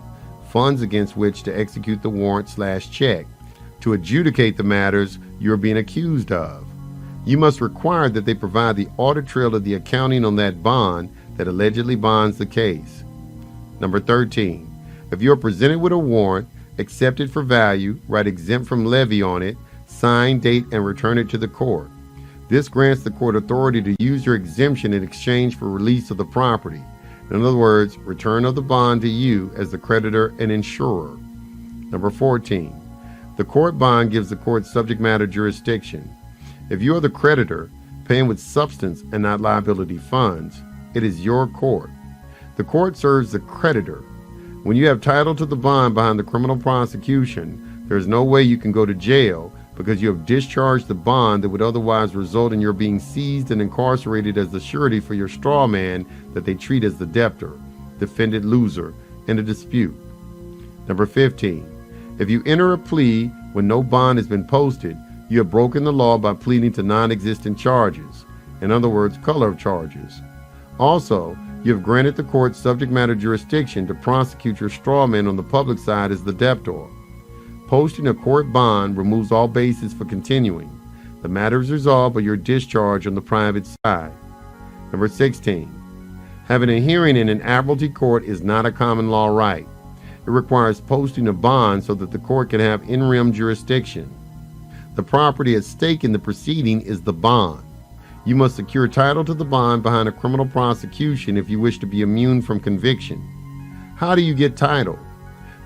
funds against which to execute the warrant/check, to adjudicate the matters you are being accused of. You must require that they provide the audit trail of the accounting on that bond that allegedly bonds the case. Number 13. If you are presented with a warrant, accept it for value, write exempt from levy on it, sign, date, and return it to the court. This grants the court authority to use your exemption in exchange for release of the property. In other words, return of the bond to you as the creditor and insurer. Number 14. The court bond gives the court subject matter jurisdiction. If you are the creditor, paying with substance and not liability funds, it is your court. The court serves the creditor. When you have title to the bond behind the criminal prosecution, there is no way you can go to jail because you have discharged the bond that would otherwise result in your being seized and incarcerated as the surety for your straw man that they treat as the debtor, defendant loser, in a dispute. Number 15. If you enter a plea when no bond has been posted, you have broken the law by pleading to non-existent charges, in other words, color of charges. Also, you have granted the court subject matter jurisdiction to prosecute your straw man on the public side as the debtor. Posting a court bond removes all basis for continuing. The matter is resolved by your discharge on the private side. Number 16. Having a hearing in an admiralty court is not a common law right. It requires posting a bond so that the court can have in rem jurisdiction. The property at stake in the proceeding is the bond. You must secure title to the bond behind a criminal prosecution if you wish to be immune from conviction. How do you get title?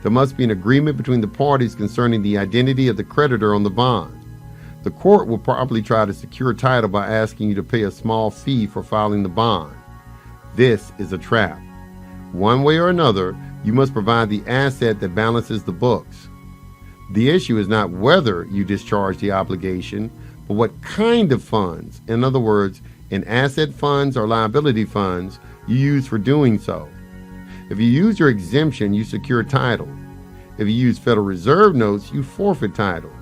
There must be an agreement between the parties concerning the identity of the creditor on the bond. The court will probably try to secure title by asking you to pay a small fee for filing the bond. This is a trap. One way or another, you must provide the asset that balances the books. The issue is not whether you discharge the obligation, but what kind of funds, in other words, in asset funds or liability funds, you use for doing so. If you use your exemption, you secure title. If you use Federal Reserve notes, you forfeit title.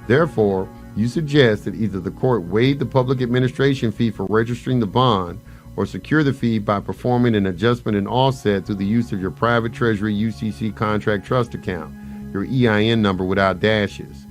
Therefore, You suggest that either the court waive the public administration fee for registering the bond or secure the fee by performing an adjustment and offset through the use of your private treasury UCC contract trust account, your EIN number without dashes.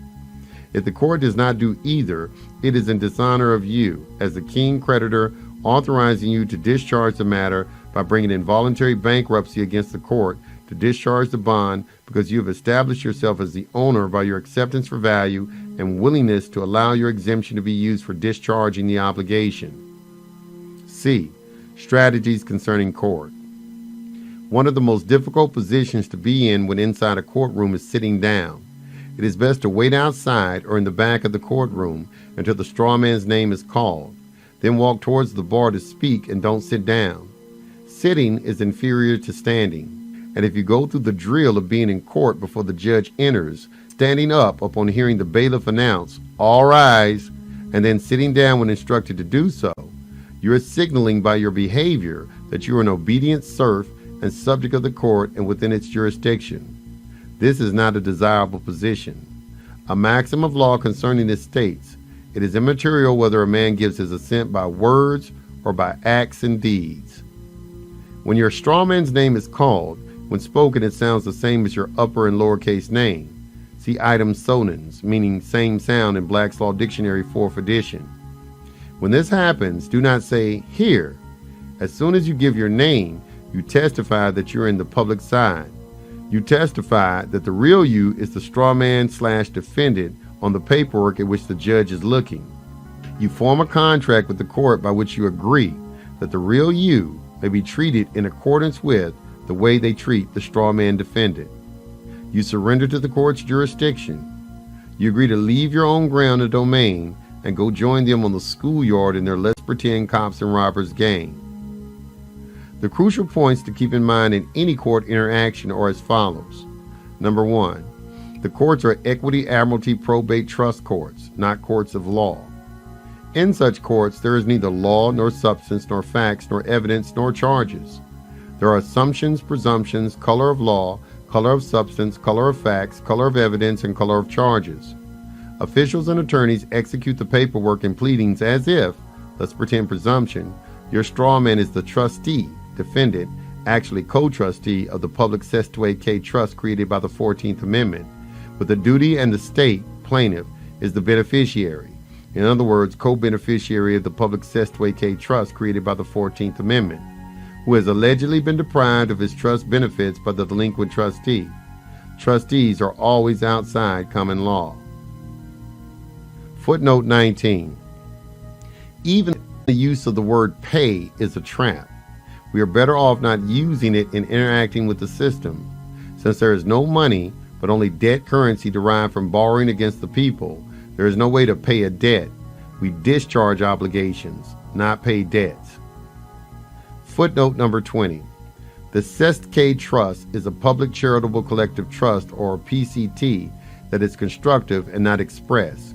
If the court does not do either, it is in dishonor of you as the king creditor, authorizing you to discharge the matter by bringing involuntary bankruptcy against the court to discharge the bond because you have established yourself as the owner by your acceptance for value and willingness to allow your exemption to be used for discharging the obligation. C. Strategies concerning court. One of the most difficult positions to be in when inside a courtroom is sitting down. It is best to wait outside or in the back of the courtroom until the straw man's name is called. Then walk towards the bar to speak and don't sit down. Sitting is inferior to standing. And if you go through the drill of being in court before the judge enters, standing up upon hearing the bailiff announce, "All rise," and then sitting down when instructed to do so, you are signaling by your behavior that you are an obedient serf and subject of the court and within its jurisdiction. This is not a desirable position. A maxim of law concerning this states, it is immaterial whether a man gives his assent by words or by acts and deeds. When your straw man's name is called, when spoken it sounds the same as your upper and lowercase name. See item sonans, meaning same sound in Black's Law Dictionary 4th edition. When this happens, do not say, "Here." As soon as you give your name, you testify that you're in the public side. You testify that the real you is the straw man/defendant on the paperwork at which the judge is looking. You form a contract with the court by which you agree that the real you may be treated in accordance with the way they treat the straw man defendant. You surrender to the court's jurisdiction. You agree to leave your own ground and domain and go join them on the schoolyard in their let's pretend cops and robbers game. The crucial points to keep in mind in any court interaction are as follows. Number 1, the courts are equity, admiralty, probate, trust courts, not courts of law. In such courts, there is neither law nor substance nor facts nor evidence nor charges. There are assumptions, presumptions, color of law, color of substance, color of facts, color of evidence, and color of charges. Officials and attorneys execute the paperwork and pleadings as if, let's pretend presumption, your straw man is the trustee, defendant, actually co-trustee of the public Cestui trust created by the 14th Amendment, but the duty and the state, plaintiff, is the beneficiary. In other words, co-beneficiary of the public Cestui trust created by the 14th Amendment, who has allegedly been deprived of his trust benefits by the delinquent trustee. Trustees are always outside common law. Footnote 19. Even the use of the word pay is a trap. We are better off not using it in interacting with the system. Since there is no money, but only debt currency derived from borrowing against the people, there is no way to pay a debt. We discharge obligations, not pay debts. Footnote number 20. The Cestui Trust is a public charitable collective trust, or PCT, that is constructive and not express.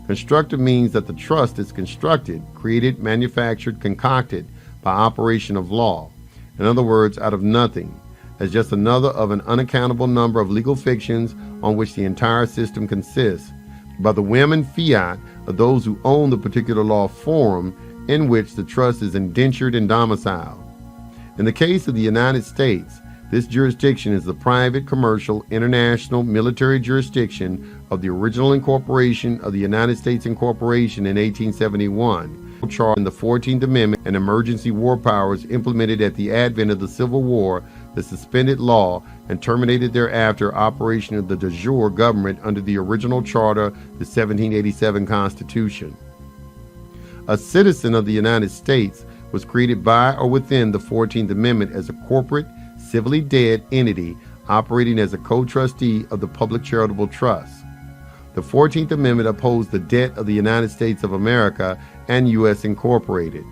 Constructive means that the trust is constructed, created, manufactured, concocted by operation of law. In other words, out of nothing, as just another of an unaccountable number of legal fictions on which the entire system consists, by the whim and fiat of those who own the particular law form in which the trust is indentured and domiciled. In the case of the United States, this jurisdiction is the private, commercial, international, military jurisdiction of the original incorporation of the United States Incorporation in 1871, charged in the 14th Amendment and emergency war powers implemented at the advent of the Civil War, the suspended law, and terminated thereafter operation of the de jure government under the original charter, the 1787 Constitution. A citizen of the United States was created by or within the 14th Amendment as a corporate, civilly dead entity operating as a co-trustee of the public charitable trust. The 14th Amendment upholds the debt of the United States of America and U.S. Incorporated.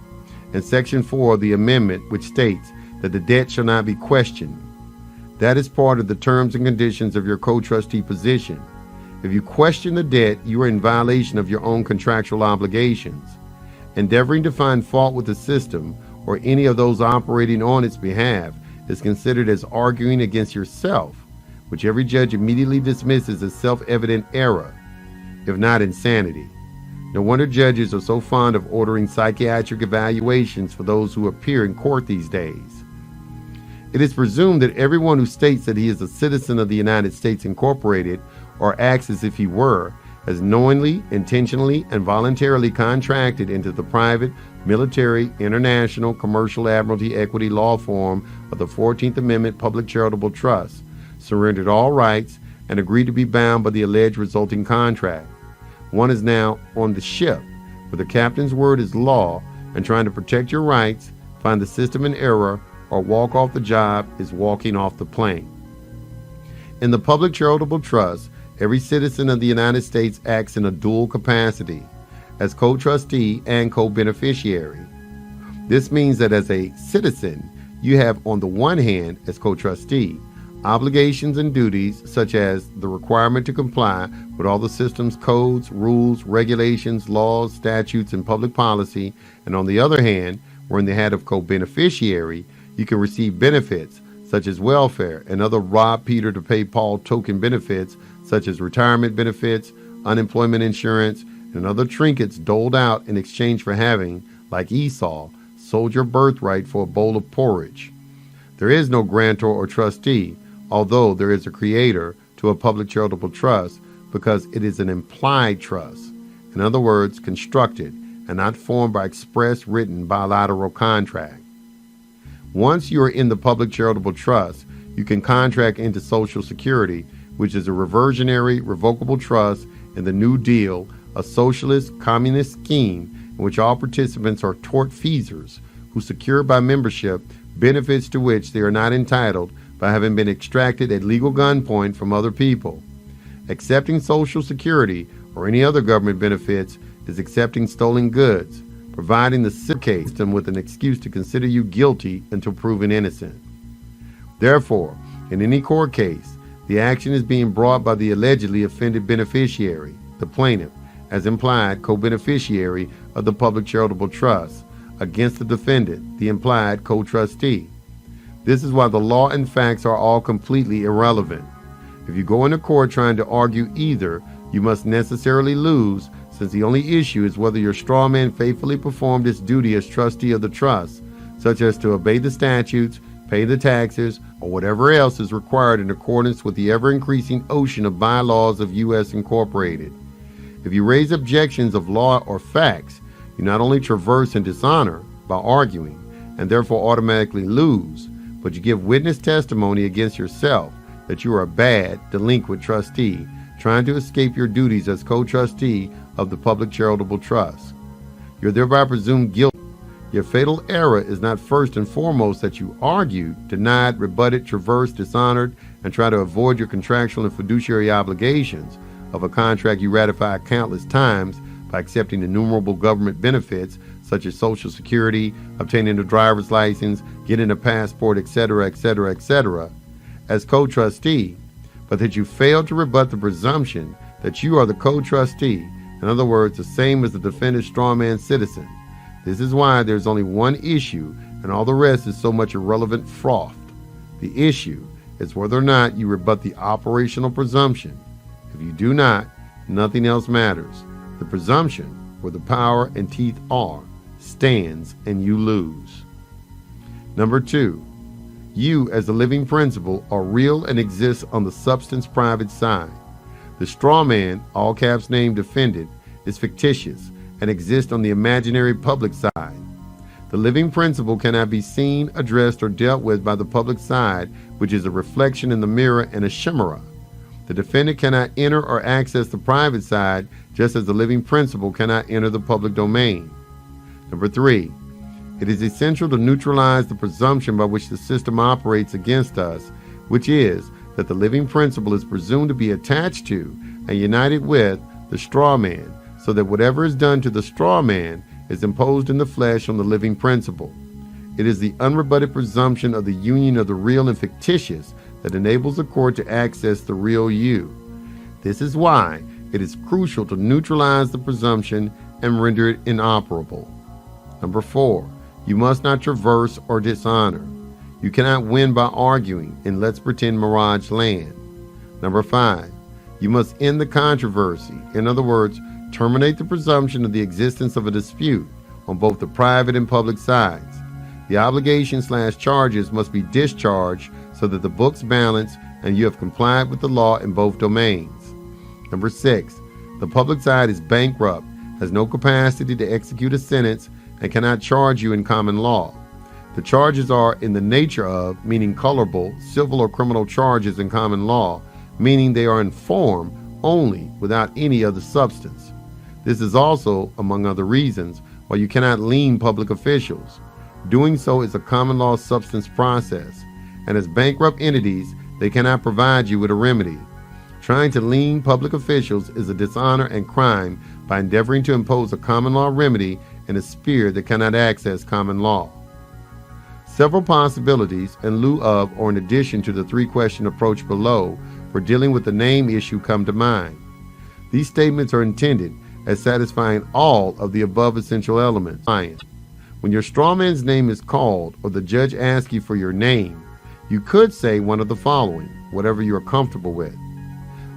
And Section 4 of the amendment, which states that the debt shall not be questioned. That is part of the terms and conditions of your co-trustee position. If you question the debt, you are in violation of your own contractual obligations. Endeavoring to find fault with the system or any of those operating on its behalf is considered as arguing against yourself, which every judge immediately dismisses as self-evident error. if not insanity. No wonder judges are so fond of ordering psychiatric evaluations for those who appear in court these days. It is presumed that everyone who states that he is a citizen of the United States Incorporated or acts as if he were has knowingly, intentionally, and voluntarily contracted into the private, military, international, commercial, admiralty, equity, law form of the 14th Amendment Public Charitable Trust, surrendered all rights, and agreed to be bound by the alleged resulting contract. One is now on the ship, where the captain's word is law, and trying to protect your rights, find the system in error, or walk off the job is walking off the plane. In the Public Charitable Trust, every citizen of the United States acts in a dual capacity, as co-trustee and co-beneficiary. This means that as a citizen, you have on the one hand, as co-trustee, obligations and duties such as the requirement to comply with all the system's codes, rules, regulations, laws, statutes, and public policy, and on the other hand, where in the hat of co-beneficiary, you can receive benefits such as welfare and other rob Peter to pay Paul token benefits such as retirement benefits, unemployment insurance, and other trinkets doled out in exchange for having, like Esau, sold your birthright for a bowl of porridge. There is no grantor or trustee, although there is a creator to a public charitable trust because it is an implied trust. In other words, constructed and not formed by express written bilateral contract. Once you are in the public charitable trust, you can contract into Social Security, which is a reversionary, revocable trust in the New Deal, a socialist, communist scheme in which all participants are tortfeasors who secure by membership benefits to which they are not entitled by having been extracted at legal gunpoint from other people. Accepting Social Security or any other government benefits is accepting stolen goods, providing the system with an excuse to consider you guilty until proven innocent. Therefore, in any court case, the action is being brought by the allegedly offended beneficiary, the plaintiff, as implied co-beneficiary of the public charitable trust, against the defendant, the implied co-trustee. This is why the law and facts are all completely irrelevant. If you go into court trying to argue either, you must necessarily lose, since the only issue is whether your straw man faithfully performed its duty as trustee of the trust, such as to obey the statutes, pay the taxes, or whatever else is required in accordance with the ever-increasing ocean of bylaws of U.S. Incorporated. If you raise objections of law or facts, you not only traverse and dishonor by arguing, and therefore automatically lose, but you give witness testimony against yourself that you are a bad, delinquent trustee trying to escape your duties as co-trustee of the public charitable trust. You're thereby presumed guilty. Your fatal error is not first and foremost that you argued, denied, rebutted, traversed, dishonored, and try to avoid your contractual and fiduciary obligations of a contract you ratified countless times by accepting innumerable government benefits such as Social Security, obtaining a driver's license, getting a passport, etc., etc., etc., as co-trustee, but that you failed to rebut the presumption that you are the co-trustee, in other words, the same as the defendant's strawman citizen. This is why there's only one issue, and all the rest is so much irrelevant froth. The issue is whether or not you rebut the operational presumption. If you do not, nothing else matters. The presumption, where the power and teeth are, stands and you lose. Number 2, you as a living principle are real and exist on the substance private side. The straw man, all caps name defendant, is fictitious and exists on the imaginary public side. The living principle cannot be seen, addressed, or dealt with by the public side, which is a reflection in the mirror and a chimera. The defendant cannot enter or access the private side, just as the living principle cannot enter the public domain. Number 3, it is essential to neutralize the presumption by which the system operates against us, which is that the living principle is presumed to be attached to and united with the straw man, so that whatever is done to the straw man is imposed in the flesh on the living principle. It is the unrebutted presumption of the union of the real and fictitious that enables the court to access the real you. This is why it is crucial to neutralize the presumption and render it inoperable. Number 4, you must not traverse or dishonor. You cannot win by arguing in let's pretend mirage land. Number 5, You must end the controversy. In other words, terminate the presumption of the existence of a dispute on both the private and public sides. The obligation/charges must be discharged so that the books balance and you have complied with the law in both domains. Number 6, the public side is bankrupt, has no capacity to execute a sentence, and cannot charge you in common law. The charges are in the nature of, meaning colorable, civil or criminal charges in common law, meaning they are in form only without any other substance. This is also, among other reasons, why you cannot lien public officials. Doing so is a common law substance process, and as bankrupt entities, they cannot provide you with a remedy. Trying to lien public officials is a dishonor and crime by endeavoring to impose a common law remedy in a sphere that cannot access common law. Several possibilities in lieu of or in addition to the 3-question approach below for dealing with the name issue come to mind. These statements are intended as satisfying all of the above essential elements. When your straw man's name is called or the judge asks you for your name, you could say one of the following, whatever you are comfortable with.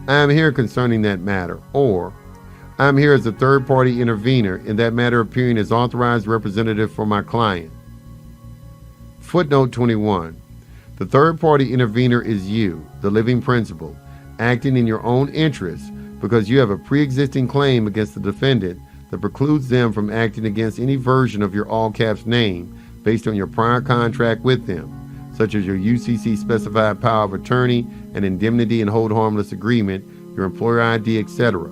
I am here concerning that matter, or I am here as a third-party intervener in that matter appearing as authorized representative for my client. Footnote 21. The third-party intervener is you, the living principal, acting in your own interest because you have a pre-existing claim against the defendant that precludes them from acting against any version of your all-caps name based on your prior contract with them, such as your UCC specified power of attorney and indemnity and hold harmless agreement, your employer ID, etc.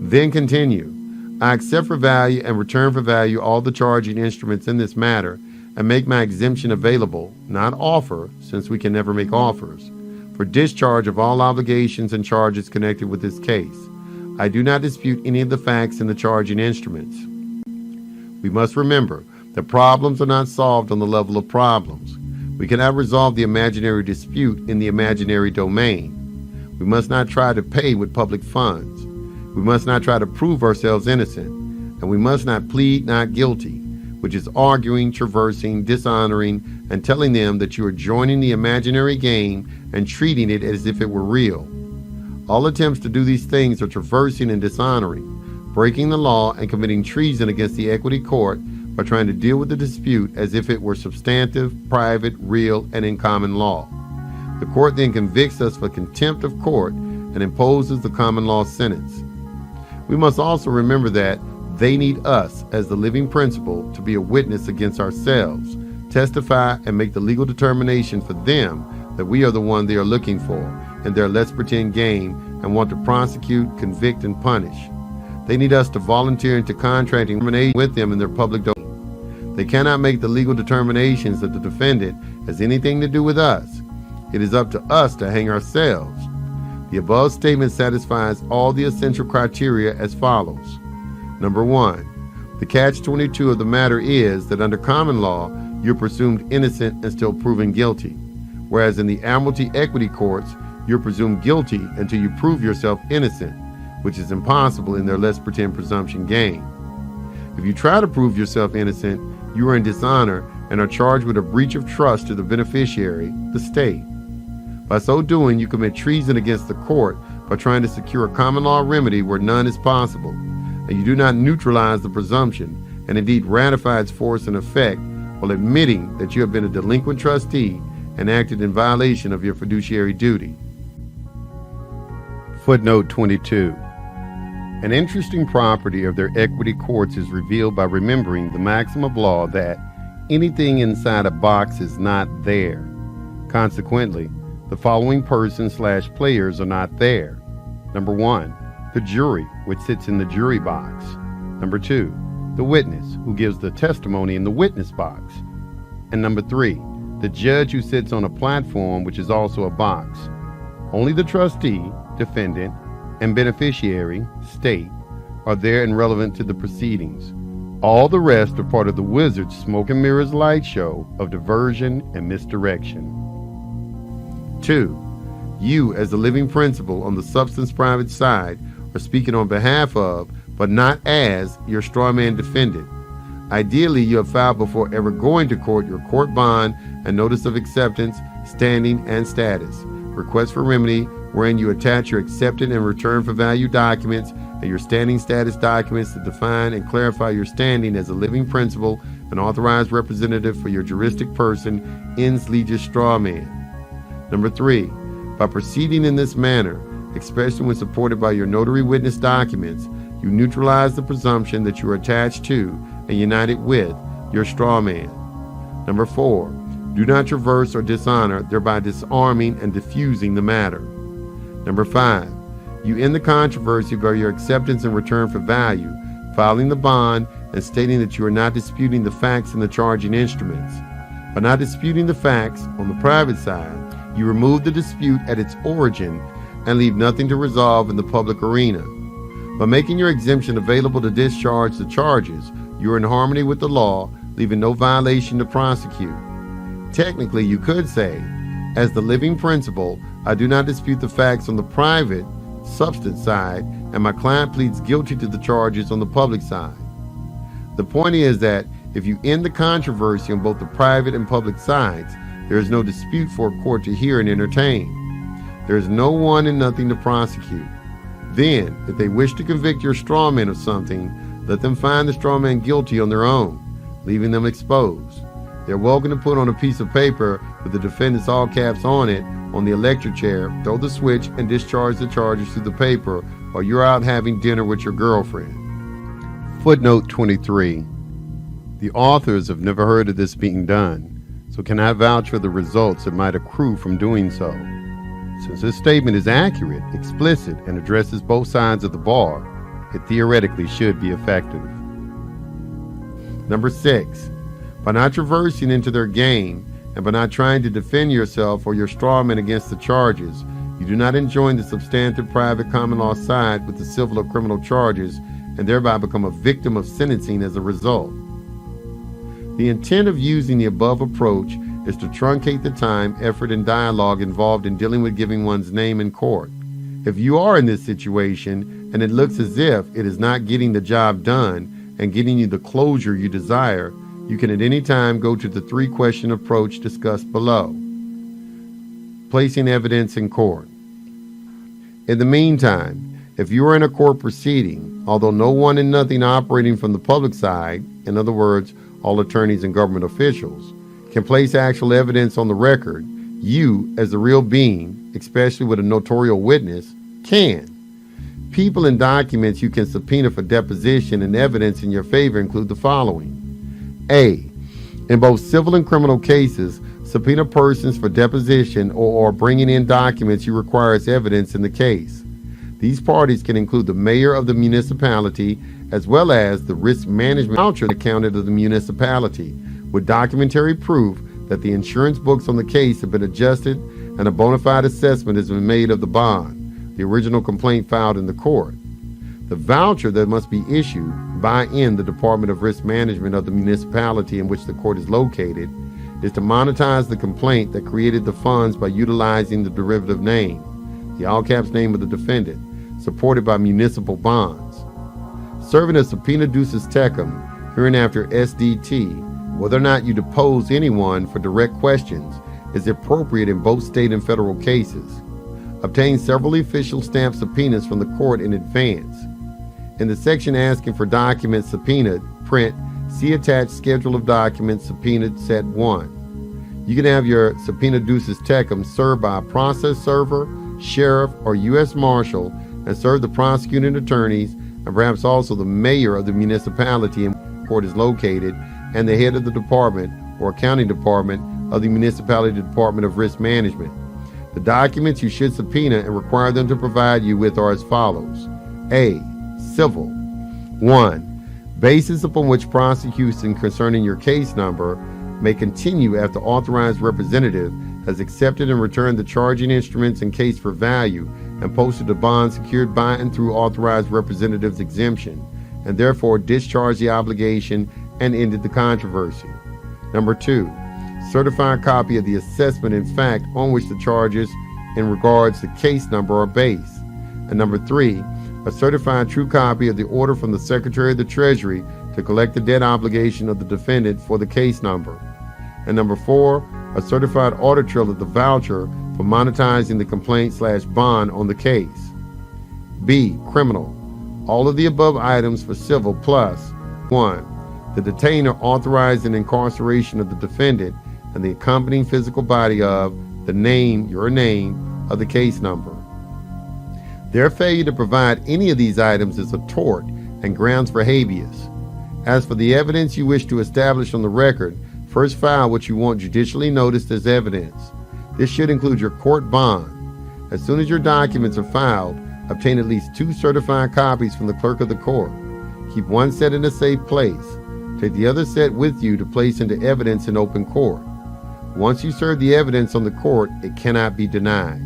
Then continue. I accept for value and return for value all the charging instruments in this matter and make my exemption available, not offer, since we can never make offers, for discharge of all obligations and charges connected with this case. I do not dispute any of the facts in the charging instruments. We must remember that problems are not solved on the level of problems. We cannot resolve the imaginary dispute in the imaginary domain. We must not try to pay with public funds. We must not try to prove ourselves innocent. And we must not plead not guilty, which is arguing, traversing, dishonoring, and telling them that you are joining the imaginary game and treating it as if it were real. All attempts to do these things are traversing and dishonoring, breaking the law and committing treason against the equity court by trying to deal with the dispute as if it were substantive, private, real, and in common law. The court then convicts us for contempt of court and imposes the common law sentence. We must also remember that they need us as the living principal to be a witness against ourselves, testify, and make the legal determination for them that we are the one they are looking for in their let's pretend game and want to prosecute, convict, and punish. They need us to volunteer into contracting with them in their public domain. They cannot make the legal determinations that the defendant has anything to do with us. It is up to us to hang ourselves. The above statement satisfies all the essential criteria as follows. Number 1, the catch-22 of the matter is that under common law, you're presumed innocent and still proven guilty, whereas in the admiralty equity courts, you're presumed guilty until you prove yourself innocent, which is impossible in their let's pretend presumption game. If you try to prove yourself innocent, you are in dishonor and are charged with a breach of trust to the beneficiary, the state. By so doing, you commit treason against the court by trying to secure a common law remedy where none is possible, and you do not neutralize the presumption and indeed ratify its force and effect while admitting that you have been a delinquent trustee and acted in violation of your fiduciary duty. Footnote 22. An interesting property of their equity courts is revealed by remembering the maxim of law that anything inside a box is not there. Consequently, the following persons/players are not there. Number 1, the jury, which sits in the jury box. Number 2, the witness, who gives the testimony in the witness box. And number 3, the judge, who sits on a platform, which is also a box. Only the trustee, defendant, and beneficiary, state, are there and relevant to the proceedings. All the rest are part of the wizard's smoke and mirrors light show of diversion and misdirection. 2, you as the living principal on the substance private side are speaking on behalf of, but not as, your straw man defendant. Ideally, you have filed before ever going to court your court bond and notice of acceptance, standing, and status, request for remedy, wherein you attach your accepted and return for value documents and your standing status documents to define and clarify your standing as a living principal and authorized representative for your juristic person, ins legis straw man. Number 3, by proceeding in this manner, especially when supported by your notary witness documents, you neutralize the presumption that you are attached to and united with your straw man. Number 4, do not traverse or dishonor, thereby disarming and diffusing the matter. Number 5, you end the controversy by your acceptance and return for value, filing the bond and stating that you are not disputing the facts in the charging instruments. By not disputing the facts on the private side, you remove the dispute at its origin and leave nothing to resolve in the public arena. By making your exemption available to discharge the charges, you are in harmony with the law, leaving no violation to prosecute. Technically, you could say, as the living principal, I do not dispute the facts on the private, substance side, and my client pleads guilty to the charges on the public side. The point is that if you end the controversy on both the private and public sides, there is no dispute for a court to hear and entertain. There is no one and nothing to prosecute. Then, if they wish to convict your strawman of something, let them find the strawman guilty on their own, leaving them exposed. They're welcome to put on a piece of paper with the defendant's all caps on it on the electric chair, throw the switch, and discharge the charges through the paper while you're out having dinner with your girlfriend. Footnote 23. The authors have never heard of this being done, so cannot vouch for the results that might accrue from doing so. Since this statement is accurate, explicit, and addresses both sides of the bar, it theoretically should be effective. Number 6. By not traversing into their game and by not trying to defend yourself or your strawman against the charges, you do not enjoin the substantive private common law side with the civil or criminal charges and thereby become a victim of sentencing as a result. The intent of using the above approach is to truncate the time, effort, and dialogue involved in dealing with giving one's name in court. If you are in this situation and it looks as if it is not getting the job done and getting you the closure you desire, you can at any time go to the 3-question approach discussed below. Placing evidence in court. In the meantime, if you are in a court proceeding, although no one and nothing operating from the public side, in other words, all attorneys and government officials, can place actual evidence on the record, you, as the real being, especially with a notarial witness, can. People and documents you can subpoena for deposition and evidence in your favor include the following. A. In both civil and criminal cases, subpoena persons for deposition or bringing in documents you require as evidence in the case. These parties can include the mayor of the municipality as well as the risk management voucher accountant of the municipality with documentary proof that the insurance books on the case have been adjusted and a bona fide assessment has been made of the bond, the original complaint filed in the court. The voucher that must be issued by the Department of Risk Management of the municipality in which the court is located is to monetize the complaint that created the funds by utilizing the derivative name, the all caps name of the defendant, supported by municipal bonds. Serving as subpoena ducis tecum, hereinafter SDT, whether or not you depose anyone for direct questions is appropriate in both state and federal cases. Obtain several official stamped subpoenas from the court in advance. In the section asking for documents subpoenaed, print, see attached schedule of documents subpoenaed set 1. You can have your subpoena ducis tecum served by a process server, sheriff, or U.S. Marshal and serve the prosecuting attorneys and perhaps also the mayor of the municipality in which the court is located and the head of the department or accounting department of the municipality Department of Risk Management. The documents you should subpoena and require them to provide you with are as follows. A. Civil. 1. Basis upon which prosecution concerning your case number may continue after authorized representative has accepted and returned the charging instruments and case for value and posted a bond secured by and through authorized representative's exemption, and therefore discharged the obligation and ended the controversy. Number 2. Certified copy of the assessment in fact on which the charges in regards to case number are based. And number 3. A certified true copy of the order from the Secretary of the Treasury to collect the debt obligation of the defendant for the case number. And number 4. A certified audit trail of the voucher for monetizing the complaint/bond on the case. B. Criminal. All of the above items for civil plus 1. The detainer authorized an incarceration of the defendant and the accompanying physical body of the name, your name, of the case number. Their failure to provide any of these items is a tort and grounds for habeas. As for the evidence you wish to establish on the record, first file what you want judicially noticed as evidence. This should include your court bond. As soon as your documents are filed, obtain at least 2 certified copies from the clerk of the court. Keep one set in a safe place. Take the other set with you to place into evidence in open court. Once you serve the evidence on the court, it cannot be denied.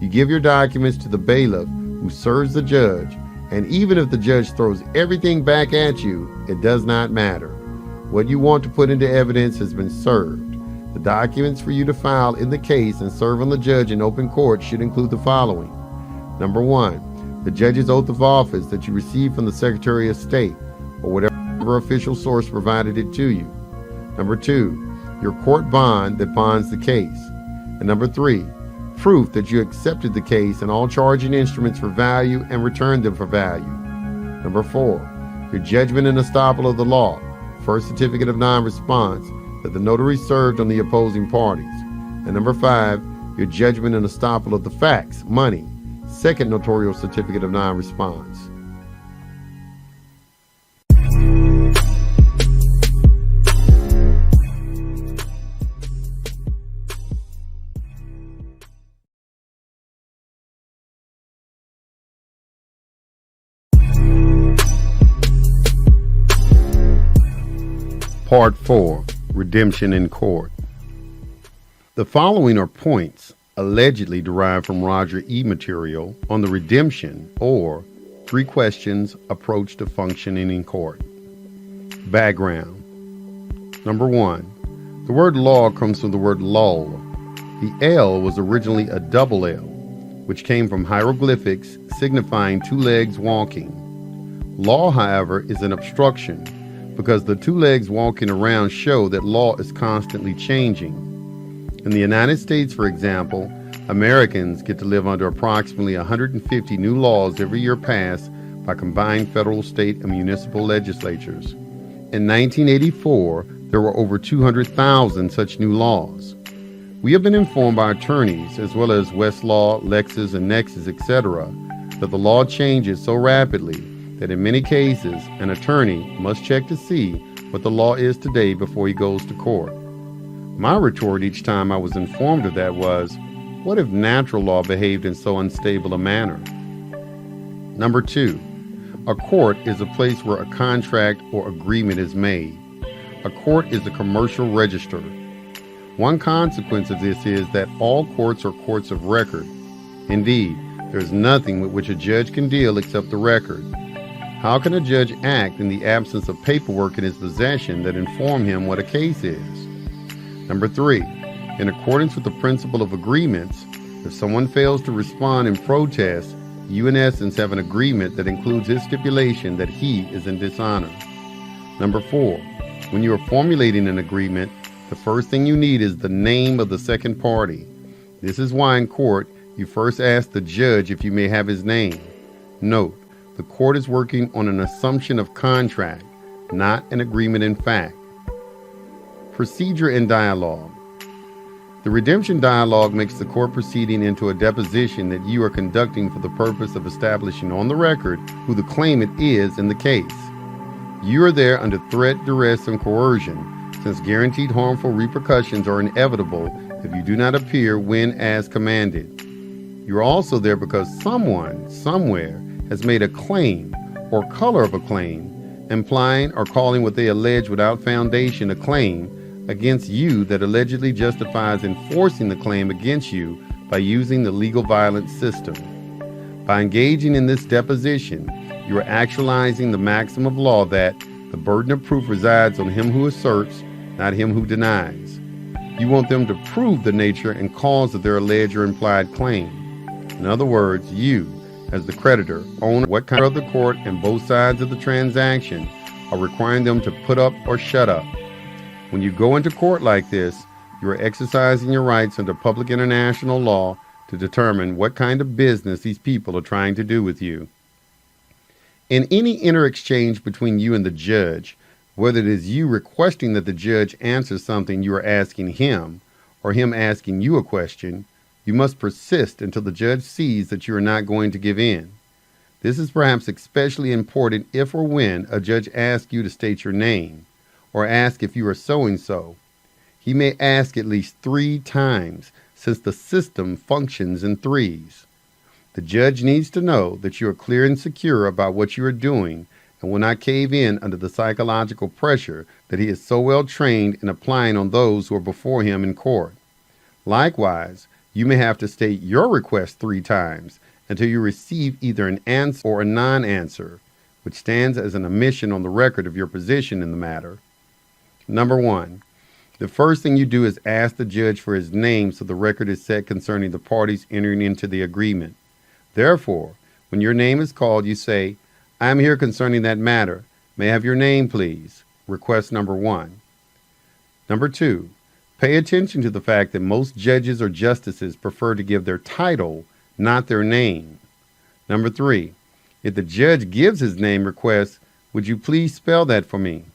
You give your documents to the bailiff who serves the judge, and even if the judge throws everything back at you, it does not matter. What you want to put into evidence has been served. The documents for you to file in the case and serve on the judge in open court should include the following. Number 1, the judge's oath of office that you received from the Secretary of State or whatever official source provided it to you. Number 2, your court bond that bonds the case. And number 3, proof that you accepted the case and all charging instruments for value and returned them for value. Number 4, your judgment and estoppel of the law, first certificate of non-response that the notary served on the opposing parties. And number 5, your judgment and estoppel of the facts, money, second notarial certificate of non-response. Part 4, Redemption in Court. The following are points allegedly derived from Roger E. material on the redemption or 3 questions approach to functioning in court. Background. Number 1, the word law comes from the word lull. The L was originally a double L, which came from hieroglyphics signifying 2 legs walking. Law, however, is an obstruction because the 2 legs walking around show that law is constantly changing. In the United States, for example, Americans get to live under approximately 150 new laws every year passed by combined federal, state, and municipal legislatures. In 1984, there were over 200,000 such new laws. We have been informed by attorneys, as well as Westlaw, Lexis, and Nexus, etc., that the law changes so rapidly that in many cases, an attorney must check to see what the law is today before he goes to court. My retort each time I was informed of that was, what if natural law behaved in so unstable a manner? Number 2, a court is a place where a contract or agreement is made. A court is a commercial register. One consequence of this is that all courts are courts of record. Indeed, there is nothing with which a judge can deal except the record. How can a judge act in the absence of paperwork in his possession that inform him what a case is? Number 3, in accordance with the principle of agreements, if someone fails to respond in protest, you in essence have an agreement that includes his stipulation that he is in dishonor. Number 4, when you are formulating an agreement, the first thing you need is the name of the second party. This is why in court, you first ask the judge if you may have his name. Note, the court is working on an assumption of contract, not an agreement in fact. Procedure and dialogue. The redemption dialogue makes the court proceeding into a deposition that you are conducting for the purpose of establishing on the record who the claimant is in the case. You are there under threat, duress, and coercion, since guaranteed harmful repercussions are inevitable if you do not appear when as commanded. You are also there because someone, somewhere, has made a claim or color of a claim, implying or calling what they allege without foundation a claim against you that allegedly justifies enforcing the claim against you by using the legal violence system. By engaging in this deposition, you are actualizing the maxim of law that the burden of proof resides on him who asserts, not him who denies. You want them to prove the nature and cause of their alleged or implied claim. In other words, you, as the creditor, owner, what kind of the court and both sides of the transaction are requiring them to put up or shut up. When you go into court like this, You are exercising your rights under public international law to determine what kind of business these people are trying to do with you. In any inter-exchange between you and the judge, whether it is you requesting that the judge answer something you are asking him, or him asking you a question, you must persist until the judge sees that you are not going to give in. This is perhaps especially important if or when a judge asks you to state your name, or ask if you are so-and-so. He may ask at least 3 times, since the system functions in threes. The judge needs to know that you are clear and secure about what you are doing and will not cave in under the psychological pressure that he is so well trained in applying on those who are before him in court. Likewise, you may have to state your request 3 times until you receive either an answer or a non-answer, which stands as an omission on the record of your position in the matter. Number 1. The first thing you do is ask the judge for his name so the record is set concerning the parties entering into the agreement. Therefore, when your name is called, you say, "I am here concerning that matter. May I have your name, please?" Request number 1. Number 2, pay attention to the fact that most judges or justices prefer to give their title, not their name. Number 3, if the judge gives his name, request, "Would you please spell that for me?"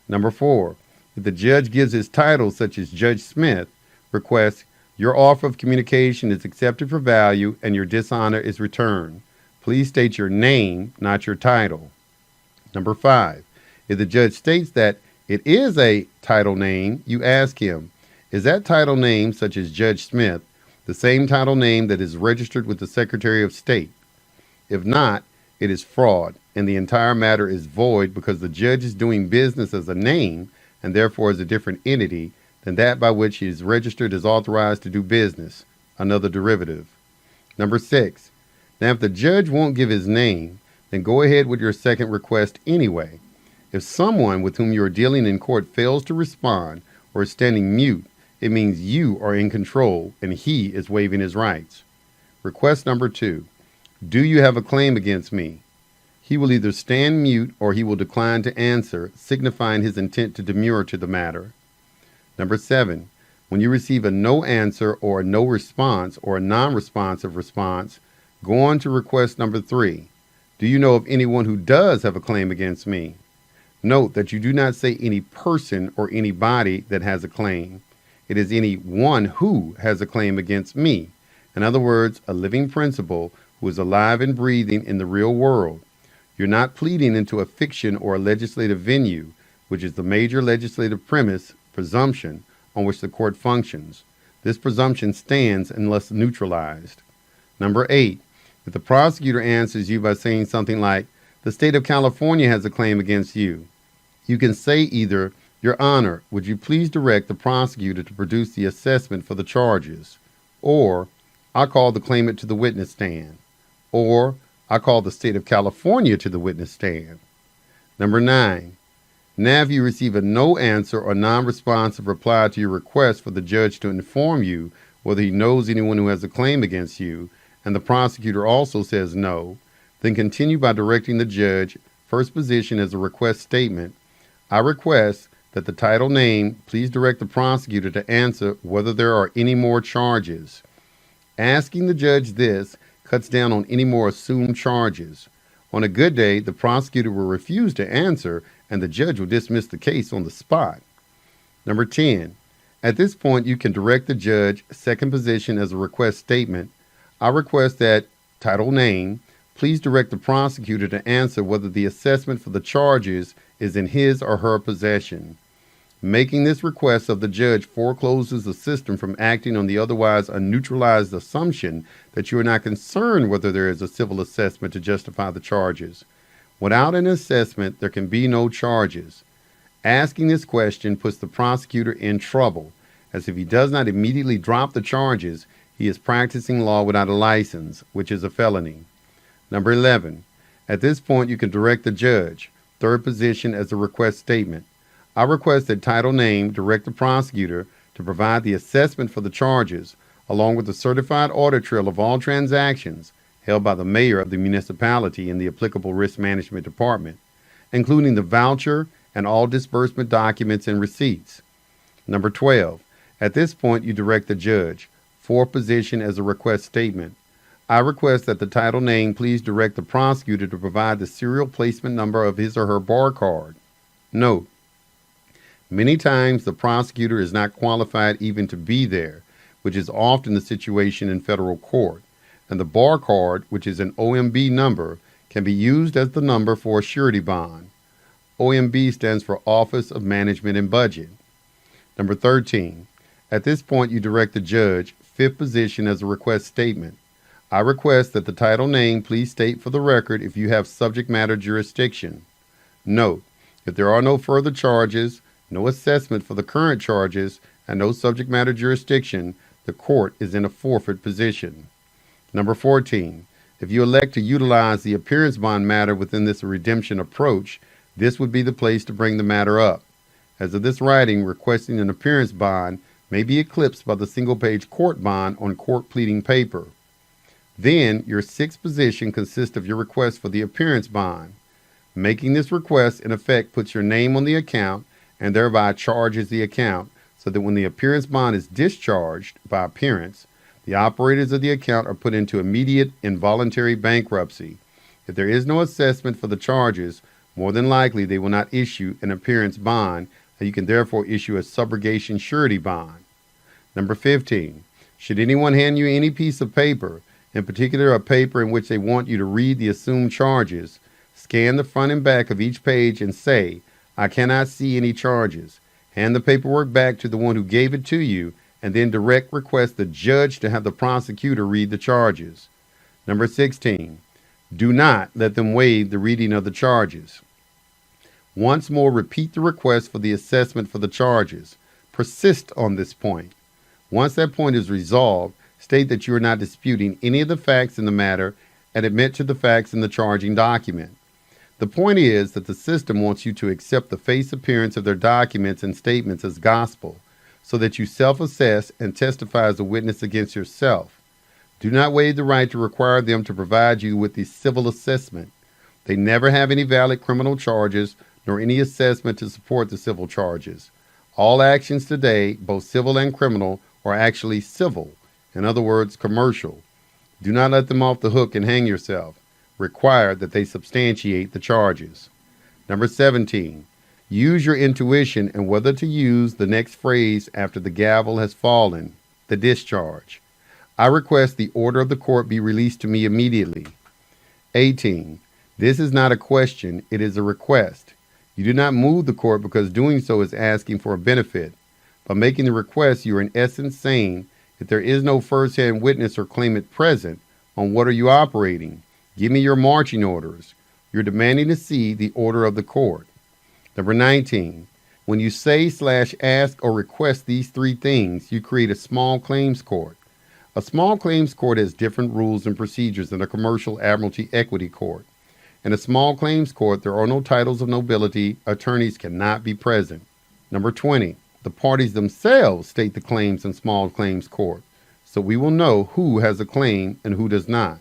Number 4, if the judge gives his title, such as Judge Smith, request, "Your offer of communication is accepted for value and your dishonor is returned. Please state your name, not your title." Number 5, if the judge states that it is a title name, you ask him, "Is that title name, such as Judge Smith, the same title name that is registered with the Secretary of State?" If not, it is fraud, and the entire matter is void because the judge is doing business as a name and therefore as a different entity than that by which he is registered as authorized to do business, another derivative. Number 6, now if the judge won't give his name, then go ahead with your second request anyway. If someone with whom you are dealing in court fails to respond or is standing mute, it means you are in control and he is waiving his rights. Request number 2, do you have a claim against me? He will either stand mute or he will decline to answer, signifying his intent to demur to the matter. Number 7, when you receive a no answer or a no response or a non-responsive response, go on to request number 3. Do you know of anyone who does have a claim against me? Note that you do not say any person or anybody that has a claim. It is any one who has a claim against me. In other words, a living principle who is alive and breathing in the real world. You're not pleading into a fiction or a legislative venue, which is the major legislative presumption on which the court functions. This presumption stands unless neutralized. Number 8, if the prosecutor answers you by saying something like, "The state of California has a claim against you," you can say either, "Your Honor, would you please direct the prosecutor to produce the assessment for the charges?" Or, "I call the claimant to the witness stand." Or, "I call the state of California to the witness stand." Number 9, now if you receive a no answer or non-responsive reply to your request for the judge to inform you whether he knows anyone who has a claim against you, and the prosecutor also says no, then continue by directing the judge, first position as a request statement, "I request that the title name please direct the prosecutor to answer whether there are any more charges." Asking the judge this cuts down on any more assumed charges. On a good day, the prosecutor will refuse to answer and the judge will dismiss the case on the spot. Number 10, at this point you can direct the judge, second position as a request statement, "I request that title name please direct the prosecutor to answer whether the assessment for the charges is in his or her possession." Making this request of the judge forecloses the system from acting on the otherwise unneutralized assumption that you are not concerned whether there is a civil assessment to justify the charges. Without an assessment, there can be no charges. Asking this question puts the prosecutor in trouble, as if he does not immediately drop the charges, he is practicing law without a license, which is a felony. Number 11, at this point you can direct the judge, third position as a request statement, "I request that title name direct the prosecutor to provide the assessment for the charges, along with the certified audit trail of all transactions held by the mayor of the municipality in the applicable risk management department, including the voucher and all disbursement documents and receipts." Number 12, At this point, you direct the judge. Fourth position as a request statement. I request that the title name please direct the prosecutor to provide the serial placement number of his or her bar card. Note, many times the prosecutor is not qualified even to be there, which is often the situation in federal court, and the bar card, which is an OMB number, can be used as the number for a surety bond. OMB stands for Office of Management and Budget. Number 13. At this point, you direct the judge, fifth position as a request statement. I request that the title name please state for the record if you have subject matter jurisdiction. Note, if there are no further charges, no assessment for the current charges, and no subject matter jurisdiction, the court is in a forfeit position. Number 14. If you elect to utilize the appearance bond matter within this redemption approach, this would be the place to bring the matter up. As of this writing, requesting an appearance bond may be eclipsed by the single-page court bond on court pleading paper. Then, your sixth position consists of your request for the appearance bond. Making this request, in effect, puts your name on the account and thereby charges the account, so that when the appearance bond is discharged by appearance, the operators of the account are put into immediate involuntary bankruptcy. If there is no assessment for the charges, more than likely they will not issue an appearance bond, and you can therefore issue a subrogation surety bond. Number 15. Should anyone hand you any piece of paper, in particular a paper in which they want you to read the assumed charges, scan the front and back of each page and say, "I cannot see any charges." Hand the paperwork back to the one who gave it to you, and then direct request the judge to have the prosecutor read the charges. Number 16. Do not let them waive the reading of the charges. Once more, repeat the request for the assessment for the charges. Persist on this point. Once that point is resolved, state that you are not disputing any of the facts in the matter and admit to the facts in the charging document. The point is that the system wants you to accept the face appearance of their documents and statements as gospel, so that you self-assess and testify as a witness against yourself. Do not waive the right to require them to provide you with the civil assessment. They never have any valid criminal charges nor any assessment to support the civil charges. All actions today, both civil and criminal, are actually civil, in other words, commercial. Do not let them off the hook and hang yourself. Require that they substantiate the charges. Number 17. Use your intuition and whether to use the next phrase after the gavel has fallen, the discharge. I request the order of the court be released to me immediately. 18. This is not a question, it is a request. You do not move the court because doing so is asking for a benefit. By making the request, you are in essence saying, if there is no first-hand witness or claimant present, on what are you operating? Give me your marching orders. You're demanding to see the order of the court. Number 19. When you say/ask or request these three things, you create a small claims court. A small claims court has different rules and procedures than a commercial admiralty equity court. In a small claims court, there are no titles of nobility. Attorneys cannot be present. Number 20. The parties themselves state the claims in small claims court, so we will know who has a claim and who does not.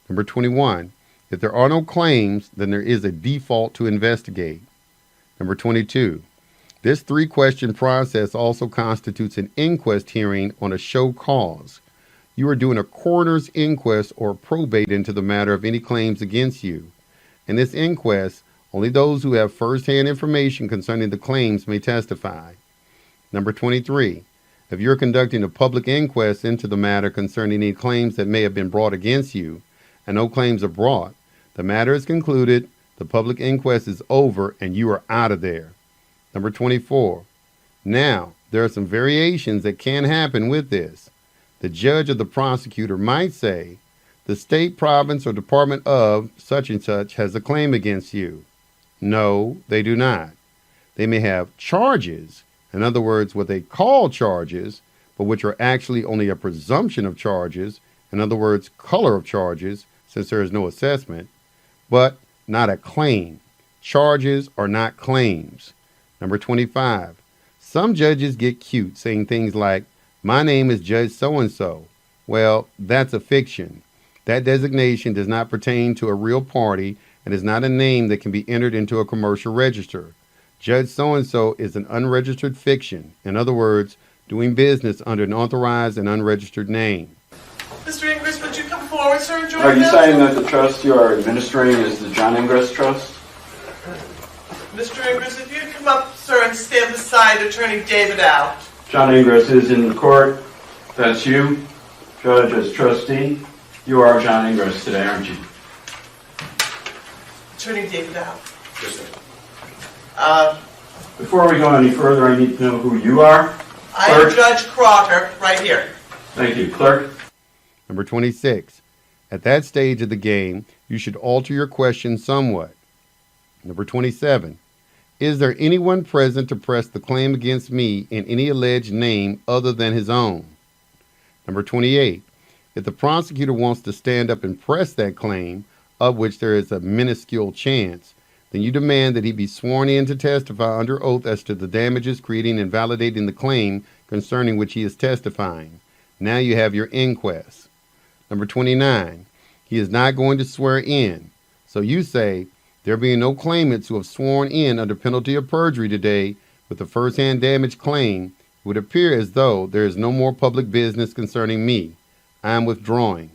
Number 21. If there are no claims, then there is a default to investigate. Number 22. This three-question process also constitutes an inquest hearing on a show cause. You are doing a coroner's inquest or probate into the matter of any claims against you. In this inquest, only those who have first-hand information concerning the claims may testify. Number 23. If you're conducting a public inquest into the matter concerning any claims that may have been brought against you, and no claims are brought, the matter is concluded, the public inquest is over, and you are out of there. Number 24. Now, there are some variations that can happen with this. The judge or the prosecutor might say, the state, province, or department of such and such has a claim against you. No, they do not. They may have charges, in other words, what they call charges, but which are actually only a presumption of charges, in other words, color of charges, since there is no assessment, but not a claim. Charges are not claims. Number 25. Some judges get cute saying things like, my name is Judge so-and-so. Well, that's a fiction. That designation does not pertain to a real party and is not a name that can be entered into a commercial register. Judge so-and-so is an unregistered fiction. In other words, doing business under an authorized and unregistered name. Mr. Ingres, would you come forward, sir, and join us? Are you saying that the trust you are administering is the John Ingres Trust? Mr. Ingres, if you'd come up, sir, and stand beside Attorney David out. John Ingres is in the court. That's you, Judge, as trustee. You are John Ingres today, aren't you? Attorney David out. Yes, sir. Before we go any further, I need to know who you are. I am Judge Crocker, right here. Thank you. Clerk? Number 26. At that stage of the game, you should alter your question somewhat. Number 27. Is there anyone present to press the claim against me in any alleged name other than his own? Number 28. If the prosecutor wants to stand up and press that claim, of which there is a minuscule chance, then you demand that he be sworn in to testify under oath as to the damages creating and validating the claim concerning which he is testifying. Now you have your inquest. Number 29. He is not going to swear in. So you say, there being no claimants who have sworn in under penalty of perjury today with the first-hand damage claim, it would appear as though there is no more public business concerning me. I am withdrawing.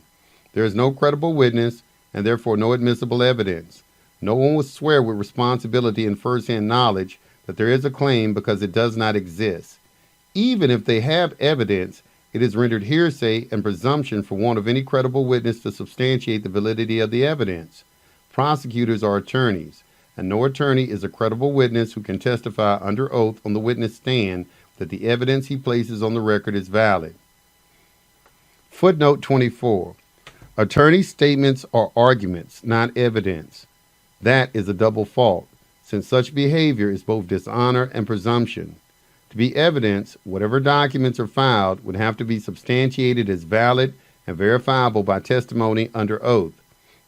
There is no credible witness and therefore no admissible evidence. No one will swear with responsibility and first-hand knowledge that there is a claim because it does not exist. Even if they have evidence, it is rendered hearsay and presumption for want of any credible witness to substantiate the validity of the evidence. Prosecutors are attorneys, and no attorney is a credible witness who can testify under oath on the witness stand that the evidence he places on the record is valid. Footnote 24. Attorney statements are arguments, not evidence. That is a double fault, since such behavior is both dishonor and presumption. To be evidence, whatever documents are filed would have to be substantiated as valid and verifiable by testimony under oath.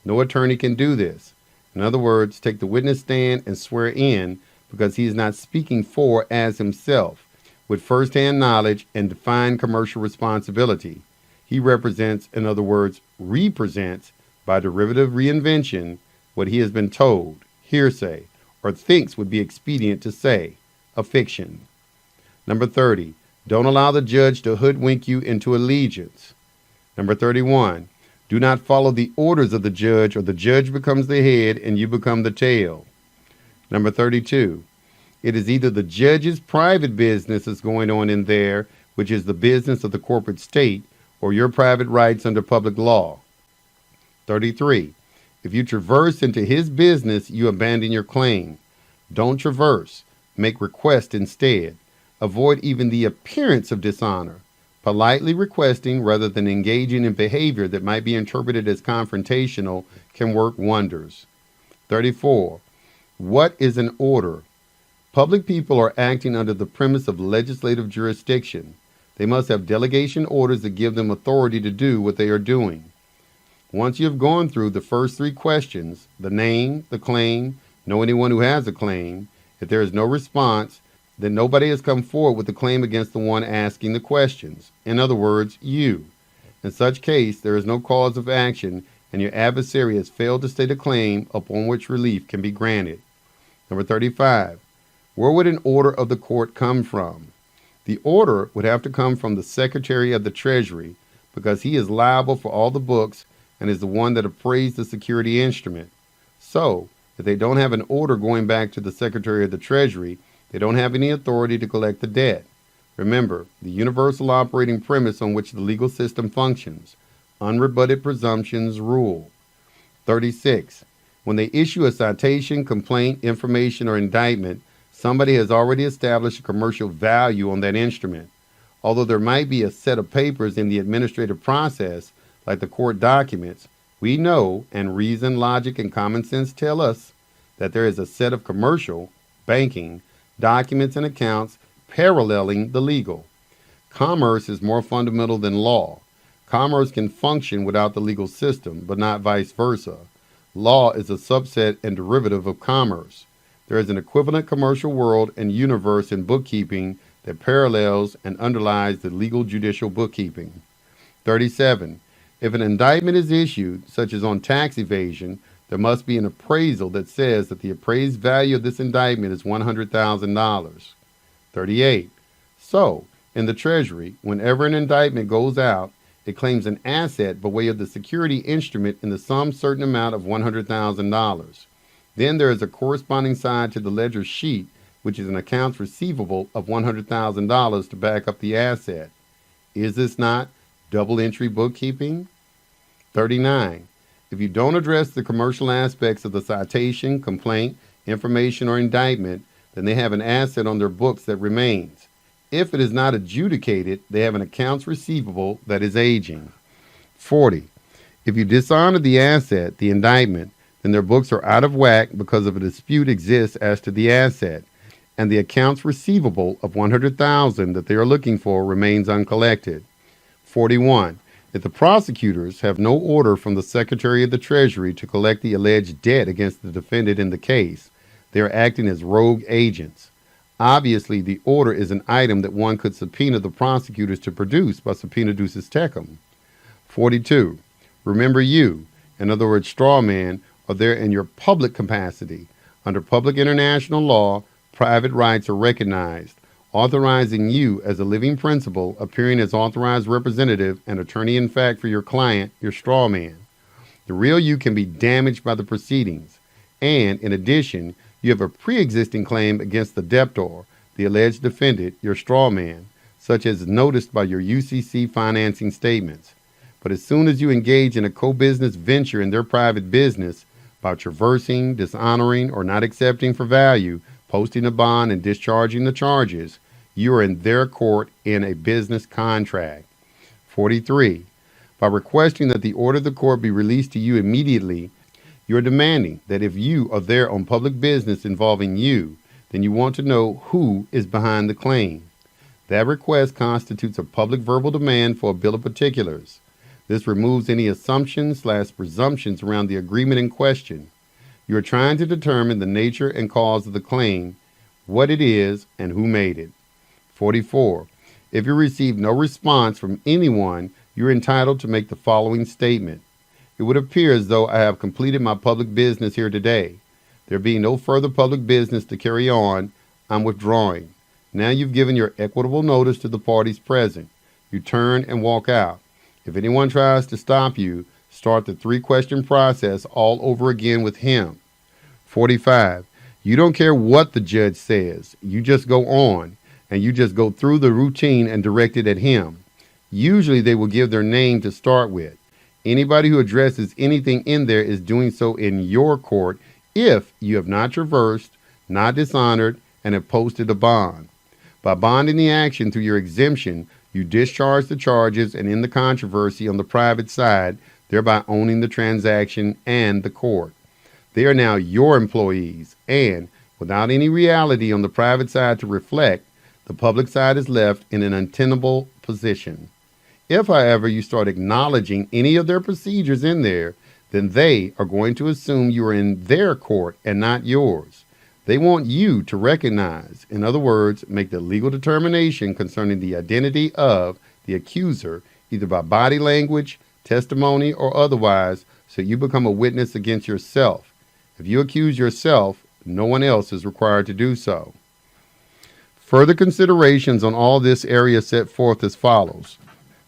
No attorney can do this. In other words, take the witness stand and swear in because he is not speaking for as himself, with first-hand knowledge and defined commercial responsibility. He represents, in other words, represents, by derivative reinvention, what he has been told, hearsay, or thinks would be expedient to say, a fiction. Number 30, don't allow the judge to hoodwink you into allegiance. Number 31, do not follow the orders of the judge or the judge becomes the head and you become the tail. Number 32, it is either the judge's private business is going on in there, which is the business of the corporate state, or your private rights under public law. 33, if you traverse into his business, you abandon your claim. Don't traverse. Make request instead. Avoid even the appearance of dishonor. Politely requesting rather than engaging in behavior that might be interpreted as confrontational can work wonders. 34. What is an order? Public people are acting under the premise of legislative jurisdiction. They must have delegation orders that give them authority to do what they are doing. Once you have gone through the first three questions, the name, the claim, know anyone who has a claim, if there is no response, then nobody has come forward with a claim against the one asking the questions. In other words, you. In such case, there is no cause of action, and your adversary has failed to state a claim upon which relief can be granted. Number 35. Where would an order of the court come from? The order would have to come from the Secretary of the Treasury because he is liable for all the books and is the one that appraised the security instrument. So, if they don't have an order going back to the Secretary of the Treasury, they don't have any authority to collect the debt. Remember, the universal operating premise on which the legal system functions. Unrebutted presumptions rule. 36. When they issue a citation, complaint, information, or indictment, somebody has already established a commercial value on that instrument. Although there might be a set of papers in the administrative process, like the court documents, we know, and reason, logic, and common sense tell us, that there is a set of commercial, banking, documents and accounts paralleling the legal. Commerce is more fundamental than law. Commerce can function without the legal system, but not vice versa. Law is a subset and derivative of commerce. There is an equivalent commercial world and universe in bookkeeping that parallels and underlies the legal judicial bookkeeping. 37. If an indictment is issued, such as on tax evasion, there must be an appraisal that says that the appraised value of this indictment is $100,000. 38. So, In the Treasury, whenever an indictment goes out, it claims an asset by way of the security instrument in the sum certain amount of $100,000. Then there is a corresponding side to the ledger sheet, which is an accounts receivable of $100,000 to back up the asset. Is this not double entry bookkeeping? 39. If you don't address the commercial aspects of the citation, complaint, information, or indictment, then they have an asset on their books that remains. If it is not adjudicated, they have an accounts receivable that is aging. 40. If you dishonor the asset, the indictment, then their books are out of whack because of a dispute exists as to the asset, and the accounts receivable of $100,000 that they are looking for remains uncollected. 41. If the prosecutors have no order from the Secretary of the Treasury to collect the alleged debt against the defendant in the case, they are acting as rogue agents. Obviously, the order is an item that one could subpoena the prosecutors to produce by subpoena ducis tecum. 42. Remember you, in other words, straw man, are there in your public capacity. Under public international law, private rights are recognized, authorizing you as a living principal, appearing as authorized representative and attorney in fact for your client, your straw man. The real you can be damaged by the proceedings, and in addition, you have a pre-existing claim against the debtor, the alleged defendant, your straw man, such as noticed by your UCC financing statements. But as soon as you engage in a co-business venture in their private business by traversing, dishonoring, or not accepting for value, posting a bond, and discharging the charges, you are in their court in a business contract. 43. By requesting that the order of the court be released to you immediately, you are demanding that if you are there on public business involving you, then you want to know who is behind the claim. That request constitutes a public verbal demand for a bill of particulars. This removes any assumptions/presumptions around the agreement in question. You are trying to determine the nature and cause of the claim, what it is, and who made it. 44. If you receive no response from anyone, you are entitled to make the following statement. It would appear as though I have completed my public business here today. There being no further public business to carry on, I'm withdrawing. Now you've given your equitable notice to the parties present. You turn and walk out. If anyone tries to stop you, start the 3-question process all over again with him. 45. You don't care what the judge says. You just go on, and you just go through the routine and direct it at him. Usually they will give their name to start with. Anybody who addresses anything in there is doing so in your court if you have not traversed, not dishonored, and have posted a bond. By bonding the action through your exemption, you discharge the charges and end the controversy on the private side, thereby owning the transaction and the court. They are now your employees, and without any reality on the private side to reflect, the public side is left in an untenable position. If, however, you start acknowledging any of their procedures in there, then they are going to assume you are in their court and not yours. They want you to recognize, in other words, make the legal determination concerning the identity of the accuser, either by body language, testimony, or otherwise, so you become a witness against yourself. If you accuse yourself, no one else is required to do so. Further considerations on all this area set forth as follows.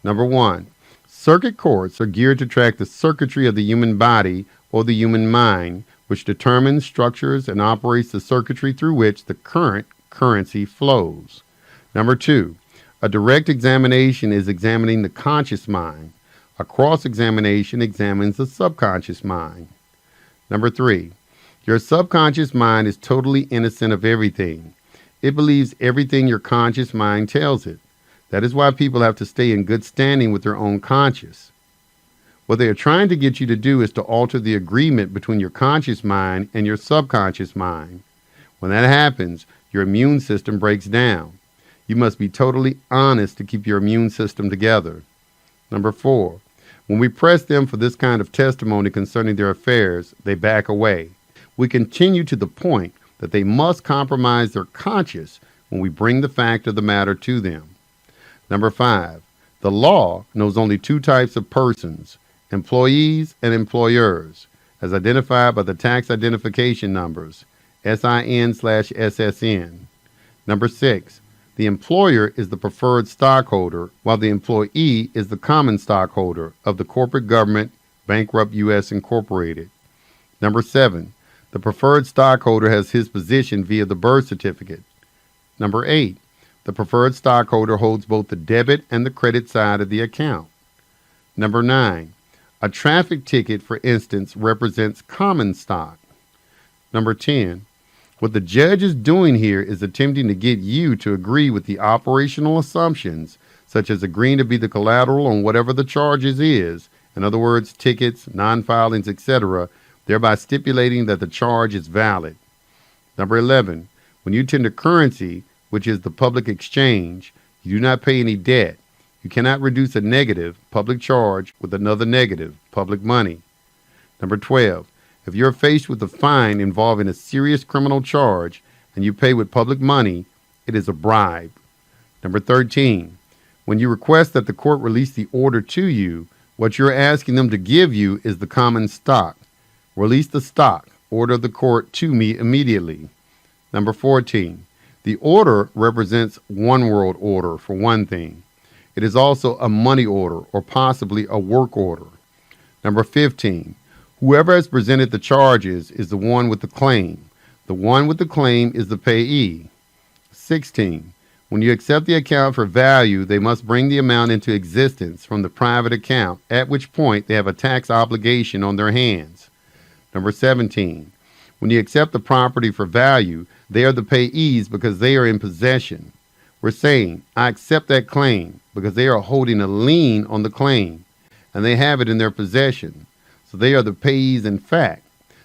Number 1, circuit courts are geared to track the circuitry of the human body or the human mind, which determines, structures, and operates the circuitry through which the current currency flows. Number 2, a direct examination is examining the conscious mind. A cross-examination examines the subconscious mind. Number 3, your subconscious mind is totally innocent of everything. It believes everything your conscious mind tells it. That is why people have to stay in good standing with their own conscience. What they are trying to get you to do is to alter the agreement between your conscious mind and your subconscious mind. When that happens, your immune system breaks down. You must be totally honest to keep your immune system together. Number 4, when we press them for this kind of testimony concerning their affairs, they back away. We continue to the point that they must compromise their conscience when we bring the fact of the matter to them. Number 5, the law knows only 2 types of persons, employees and employers, as identified by the tax identification numbers, SIN/SSN. Number 6, The employer is the preferred stockholder, while the employee is the common stockholder of the corporate government, bankrupt U.S. Incorporated. Number 7. The preferred stockholder has his position via the birth certificate. Number 8. The preferred stockholder holds both the debit and the credit side of the account. Number 9. A traffic ticket, for instance, represents common stock. Number 10. What the judge is doing here is attempting to get you to agree with the operational assumptions, such as agreeing to be the collateral on whatever the charges is, in other words, tickets, non-filings, etc., thereby stipulating that the charge is valid. Number 11. When you tender currency, which is the public exchange, you do not pay any debt. You cannot reduce a negative, public charge, with another negative, public money. Number 12. If you're faced with a fine involving a serious criminal charge and you pay with public money, it is a bribe. Number 13. When you request that the court release the order to you, what you're asking them to give you is the common stock. Release the stock, order of the court to me immediately. Number 14. The order represents one world order, for one thing. It is also a money order or possibly a work order. Number 15. Whoever has presented the charges is the one with the claim. The one with the claim is the payee. 16. When you accept the account for value, they must bring the amount into existence from the private account, at which point they have a tax obligation on their hands. Number 17. When you accept the property for value, they are the payees because they are in possession. We're saying, I accept that claim because they are holding a lien on the claim, and they have it in their possession. So they are the payees in fact.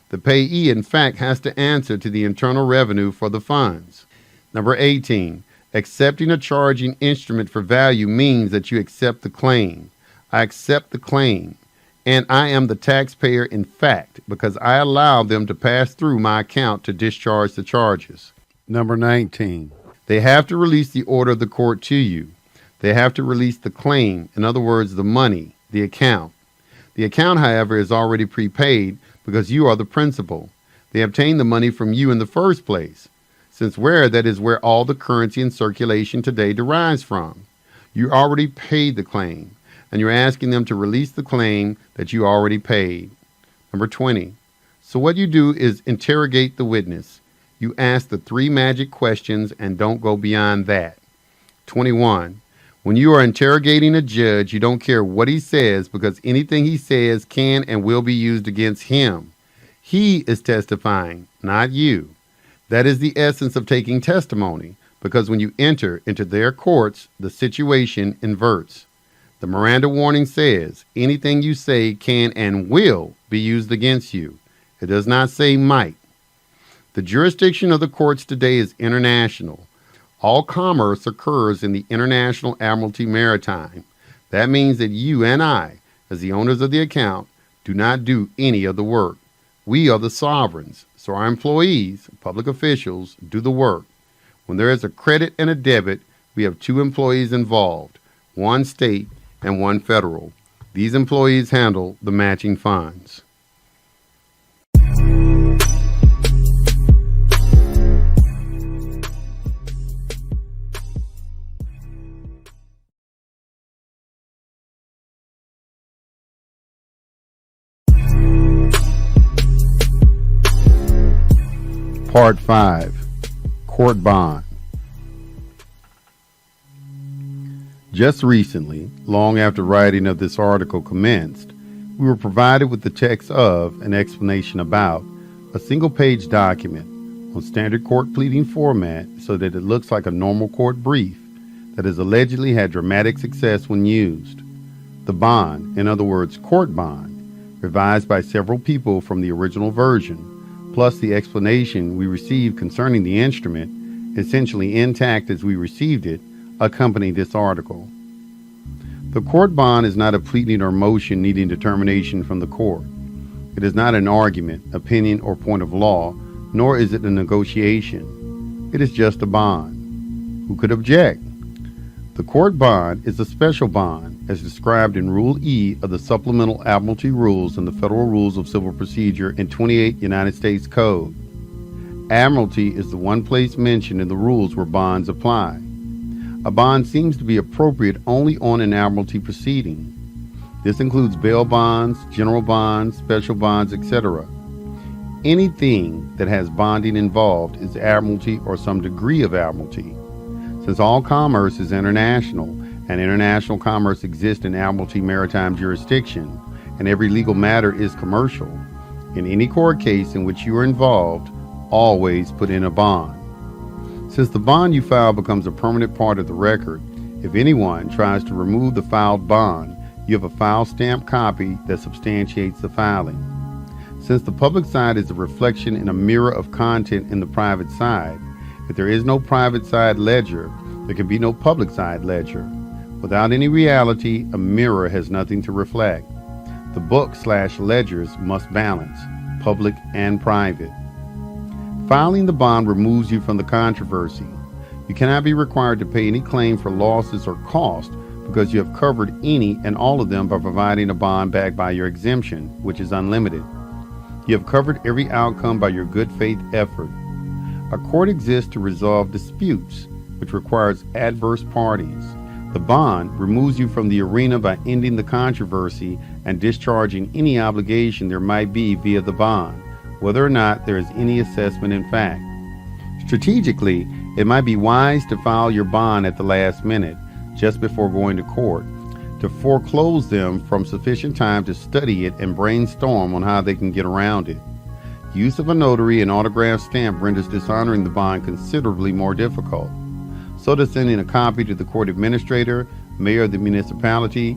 The payee in fact has to answer to the Internal Revenue for the funds. Number 18. Accepting a charging instrument for value means that you accept the claim. I accept the claim, and I am the taxpayer in fact because I allow them to pass through my account to discharge the charges. Number 19. They have to release the order of the court to you. They have to release the claim, in other words, the money, the account. The account, however, is already prepaid because you are the principal. They obtained the money from you in the first place, since that is where all the currency in circulation today derives from. You already paid the claim, and you're asking them to release the claim that you already paid. Number 20. So what you do is interrogate the witness. You ask the 3 magic questions and don't go beyond that. 21. When you are interrogating a judge, you don't care what he says because anything he says can and will be used against him. He is testifying, not you. That is the essence of taking testimony, because when you enter into their courts, the situation inverts. The Miranda warning says anything you say can and will be used against you. It does not say might. The jurisdiction of the courts today is international. All commerce occurs in the International Admiralty Maritime. That means that you and I, as the owners of the account, do not do any of the work. We are the sovereigns, so our employees, public officials, do the work. When there is a credit and a debit, we have 2 employees involved, 1 state and 1 federal. These employees handle the matching funds. Part 5. Court Bond. Just recently, long after writing of this article commenced, we were provided with the text of an explanation about a single-page document on standard court pleading format so that it looks like a normal court brief that has allegedly had dramatic success when used. The bond, in other words, court bond, revised by several people from the original version, plus the explanation we received concerning the instrument, essentially intact as we received it, accompany this article. The court bond is not a pleading or motion needing determination from the court. It is not an argument, opinion, or point of law, nor is it a negotiation. It is just a bond. Who could object? The court bond is a special bond as described in Rule E of the Supplemental Admiralty Rules and the Federal Rules of Civil Procedure in 28 United States Code. Admiralty is the one place mentioned in the rules where bonds apply. A bond seems to be appropriate only on an admiralty proceeding. This includes bail bonds, general bonds, special bonds, etc. Anything that has bonding involved is admiralty or some degree of admiralty. Since all commerce is international, and international commerce exists in admiralty maritime jurisdiction, and every legal matter is commercial, in any court case in which you are involved, always put in a bond. Since the bond you file becomes a permanent part of the record, if anyone tries to remove the filed bond, you have a file stamp copy that substantiates the filing. Since the public side is a reflection and a mirror of content in the private side, if there is no private side ledger, there can be no public side ledger. Without any reality, a mirror has nothing to reflect. The book/ledgers must balance, public and private. Filing the bond removes you from the controversy. You cannot be required to pay any claim for losses or costs because you have covered any and all of them by providing a bond backed by your exemption, which is unlimited. You have covered every outcome by your good faith effort. A court exists to resolve disputes, which requires adverse parties. The bond removes you from the arena by ending the controversy and discharging any obligation there might be via the bond, whether or not there is any assessment in fact. Strategically, it might be wise to file your bond at the last minute, just before going to court, to foreclose them from sufficient time to study it and brainstorm on how they can get around it. Use of a notary and autograph stamp renders dishonoring the bond considerably more difficult. So does sending a copy to the court administrator, mayor of the municipality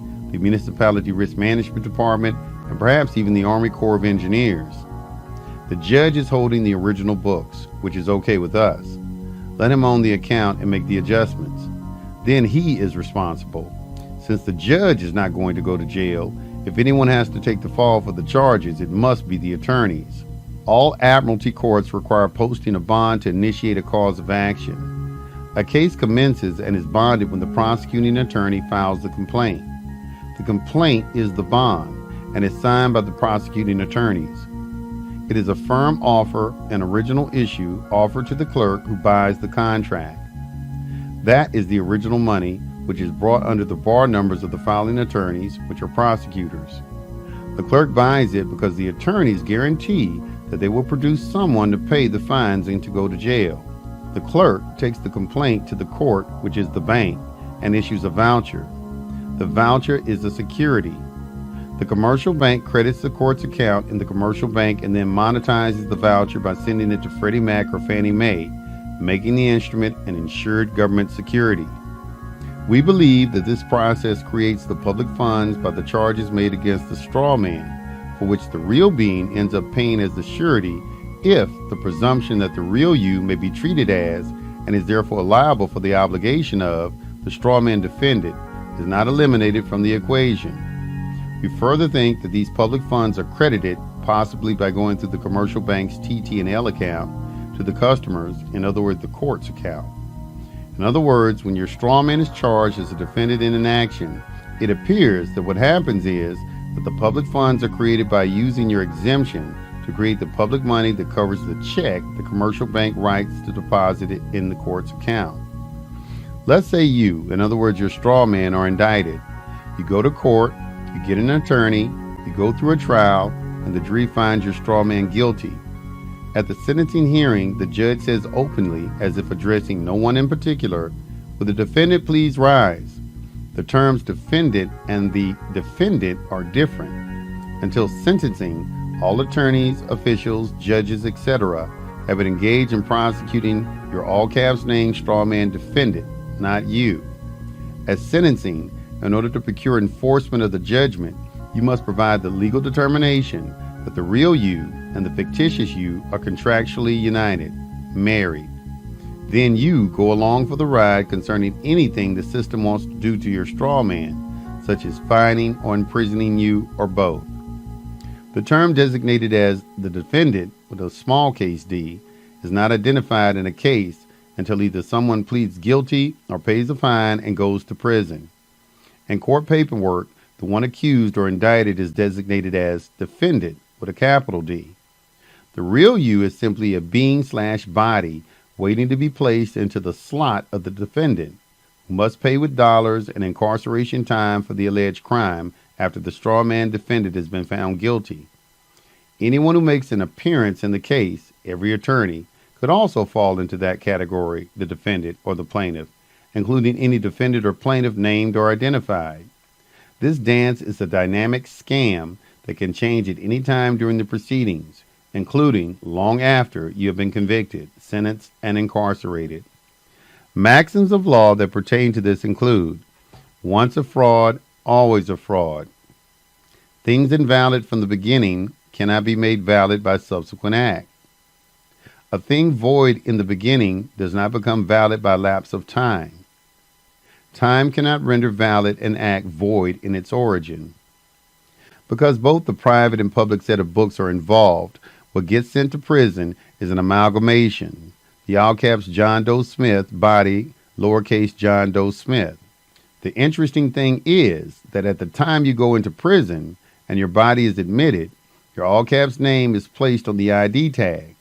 risk management department, and perhaps even the Army Corps of Engineers. The judge is holding the original books, which is okay with us. Let him own the account and make the adjustments. Then he is responsible. Since the judge is not going to go to jail, if anyone has to take the fall for the charges, it must be the attorneys. All admiralty courts require posting a bond to initiate a cause of action. A case commences and is bonded when the prosecuting attorney files the complaint. The complaint is the bond and is signed by the prosecuting attorneys. It is a firm offer, an original issue offered to the clerk who buys the contract. That is the original money, which is brought under the bar numbers of the filing attorneys, which are prosecutors. The clerk buys it because the attorneys guarantee that they will produce someone to pay the fines and to go to jail. The clerk takes the complaint to the court, which is the bank, and issues a voucher. The voucher is a security. The commercial bank credits the court's account in the commercial bank and then monetizes the voucher by sending it to Freddie Mac or Fannie Mae, making the instrument an insured government security. We believe that this process creates the public funds by the charges made against the straw man, for which the real being ends up paying as the surety if the presumption that the real you may be treated as and is therefore liable for the obligation of the straw man defendant is not eliminated from the equation. We further think that these public funds are credited, possibly by going through the commercial bank's TT&L account, to the customers, in other words, the court's account. In other words, when your straw man is charged as a defendant in an action, it appears that what happens is that the public funds are created by using your exemption to create the public money that covers the check the commercial bank writes to deposit it in the court's account. Let's say you, in other words, your straw man, are indicted. You go to court, you get an attorney, you go through a trial, and the jury finds your straw man guilty. At the sentencing hearing, the judge says openly, as if addressing no one in particular, "Will the defendant please rise?" The terms defendant and the defendant are different. Until sentencing, all attorneys, officials, judges, etc. have been engaged in prosecuting your all-caps named straw man defendant, not you. At sentencing, in order to procure enforcement of the judgment, you must provide the legal determination that the real you and the fictitious you are contractually united, married. Then you go along for the ride concerning anything the system wants to do to your straw man, such as fining or imprisoning you or both. The term designated as the defendant with a small case d is not identified in a case until either someone pleads guilty or pays a fine and goes to prison. In court paperwork, the one accused or indicted is designated as defendant with a capital D. The real you is simply a being/body waiting to be placed into the slot of the defendant. must pay with dollars and incarceration time for the alleged crime after the straw man defendant has been found guilty. Anyone who makes an appearance in the case, every attorney, could also fall into that category, the defendant or the plaintiff, including any defendant or plaintiff named or identified. This dance is a dynamic scam that can change at any time during the proceedings, including long after you have been convicted, sentenced, and incarcerated. Maxims of law that pertain to this include: once a fraud, always a fraud. Things invalid from the beginning cannot be made valid by subsequent act. A thing void in the beginning does not become valid by lapse of time. Time cannot render valid an act void in its origin. Because both the private and public set of books are involved, what gets sent to prison is an amalgamation. The all caps John Doe Smith, body, lowercase John Doe Smith. The interesting thing is that at the time you go into prison and your body is admitted, your all caps name is placed on the ID tag.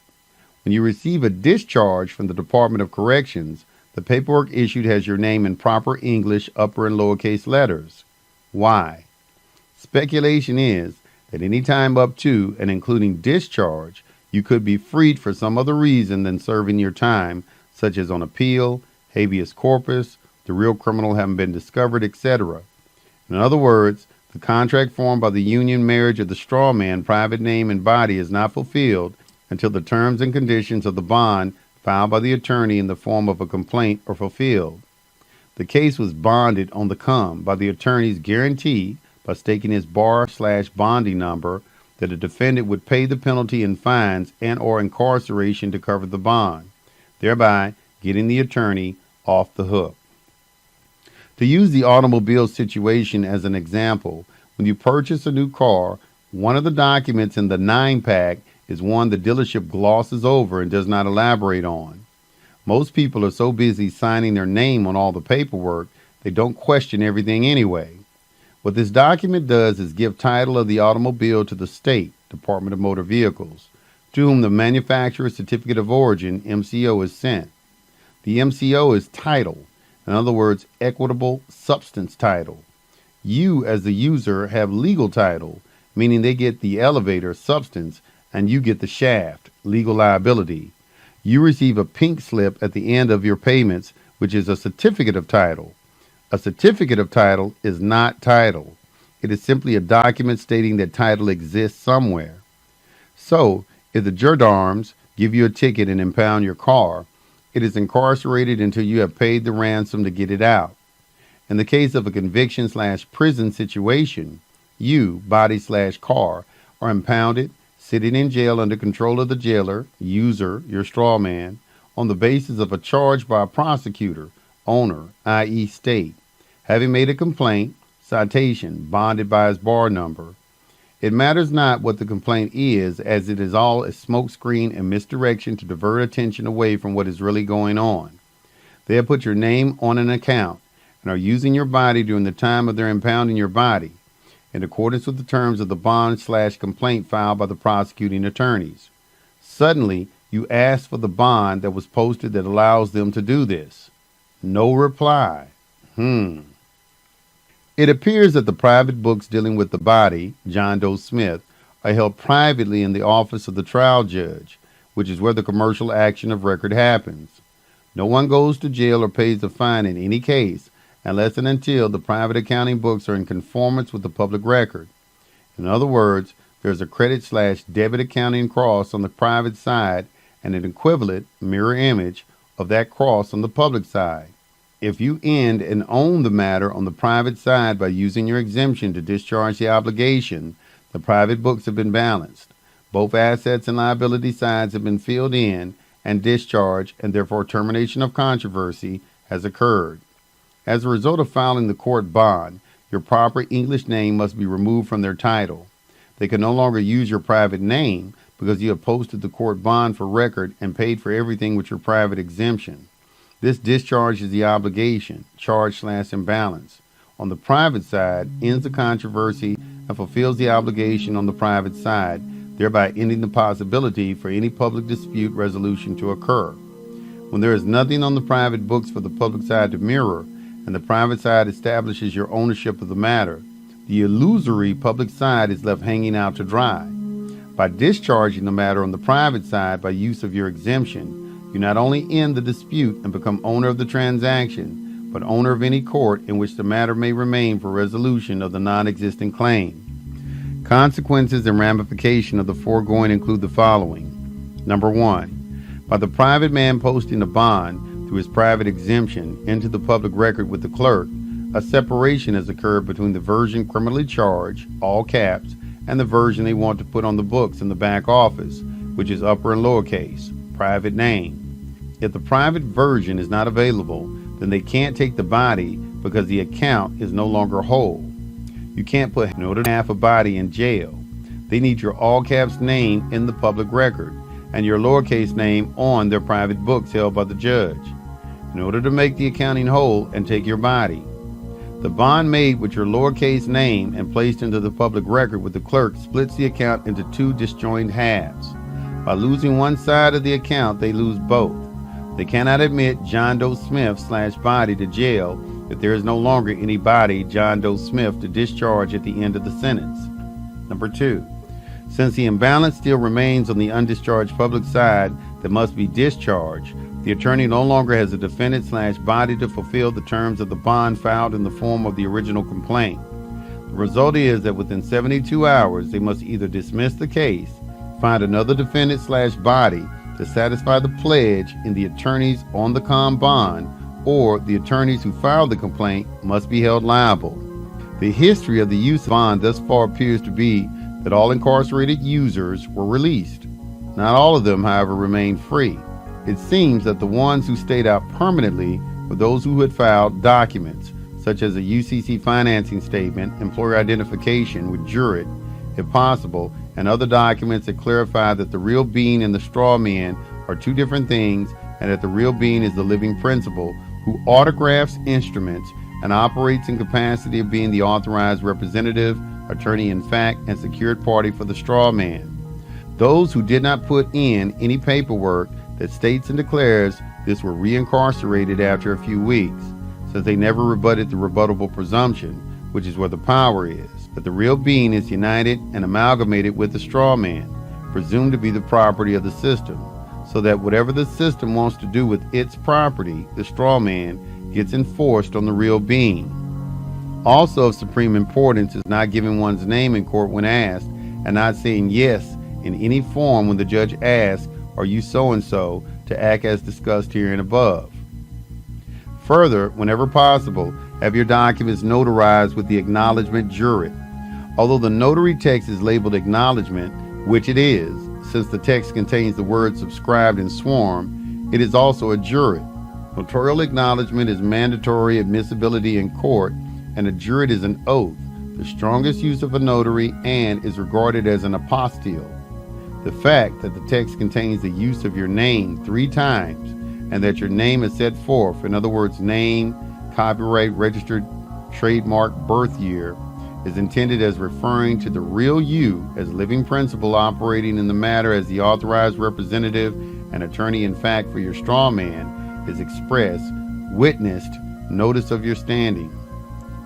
When you receive a discharge from the Department of Corrections, the paperwork issued has your name in proper English upper and lowercase letters. Why? Speculation is that any time up to and including discharge, you could be freed for some other reason than serving your time, such as on appeal, habeas corpus, the real criminal having been discovered, etc. In other words, the contract formed by the union marriage of the straw man, private name and body, is not fulfilled until the terms and conditions of the bond filed by the attorney in the form of a complaint are fulfilled. The case was bonded on the come by the attorney's guarantee by staking his bar/bonding number that the defendant would pay the penalty in fines and or incarceration to cover the bond, thereby getting the attorney off the hook. To use the automobile situation as an example, when you purchase a new car, one of the documents in the 9-pack is one the dealership glosses over and does not elaborate on. Most people are so busy signing their name on all the paperwork, they don't question everything anyway. What this document does is give title of the automobile to the state, Department of Motor Vehicles, to whom the manufacturer's certificate of origin, MCO, is sent. The MCO is title, in other words, equitable substance title. You, as the user, have legal title, meaning they get the elevator, substance, and you get the shaft, legal liability. You receive a pink slip at the end of your payments, which is a certificate of title. A certificate of title is not title. It is simply a document stating that title exists somewhere. So, if the gendarmes give you a ticket and impound your car, it is incarcerated until you have paid the ransom to get it out. In the case of a conviction/prison situation, you, body/car, are impounded, sitting in jail under control of the jailer, user, your straw man, on the basis of a charge by a prosecutor, owner, i.e. state, having made a complaint, citation, bonded by his bar number. It matters not what the complaint is, as it is all a smokescreen and misdirection to divert attention away from what is really going on. They have put your name on an account and are using your body during the time of their impounding your body, in accordance with the terms of the bond/complaint filed by the prosecuting attorneys. Suddenly, you ask for the bond that was posted that allows them to do this. No reply. It appears that the private books dealing with the body, John Doe Smith, are held privately in the office of the trial judge, which is where the commercial action of record happens. No one goes to jail or pays a fine in any case unless and until the private accounting books are in conformance with the public record. In other words, there's a credit/debit accounting cross on the private side and an equivalent mirror image of that cross on the public side. If you end and own the matter on the private side by using your exemption to discharge the obligation, the private books have been balanced. Both assets and liability sides have been filled in and discharged, and therefore termination of controversy has occurred. As a result of filing the court bond, your proper English name must be removed from their title. They can no longer use your private name because you have posted the court bond for record and paid for everything with your private exemption. This discharges the obligation, charge/imbalance, on the private side, ends the controversy, and fulfills the obligation on the private side, thereby ending the possibility for any public dispute resolution to occur. When there is nothing on the private books for the public side to mirror, and the private side establishes your ownership of the matter, the illusory public side is left hanging out to dry. By discharging the matter on the private side by use of your exemption, you not only end the dispute and become owner of the transaction, but owner of any court in which the matter may remain for resolution of the non-existent claim. Consequences and ramification of the foregoing include the following. Number 1. By the private man posting a bond through his private exemption into the public record with the clerk, a separation has occurred between the version criminally charged, all caps, and the version they want to put on the books in the back office, which is upper and lowercase, private name. If the private version is not available, then they can't take the body because the account is no longer whole. You can't put half a body in jail. They need your all caps name in the public record and your lowercase name on their private books held by the judge in order to make the accounting whole and take your body. The bond made with your lowercase name and placed into the public record with the clerk splits the account into two disjoint halves. By losing one side of the account, they lose both. They cannot admit John Doe Smith/body to jail if there is no longer any body John Doe Smith to discharge at the end of the sentence. Number 2. Since the imbalance still remains on the undischarged public side that must be discharged, the attorney no longer has a defendant/body to fulfill the terms of the bond filed in the form of the original complaint. The result is that within 72 hours, they must either dismiss the case, find another defendant/body to satisfy the pledge in the attorneys on the bond, or the attorneys who filed the complaint must be held liable. The history of the use of bond thus far appears to be that all incarcerated users were released. Not all of them, however, remained free. It seems that the ones who stayed out permanently were those who had filed documents, such as a UCC financing statement, employer identification with jurat, if possible, and other documents that clarify that the real being and the straw man are two different things, and that the real being is the living principal who autographs instruments and operates in capacity of being the authorized representative, attorney in fact, and secured party for the straw man. Those who did not put in any paperwork that states and declares this were reincarcerated after a few weeks, since they never rebutted the rebuttable presumption, which is where the power is, that the real being is united and amalgamated with the straw man, presumed to be the property of the system, so that whatever the system wants to do with its property, the straw man, gets enforced on the real being. Also of supreme importance is not giving one's name in court when asked, and not saying yes in any form when the judge asks, "Are you so-and-so?" to act as discussed here and above. Further, whenever possible, have your documents notarized with the acknowledgement jurat. Although the notary text is labeled acknowledgement, which it is, since the text contains the word subscribed and sworn, it is also a jurat. Notarial acknowledgement is mandatory admissibility in court, and a jurat is an oath, the strongest use of a notary, and is regarded as an apostille. The fact that the text contains the use of your name 3 times and that your name is set forth, in other words, name, copyright, registered, trademark, birth year, is intended as referring to the real you as living principal operating in the matter as the authorized representative and attorney in fact for your straw man is expressed, witnessed, notice of your standing.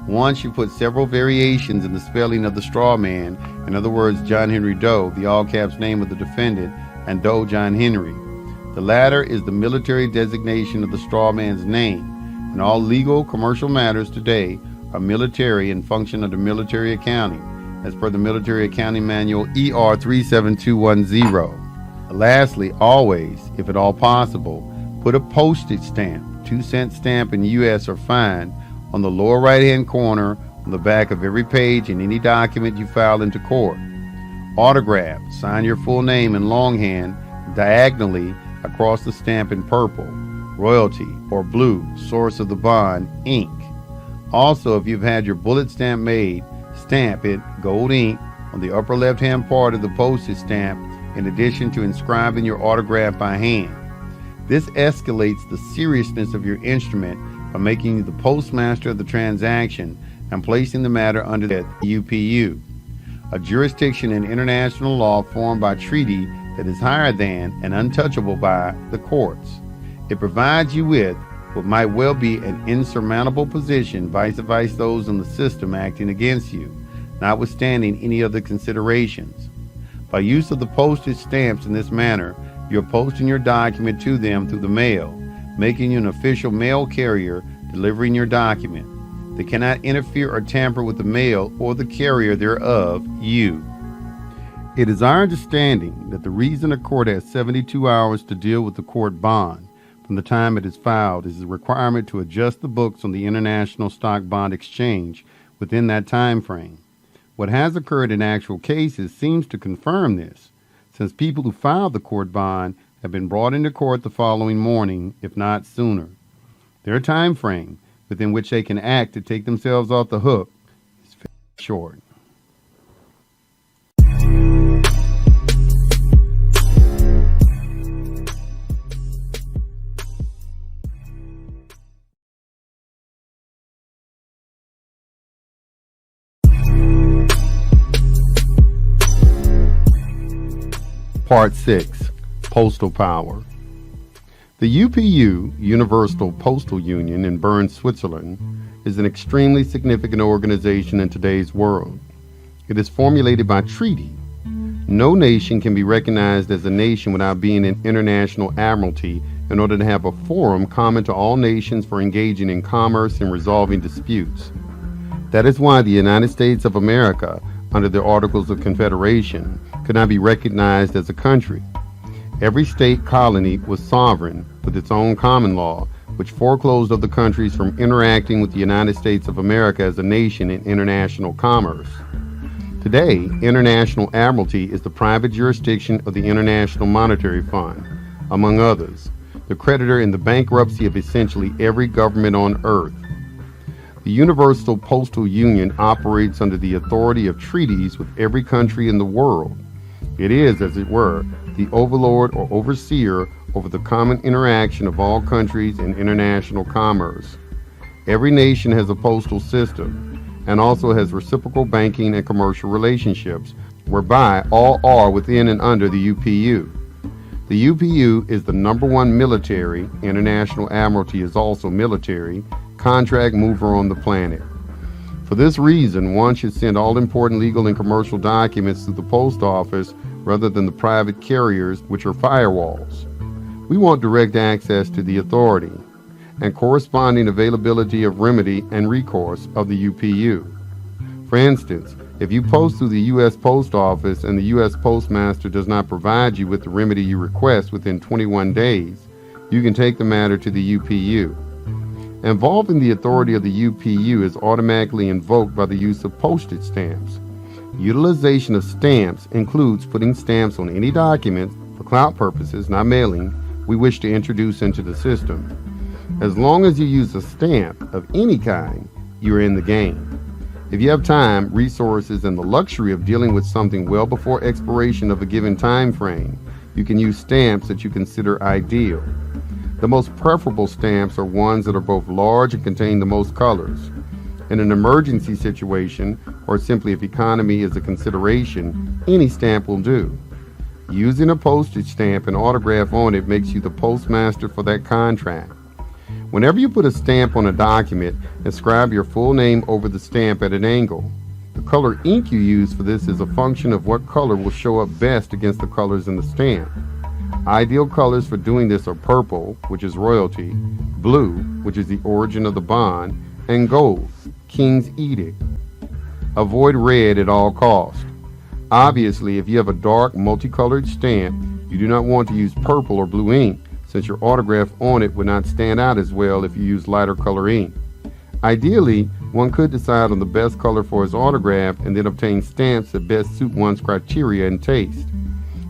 Once you put several variations in the spelling of the straw man, in other words, John Henry Doe, the all caps name of the defendant, and Doe John Henry. The latter is the military designation of the straw man's name, and all legal commercial matters today are military and function under military accounting, as per the Military Accounting Manual ER 37210. Lastly, always, if at all possible, put a postage stamp, 2-cent stamp in US or fine, on the lower right-hand corner on the back of every page in any document you file into court. Autograph, sign your full name in longhand diagonally across the stamp in purple, royalty, or blue, source of the bond, ink. Also, if you've had your bullet stamp made, stamp it gold ink on the upper left-hand part of the postage stamp in addition to inscribing your autograph by hand. This escalates the seriousness of your instrument by making you the postmaster of the transaction and placing the matter under the UPU, a jurisdiction in international law formed by treaty that is higher than and untouchable by the courts. It provides you with what might well be an insurmountable position vice those in the system acting against you, notwithstanding any other considerations. By use of the postage stamps in this manner, you're posting your document to them through the mail, making you an official mail carrier delivering your document. They cannot interfere or tamper with the mail or the carrier thereof, you. It is our understanding that the reason a court has 72 hours to deal with the court bond from the time it is filed is the requirement to adjust the books on the International Stock Bond Exchange within that time frame. What has occurred in actual cases seems to confirm this, since people who filed the court bond have been brought into court the following morning, if not sooner. Their time frame within which they can act to take themselves off the hook is very short. Part 6. Postal Power. The UPU, Universal Postal Union in Bern, Switzerland, is an extremely significant organization in today's world. It is formulated by treaty. No nation can be recognized as a nation without being an international admiralty in order to have a forum common to all nations for engaging in commerce and resolving disputes. That is why the United States of America, under the Articles of Confederation, could not be recognized as a country. Every state colony was sovereign with its own common law, which foreclosed other countries from interacting with the United States of America as a nation in international commerce. Today, International Admiralty is the private jurisdiction of the International Monetary Fund, among others, the creditor in the bankruptcy of essentially every government on earth. The Universal Postal Union operates under the authority of treaties with every country in the world. It is, as it were, the overlord or overseer over the common interaction of all countries in international commerce. Every nation has a postal system and also has reciprocal banking and commercial relationships, whereby all are within and under the UPU. The UPU is the number one military, International Admiralty is also military, contract mover on the planet. For this reason, one should send all important legal and commercial documents through the post office rather than the private carriers, which are firewalls. We want direct access to the authority and corresponding availability of remedy and recourse of the UPU. For instance, if you post through the U.S. Post Office and the U.S. Postmaster does not provide you with the remedy you request within 21 days, you can take the matter to the UPU. Involving the authority of the UPU is automatically invoked by the use of postage stamps. Utilization of stamps includes putting stamps on any document for clout purposes, not mailing, we wish to introduce into the system. As long as you use a stamp of any kind, you are in the game. If you have time, resources, and the luxury of dealing with something well before expiration of a given time frame, you can use stamps that you consider ideal. The most preferable stamps are ones that are both large and contain the most colors. In an emergency situation, or simply if economy is a consideration, any stamp will do. Using a postage stamp and autograph on it makes you the postmaster for that contract. Whenever you put a stamp on a document, inscribe your full name over the stamp at an angle. The color ink you use for this is a function of what color will show up best against the colors in the stamp. Ideal colors for doing this are purple, which is royalty, blue, which is the origin of the bond, and gold, King's Edict. Avoid red at all costs. Obviously, if you have a dark, multicolored stamp, you do not want to use purple or blue ink, since your autograph on it would not stand out as well if you use lighter color ink. Ideally, one could decide on the best color for his autograph and then obtain stamps that best suit one's criteria and taste.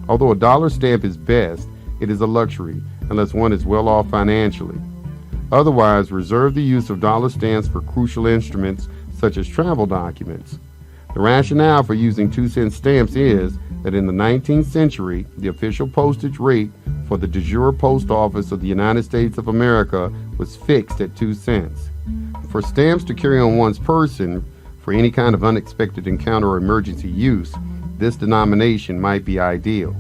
Although a dollar stamp is best, it is a luxury unless one is well off financially. Otherwise, reserve the use of dollar stamps for crucial instruments such as travel documents. The rationale for using 2-cent stamps is that in the 19th century, the official postage rate for the de jure post office of the United States of America was fixed at 2 cents. For stamps to carry on one's person for any kind of unexpected encounter or emergency use, this denomination might be ideal.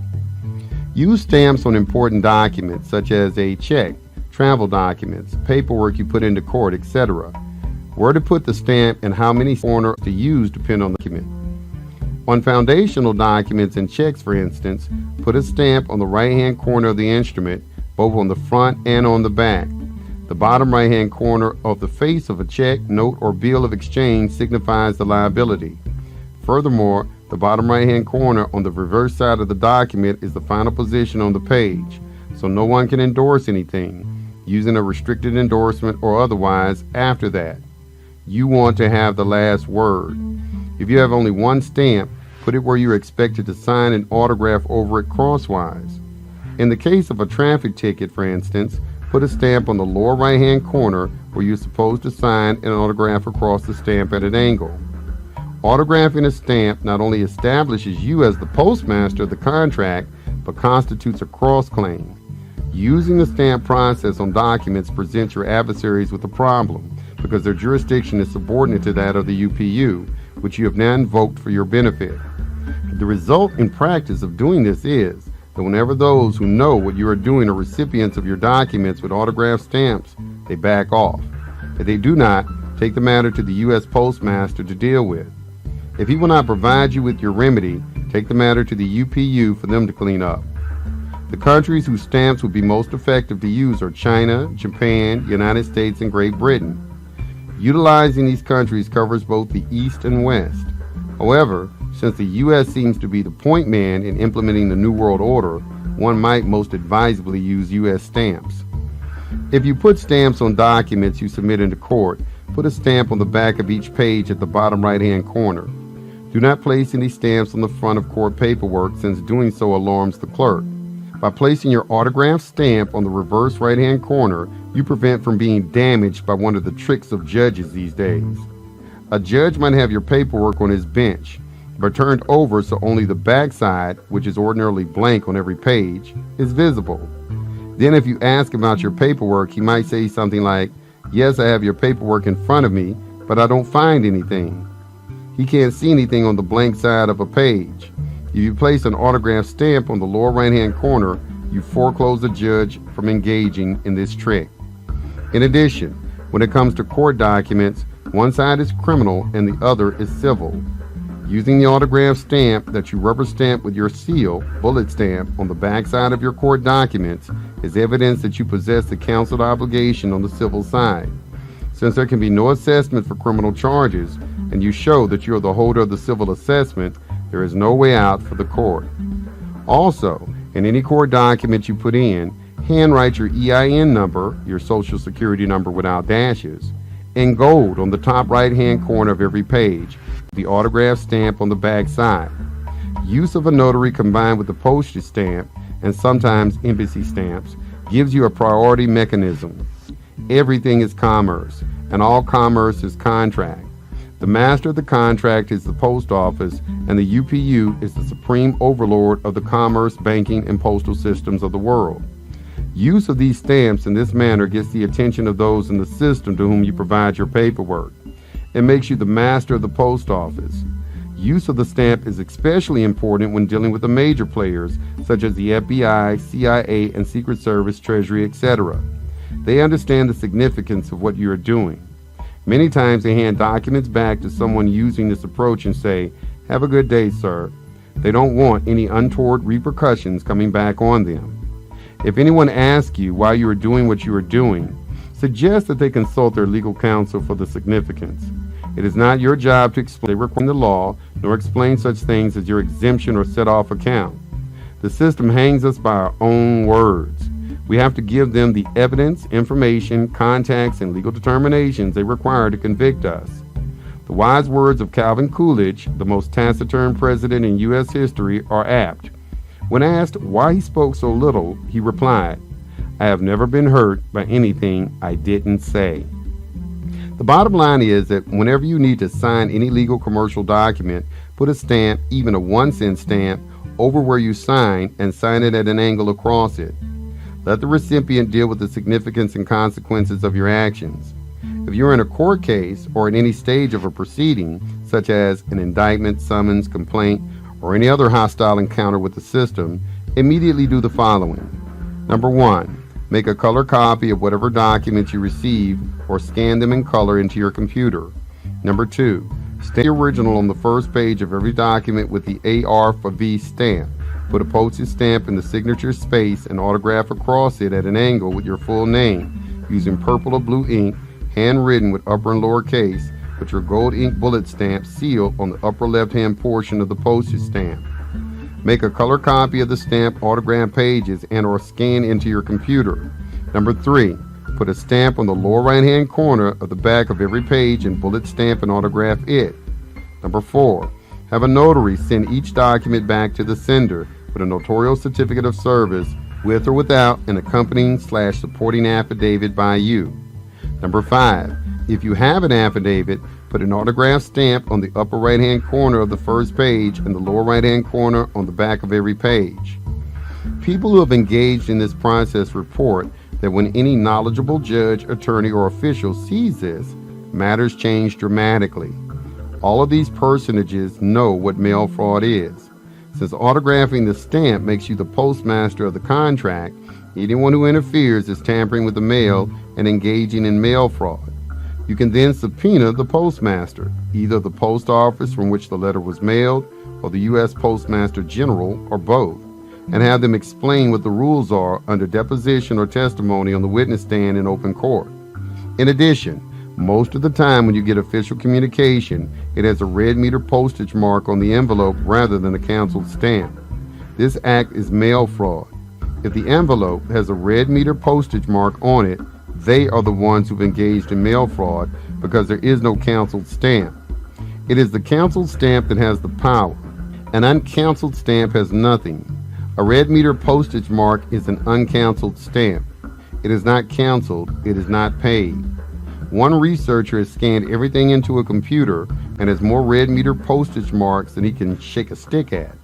Use stamps on important documents such as a check, travel documents, paperwork you put into court, etc. Where to put the stamp and how many corners to use depend on the document. On foundational documents and checks, for instance, put a stamp on the right-hand corner of the instrument, both on the front and on the back. The bottom right-hand corner of the face of a check, note, or bill of exchange signifies the liability. Furthermore, the bottom right-hand corner on the reverse side of the document is the final position on the page, so no one can endorse anything, using a restricted endorsement or otherwise after that. You want to have the last word. If you have only one stamp, put it where you're expected to sign and autograph over it crosswise. In the case of a traffic ticket, for instance, put a stamp on the lower right-hand corner where you're supposed to sign and autograph across the stamp at an angle. Autographing a stamp not only establishes you as the postmaster of the contract, but constitutes a cross-claim. Using the stamp process on documents presents your adversaries with a problem because their jurisdiction is subordinate to that of the UPU, which you have now invoked for your benefit. The result in practice of doing this is that whenever those who know what you are doing are recipients of your documents with autographed stamps, they back off. If they do not, take the matter to the U.S. Postmaster to deal with. If he will not provide you with your remedy, take the matter to the UPU for them to clean up. The countries whose stamps would be most effective to use are China, Japan, United States, and Great Britain. Utilizing these countries covers both the East and West. However, since the U.S. seems to be the point man in implementing the New World Order, one might most advisably use U.S. stamps. If you put stamps on documents you submit into court, put a stamp on the back of each page at the bottom right-hand corner. Do not place any stamps on the front of court paperwork, since doing so alarms the clerk. By placing your autographed stamp on the reverse right-hand corner, you prevent from being damaged by one of the tricks of judges these days. A judge might have your paperwork on his bench, but turned over so only the backside, which is ordinarily blank on every page, is visible. Then if you ask about your paperwork, he might say something like, "Yes, I have your paperwork in front of me, but I don't find anything." He can't see anything on the blank side of a page. If you place an autographed stamp on the lower right-hand corner, you foreclose the judge from engaging in this trick. In addition, when it comes to court documents, one side is criminal and the other is civil. Using the autographed stamp that you rubber stamp with your seal, bullet stamp, on the backside of your court documents is evidence that you possess the counseled obligation on the civil side. Since there can be no assessment for criminal charges, and you show that you are the holder of the civil assessment, there is no way out for the court. Also, in any court document you put in, handwrite your EIN number, your social security number without dashes, in gold on the top right-hand corner of every page, the autograph stamp on the back side. Use of a notary combined with the postage stamp, and sometimes embassy stamps, gives you a priority mechanism. Everything is commerce, and all commerce is contract. The master of the contract is the post office, and the UPU is the supreme overlord of the commerce, banking, and postal systems of the world. Use of these stamps in this manner gets the attention of those in the system to whom you provide your paperwork. It makes you the master of the post office. Use of the stamp is especially important when dealing with the major players, such as the FBI, CIA, and Secret Service, Treasury, etc. They understand the significance of what you are doing. Many times they hand documents back to someone using this approach and say, "Have a good day, sir." They don't want any untoward repercussions coming back on them. If anyone asks you why you are doing what you are doing, suggest that they consult their legal counsel for the significance. It is not your job to explain the law, nor explain such things as your exemption or set-off account. The system hangs us by our own words. We have to give them the evidence, information, contacts, and legal determinations they require to convict us. The wise words of Calvin Coolidge, the most taciturn president in U.S. history, are apt. When asked why he spoke so little, he replied, "I have never been hurt by anything I didn't say." The bottom line is that whenever you need to sign any legal commercial document, put a stamp, even a 1-cent stamp, over where you sign and sign it at an angle across it. Let the recipient deal with the significance and consequences of your actions. If you're in a court case or at any stage of a proceeding, such as an indictment, summons, complaint, or any other hostile encounter with the system, immediately do the following. Number 1, Make a color copy of whatever documents you receive or scan them in color into your computer. Number 2, stamp the original on the first page of every document with the AR for V stamp. Put a postage stamp in the signature space and autograph across it at an angle with your full name, using purple or blue ink, handwritten with upper and lower case, with your gold ink bullet stamp sealed on the upper left-hand portion of the postage stamp. Make a color copy of the stamp autograph pages and or scan into your computer. Number 3, put a stamp on the lower right-hand corner of the back of every page and bullet stamp and autograph it. Number 4, have a notary send each document back to the sender with a notarial certificate of service with or without an accompanying/supporting affidavit by you. Number 5, if you have an affidavit, put an autograph stamp on the upper right-hand corner of the first page and the lower right-hand corner on the back of every page. People who have engaged in this process report that when any knowledgeable judge, attorney, or official sees this, matters change dramatically. All of these personages know what mail fraud is. Since autographing the stamp makes you the postmaster of the contract, anyone who interferes is tampering with the mail and engaging in mail fraud. You can then subpoena the postmaster, either the post office from which the letter was mailed or the U.S. Postmaster General, or both, and have them explain what the rules are under deposition or testimony on the witness stand in open court. In addition, most of the time when you get official communication, it has a red meter postage mark on the envelope rather than a canceled stamp. This act is mail fraud. If the envelope has a red meter postage mark on it, they are the ones who've engaged in mail fraud because there is no canceled stamp. It is the canceled stamp that has the power. An uncanceled stamp has nothing. A red meter postage mark is an uncanceled stamp. It is not canceled. It is not paid. One researcher has scanned everything into a computer and has more red meter postage marks than he can shake a stick at.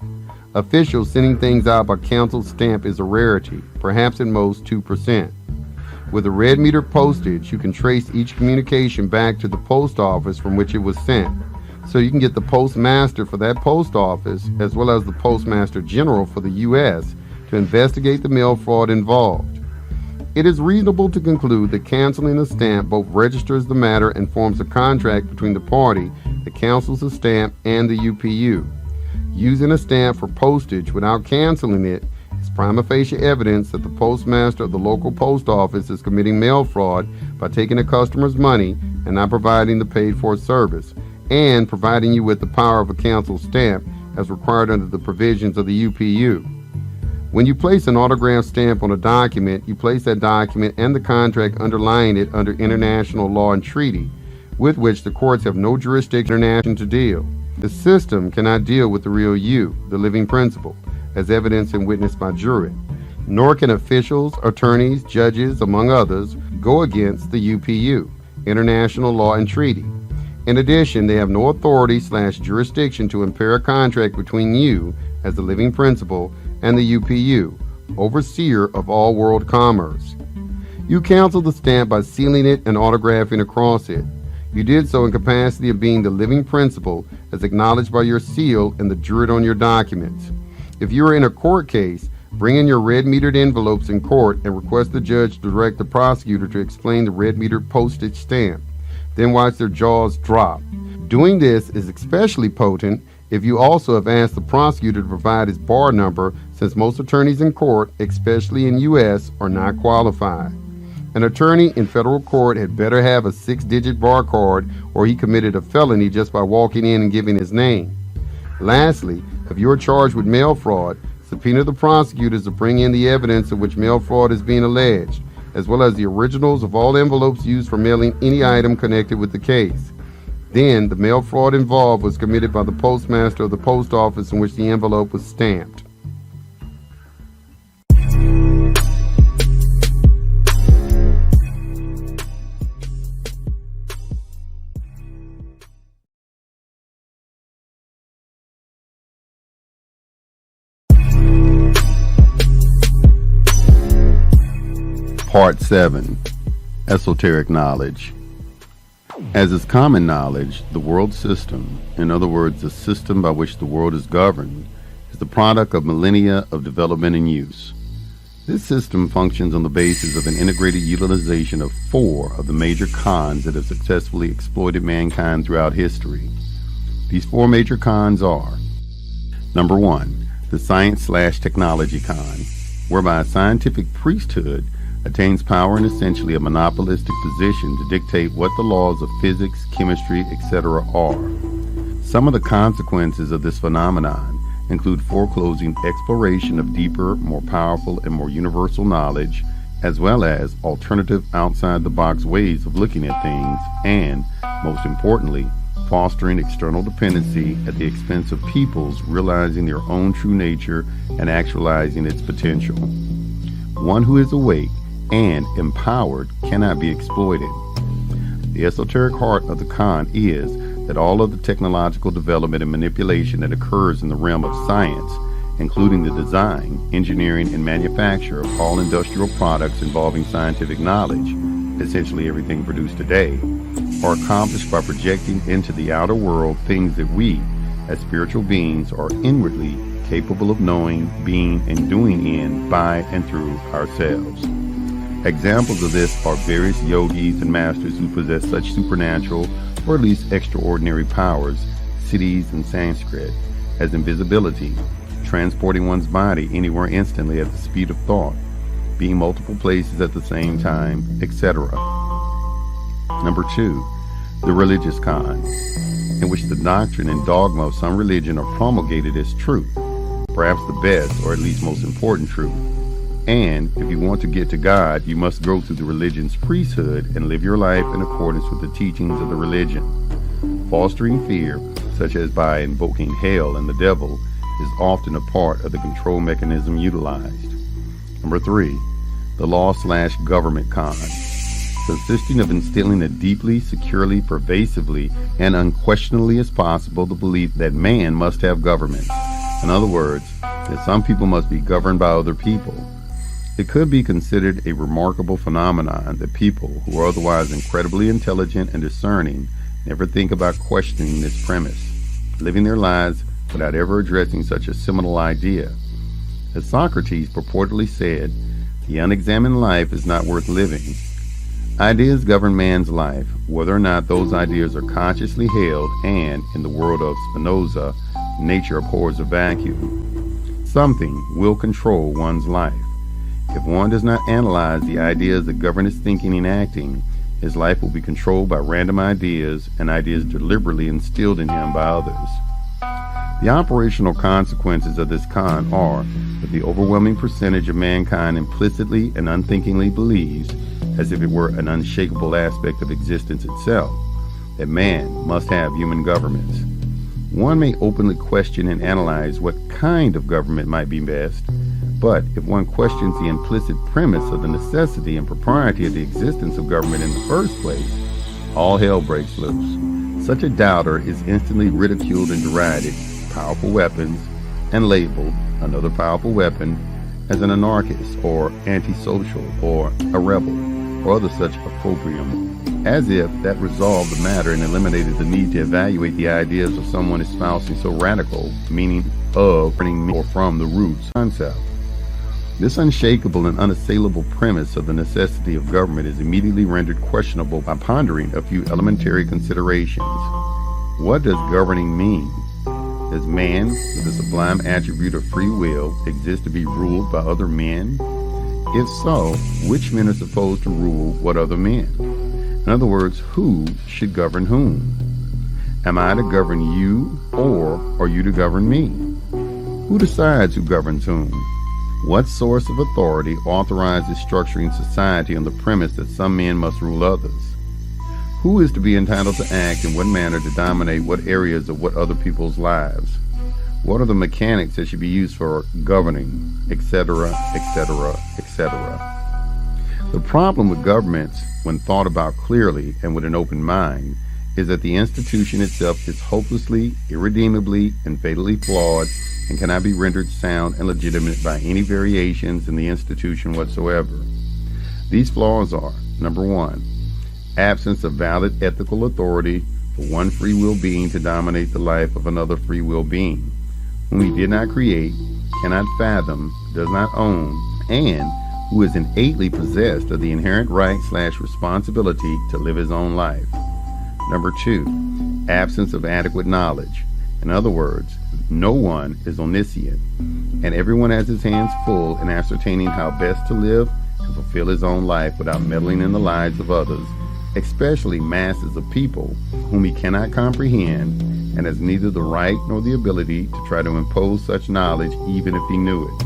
Officials sending things out by canceled stamp is a rarity, perhaps at most 2%. With a red meter postage, you can trace each communication back to the post office from which it was sent. So you can get the postmaster for that post office, as well as the postmaster general for the U.S., to investigate the mail fraud involved. It is reasonable to conclude that canceling a stamp both registers the matter and forms a contract between the party that cancels the stamp and the UPU. Using a stamp for postage without canceling it is prima facie evidence that the postmaster of the local post office is committing mail fraud by taking a customer's money and not providing the paid-for service, and providing you with the power of a canceled stamp as required under the provisions of the UPU. When you place an autographed stamp on a document, you place that document and the contract underlying it under international law and treaty, with which the courts have no jurisdiction or nation to deal. The system cannot deal with the real you, the living principle, as evidenced and witnessed by jury. Nor can officials, attorneys, judges, among others, go against the UPU, international law and treaty. In addition, they have no authority/jurisdiction to impair a contract between you, as the living principle, and the UPU, overseer of all world commerce. You canceled the stamp by sealing it and autographing across it. You did so in capacity of being the living principle as acknowledged by your seal and the jurat on your documents. If you are in a court case, bring in your red metered envelopes in court and request the judge to direct the prosecutor to explain the red metered postage stamp. Then watch their jaws drop. Doing this is especially potent if you also have asked the prosecutor to provide his bar number, since most attorneys in court, especially in U.S., are not qualified. An attorney in federal court had better have a 6-digit bar card, or he committed a felony just by walking in and giving his name. Lastly, if you are charged with mail fraud, subpoena the prosecutors to bring in the evidence of which mail fraud is being alleged, as well as the originals of all envelopes used for mailing any item connected with the case. Then, the mail fraud involved was committed by the postmaster of the post office in which the envelope was stamped. Part 7. Esoteric Knowledge. As is common knowledge, the world system, in other words, the system by which the world is governed, is the product of millennia of development and use. This system functions on the basis of an integrated utilization of four of the major cons that have successfully exploited mankind throughout history. These four major cons are: number one, the science/technology con, whereby a scientific priesthood attains power in essentially a monopolistic position to dictate what the laws of physics, chemistry, etc. are. Some of the consequences of this phenomenon include foreclosing exploration of deeper, more powerful, and more universal knowledge, as well as alternative outside-the-box ways of looking at things, and, most importantly, fostering external dependency at the expense of people's realizing their own true nature and actualizing its potential. One who is awake and empowered cannot be exploited. The esoteric heart of the con is that all of the technological development and manipulation that occurs in the realm of science, including the design, engineering, and manufacture of all industrial products involving scientific knowledge, essentially everything produced today, are accomplished by projecting into the outer world things that we, as spiritual beings, are inwardly capable of knowing, being, and doing in, by, and through ourselves. Examples of this are various yogis and masters who possess such supernatural, or at least extraordinary powers, siddhis in Sanskrit, as invisibility, transporting one's body anywhere instantly at the speed of thought, being multiple places at the same time, etc. Number two, the religious con, in which the doctrine and dogma of some religion are promulgated as truth, perhaps the best or at least most important truth. And if you want to get to God, you must go through the religion's priesthood and live your life in accordance with the teachings of the religion. Fostering fear, such as by invoking hell and the devil, is often a part of the control mechanism utilized. Number three, the law/government con, consisting of instilling a deeply, securely, pervasively, and unquestionably as possible the belief that man must have government. In other words, that some people must be governed by other people. It could be considered a remarkable phenomenon that people who are otherwise incredibly intelligent and discerning never think about questioning this premise, living their lives without ever addressing such a seminal idea. As Socrates purportedly said, the unexamined life is not worth living. Ideas govern man's life, whether or not those ideas are consciously held, and, in the word of Spinoza, nature abhors a vacuum. Something will control one's life. If one does not analyze the ideas that govern his thinking and acting, his life will be controlled by random ideas and ideas deliberately instilled in him by others. The operational consequences of this con are that the overwhelming percentage of mankind implicitly and unthinkingly believes, as if it were an unshakable aspect of existence itself, that man must have human governments. One may openly question and analyze what kind of government might be best, but if one questions the implicit premise of the necessity and propriety of the existence of government in the first place, all hell breaks loose. Such a doubter is instantly ridiculed and derided, powerful weapons, and labeled, another powerful weapon, as an anarchist or antisocial or a rebel or other such opprobrium, as if that resolved the matter and eliminated the need to evaluate the ideas of someone espousing so radical, meaning of, or from the roots concept. This unshakable and unassailable premise of the necessity of government is immediately rendered questionable by pondering a few elementary considerations. What does governing mean? Does man, with the sublime attribute of free will, exist to be ruled by other men? If so, which men are supposed to rule what other men? In other words, who should govern whom? Am I to govern you, or are you to govern me? Who decides who governs whom? What source of authority authorizes structuring society on the premise that some men must rule others? Who is to be entitled to act in what manner to dominate what areas of what other people's lives? What are the mechanics that should be used for governing, etc., etc., etc.? The problem with governments, when thought about clearly and with an open mind, is that the institution itself is hopelessly, irredeemably, and fatally flawed and cannot be rendered sound and legitimate by any variations in the institution whatsoever. These flaws are, number one, absence of valid ethical authority for one free will being to dominate the life of another free will being, whom he did not create, cannot fathom, does not own, and who is innately possessed of the inherent right/responsibility to live his own life. Number 2, absence of adequate knowledge. In other words, no one is omniscient, and everyone has his hands full in ascertaining how best to live and fulfill his own life without meddling in the lives of others, especially masses of people whom he cannot comprehend and has neither the right nor the ability to try to impose such knowledge even if he knew it.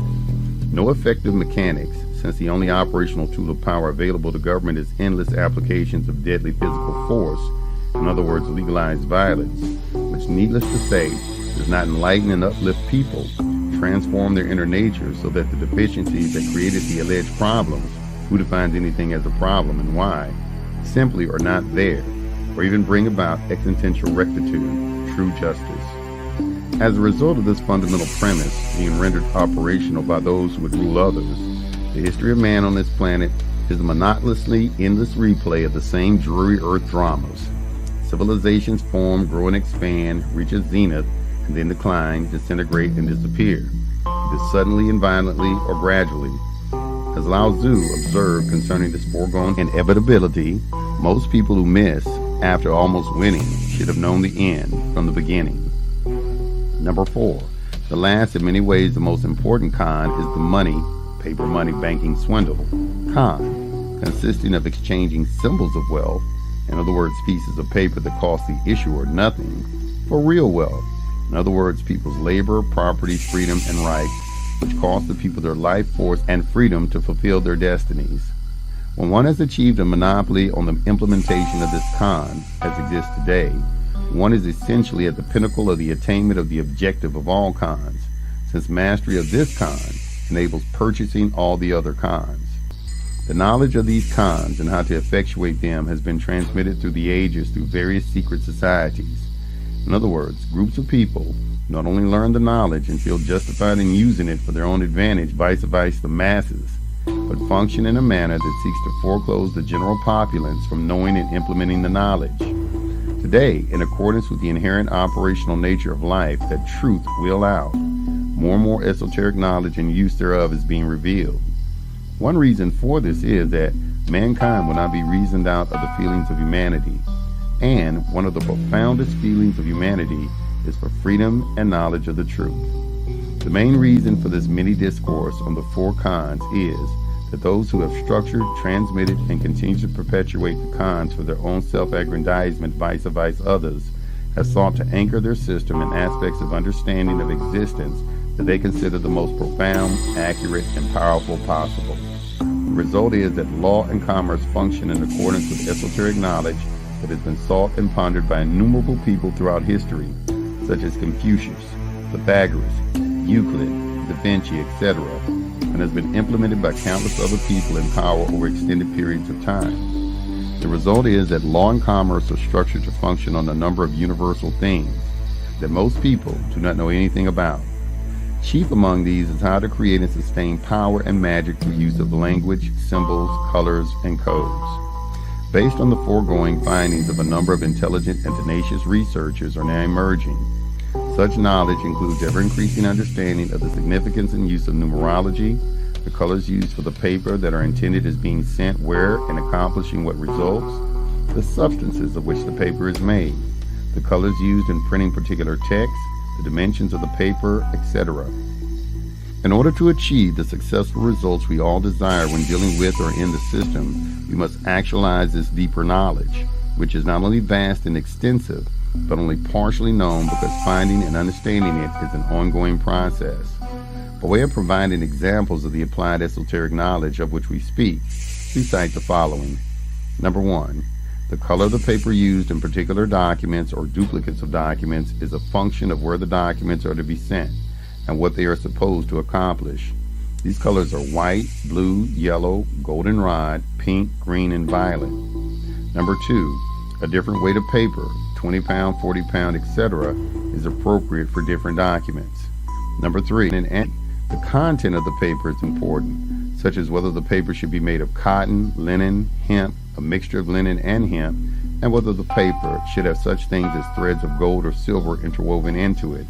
No effective mechanics, since the only operational tool of power available to government is endless applications of deadly physical force, in other words, legalized violence, which, needless to say, does not enlighten and uplift people, transform their inner nature so that the deficiencies that created the alleged problems, who defines anything as a problem and why, simply are not there, or even bring about existential rectitude, true justice. As a result of this fundamental premise being rendered operational by those who would rule others, the history of man on this planet is a monotonously endless replay of the same dreary earth dramas. Civilizations form, grow and expand, reach a zenith, and then decline, disintegrate, and disappear, either suddenly and violently or gradually. As Lao Tzu observed concerning this foregone inevitability, most people who miss after almost winning should have known the end from the beginning. Number 4, the last, in many ways the most important con is the money, paper money banking swindle. Con, consisting of exchanging symbols of wealth, in other words, pieces of paper that cost the issuer nothing, for real wealth. In other words, people's labor, property, freedom, and rights, which cost the people their life force and freedom to fulfill their destinies. When one has achieved a monopoly on the implementation of this con, as exists today, one is essentially at the pinnacle of the attainment of the objective of all cons, since mastery of this con enables purchasing all the other cons. The knowledge of these cons and how to effectuate them has been transmitted through the ages through various secret societies. In other words, groups of people not only learn the knowledge and feel justified in using it for their own advantage, vice versa the masses, but function in a manner that seeks to foreclose the general populace from knowing and implementing the knowledge. Today, in accordance with the inherent operational nature of life that truth will out, more and more esoteric knowledge and use thereof is being revealed. One reason for this is that mankind will not be reasoned out of the feelings of humanity, and one of the profoundest feelings of humanity is for freedom and knowledge of the truth. The main reason for this mini discourse on the 4 cons is that those who have structured, transmitted, and continue to perpetuate the cons for their own self-aggrandizement vice others have sought to anchor their system in aspects of understanding of existence that they consider the most profound, accurate, and powerful possible. The result is that law and commerce function in accordance with esoteric knowledge that has been sought and pondered by innumerable people throughout history, such as Confucius, Pythagoras, Euclid, Da Vinci, etc., and has been implemented by countless other people in power over extended periods of time. The result is that law and commerce are structured to function on a number of universal things that most people do not know anything about. Chief among these is how to create and sustain power and magic through use of language, symbols, colors, and codes. Based on the foregoing findings of a number of intelligent and tenacious researchers are now emerging. Such knowledge includes ever-increasing understanding of the significance and use of numerology, the colors used for the paper that are intended as being sent where and accomplishing what results, the substances of which the paper is made, the colors used in printing particular texts, the dimensions of the paper, etc. In order to achieve the successful results we all desire when dealing with or in the system, we must actualize this deeper knowledge, which is not only vast and extensive, but only partially known because finding and understanding it is an ongoing process. By way of providing examples of the applied esoteric knowledge of which we speak, we cite the following. Number 1. The color of the paper used in particular documents or duplicates of documents is a function of where the documents are to be sent and what they are supposed to accomplish. These colors are white, blue, yellow, goldenrod, pink, green, and violet. Number 2. A different weight of paper, 20 pound, 40 pound, etc., is appropriate for different documents. Number 3. The content of the paper is important, such as whether the paper should be made of cotton, linen, hemp, a mixture of linen and hemp, and whether the paper should have such things as threads of gold or silver interwoven into it.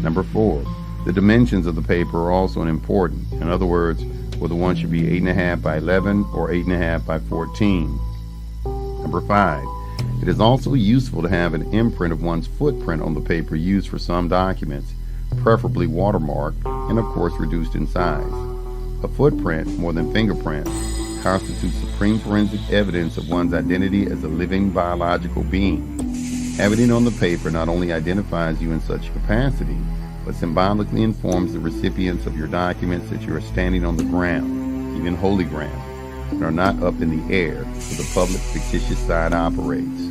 Number 4. The dimensions of the paper are also important. In other words, whether one should be 8.5 by 11 or 8.5 by 14. Number 5. It is also useful to have an imprint of one's footprint on the paper used for some documents, preferably watermarked and of course reduced in size. A footprint, more than fingerprints, constitutes supreme forensic evidence of one's identity as a living biological being. Having it on the paper not only identifies you in such capacity, but symbolically informs the recipients of your documents that you are standing on the ground, even holy ground, and are not up in the air where the public fictitious side operates.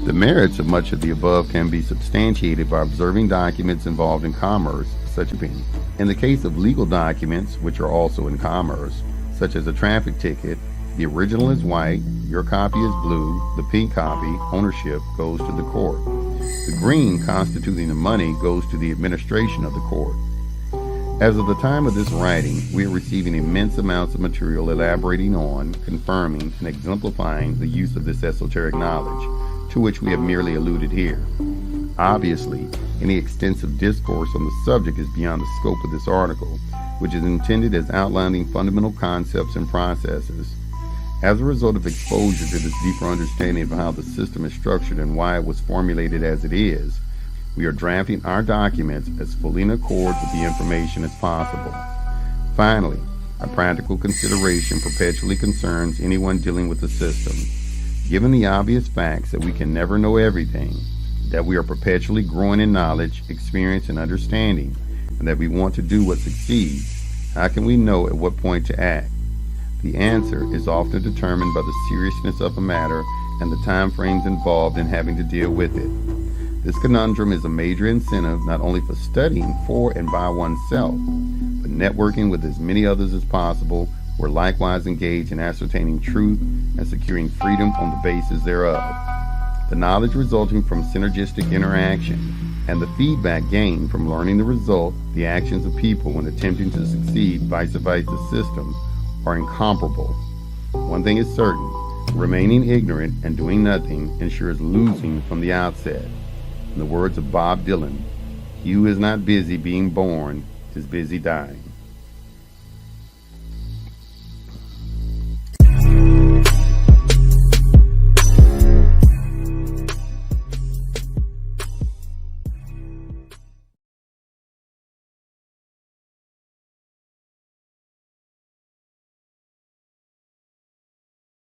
The merits of much of the above can be substantiated by observing documents involved in commerce, such as in the case of legal documents, which are also in commerce, such as a traffic ticket. The original is white, your copy is blue, the pink copy, ownership, goes to the court. The green, constituting the money, goes to the administration of the court. As of the time of this writing, we are receiving immense amounts of material elaborating on, confirming, and exemplifying the use of this esoteric knowledge, to which we have merely alluded here. Obviously, any extensive discourse on the subject is beyond the scope of this article, which is intended as outlining fundamental concepts and processes. As a result of exposure to this deeper understanding of how the system is structured and why it was formulated as it is, we are drafting our documents as fully in accord with the information as possible. Finally, a practical consideration perpetually concerns anyone dealing with the system. Given the obvious facts that we can never know everything, that we are perpetually growing in knowledge, experience, and understanding, and that we want to do what succeeds, how can we know at what point to act? The answer is often determined by the seriousness of a matter and the time frames involved in having to deal with it. This conundrum is a major incentive not only for studying for and by oneself, but networking with as many others as possible who are likewise engaged in ascertaining truth and securing freedom on the basis thereof. The knowledge resulting from synergistic interaction and the feedback gained from learning the result, the actions of people when attempting to succeed vice versa systems are incomparable. One thing is certain, remaining ignorant and doing nothing ensures losing from the outset. In the words of Bob Dylan, "He who is not busy being born is busy dying."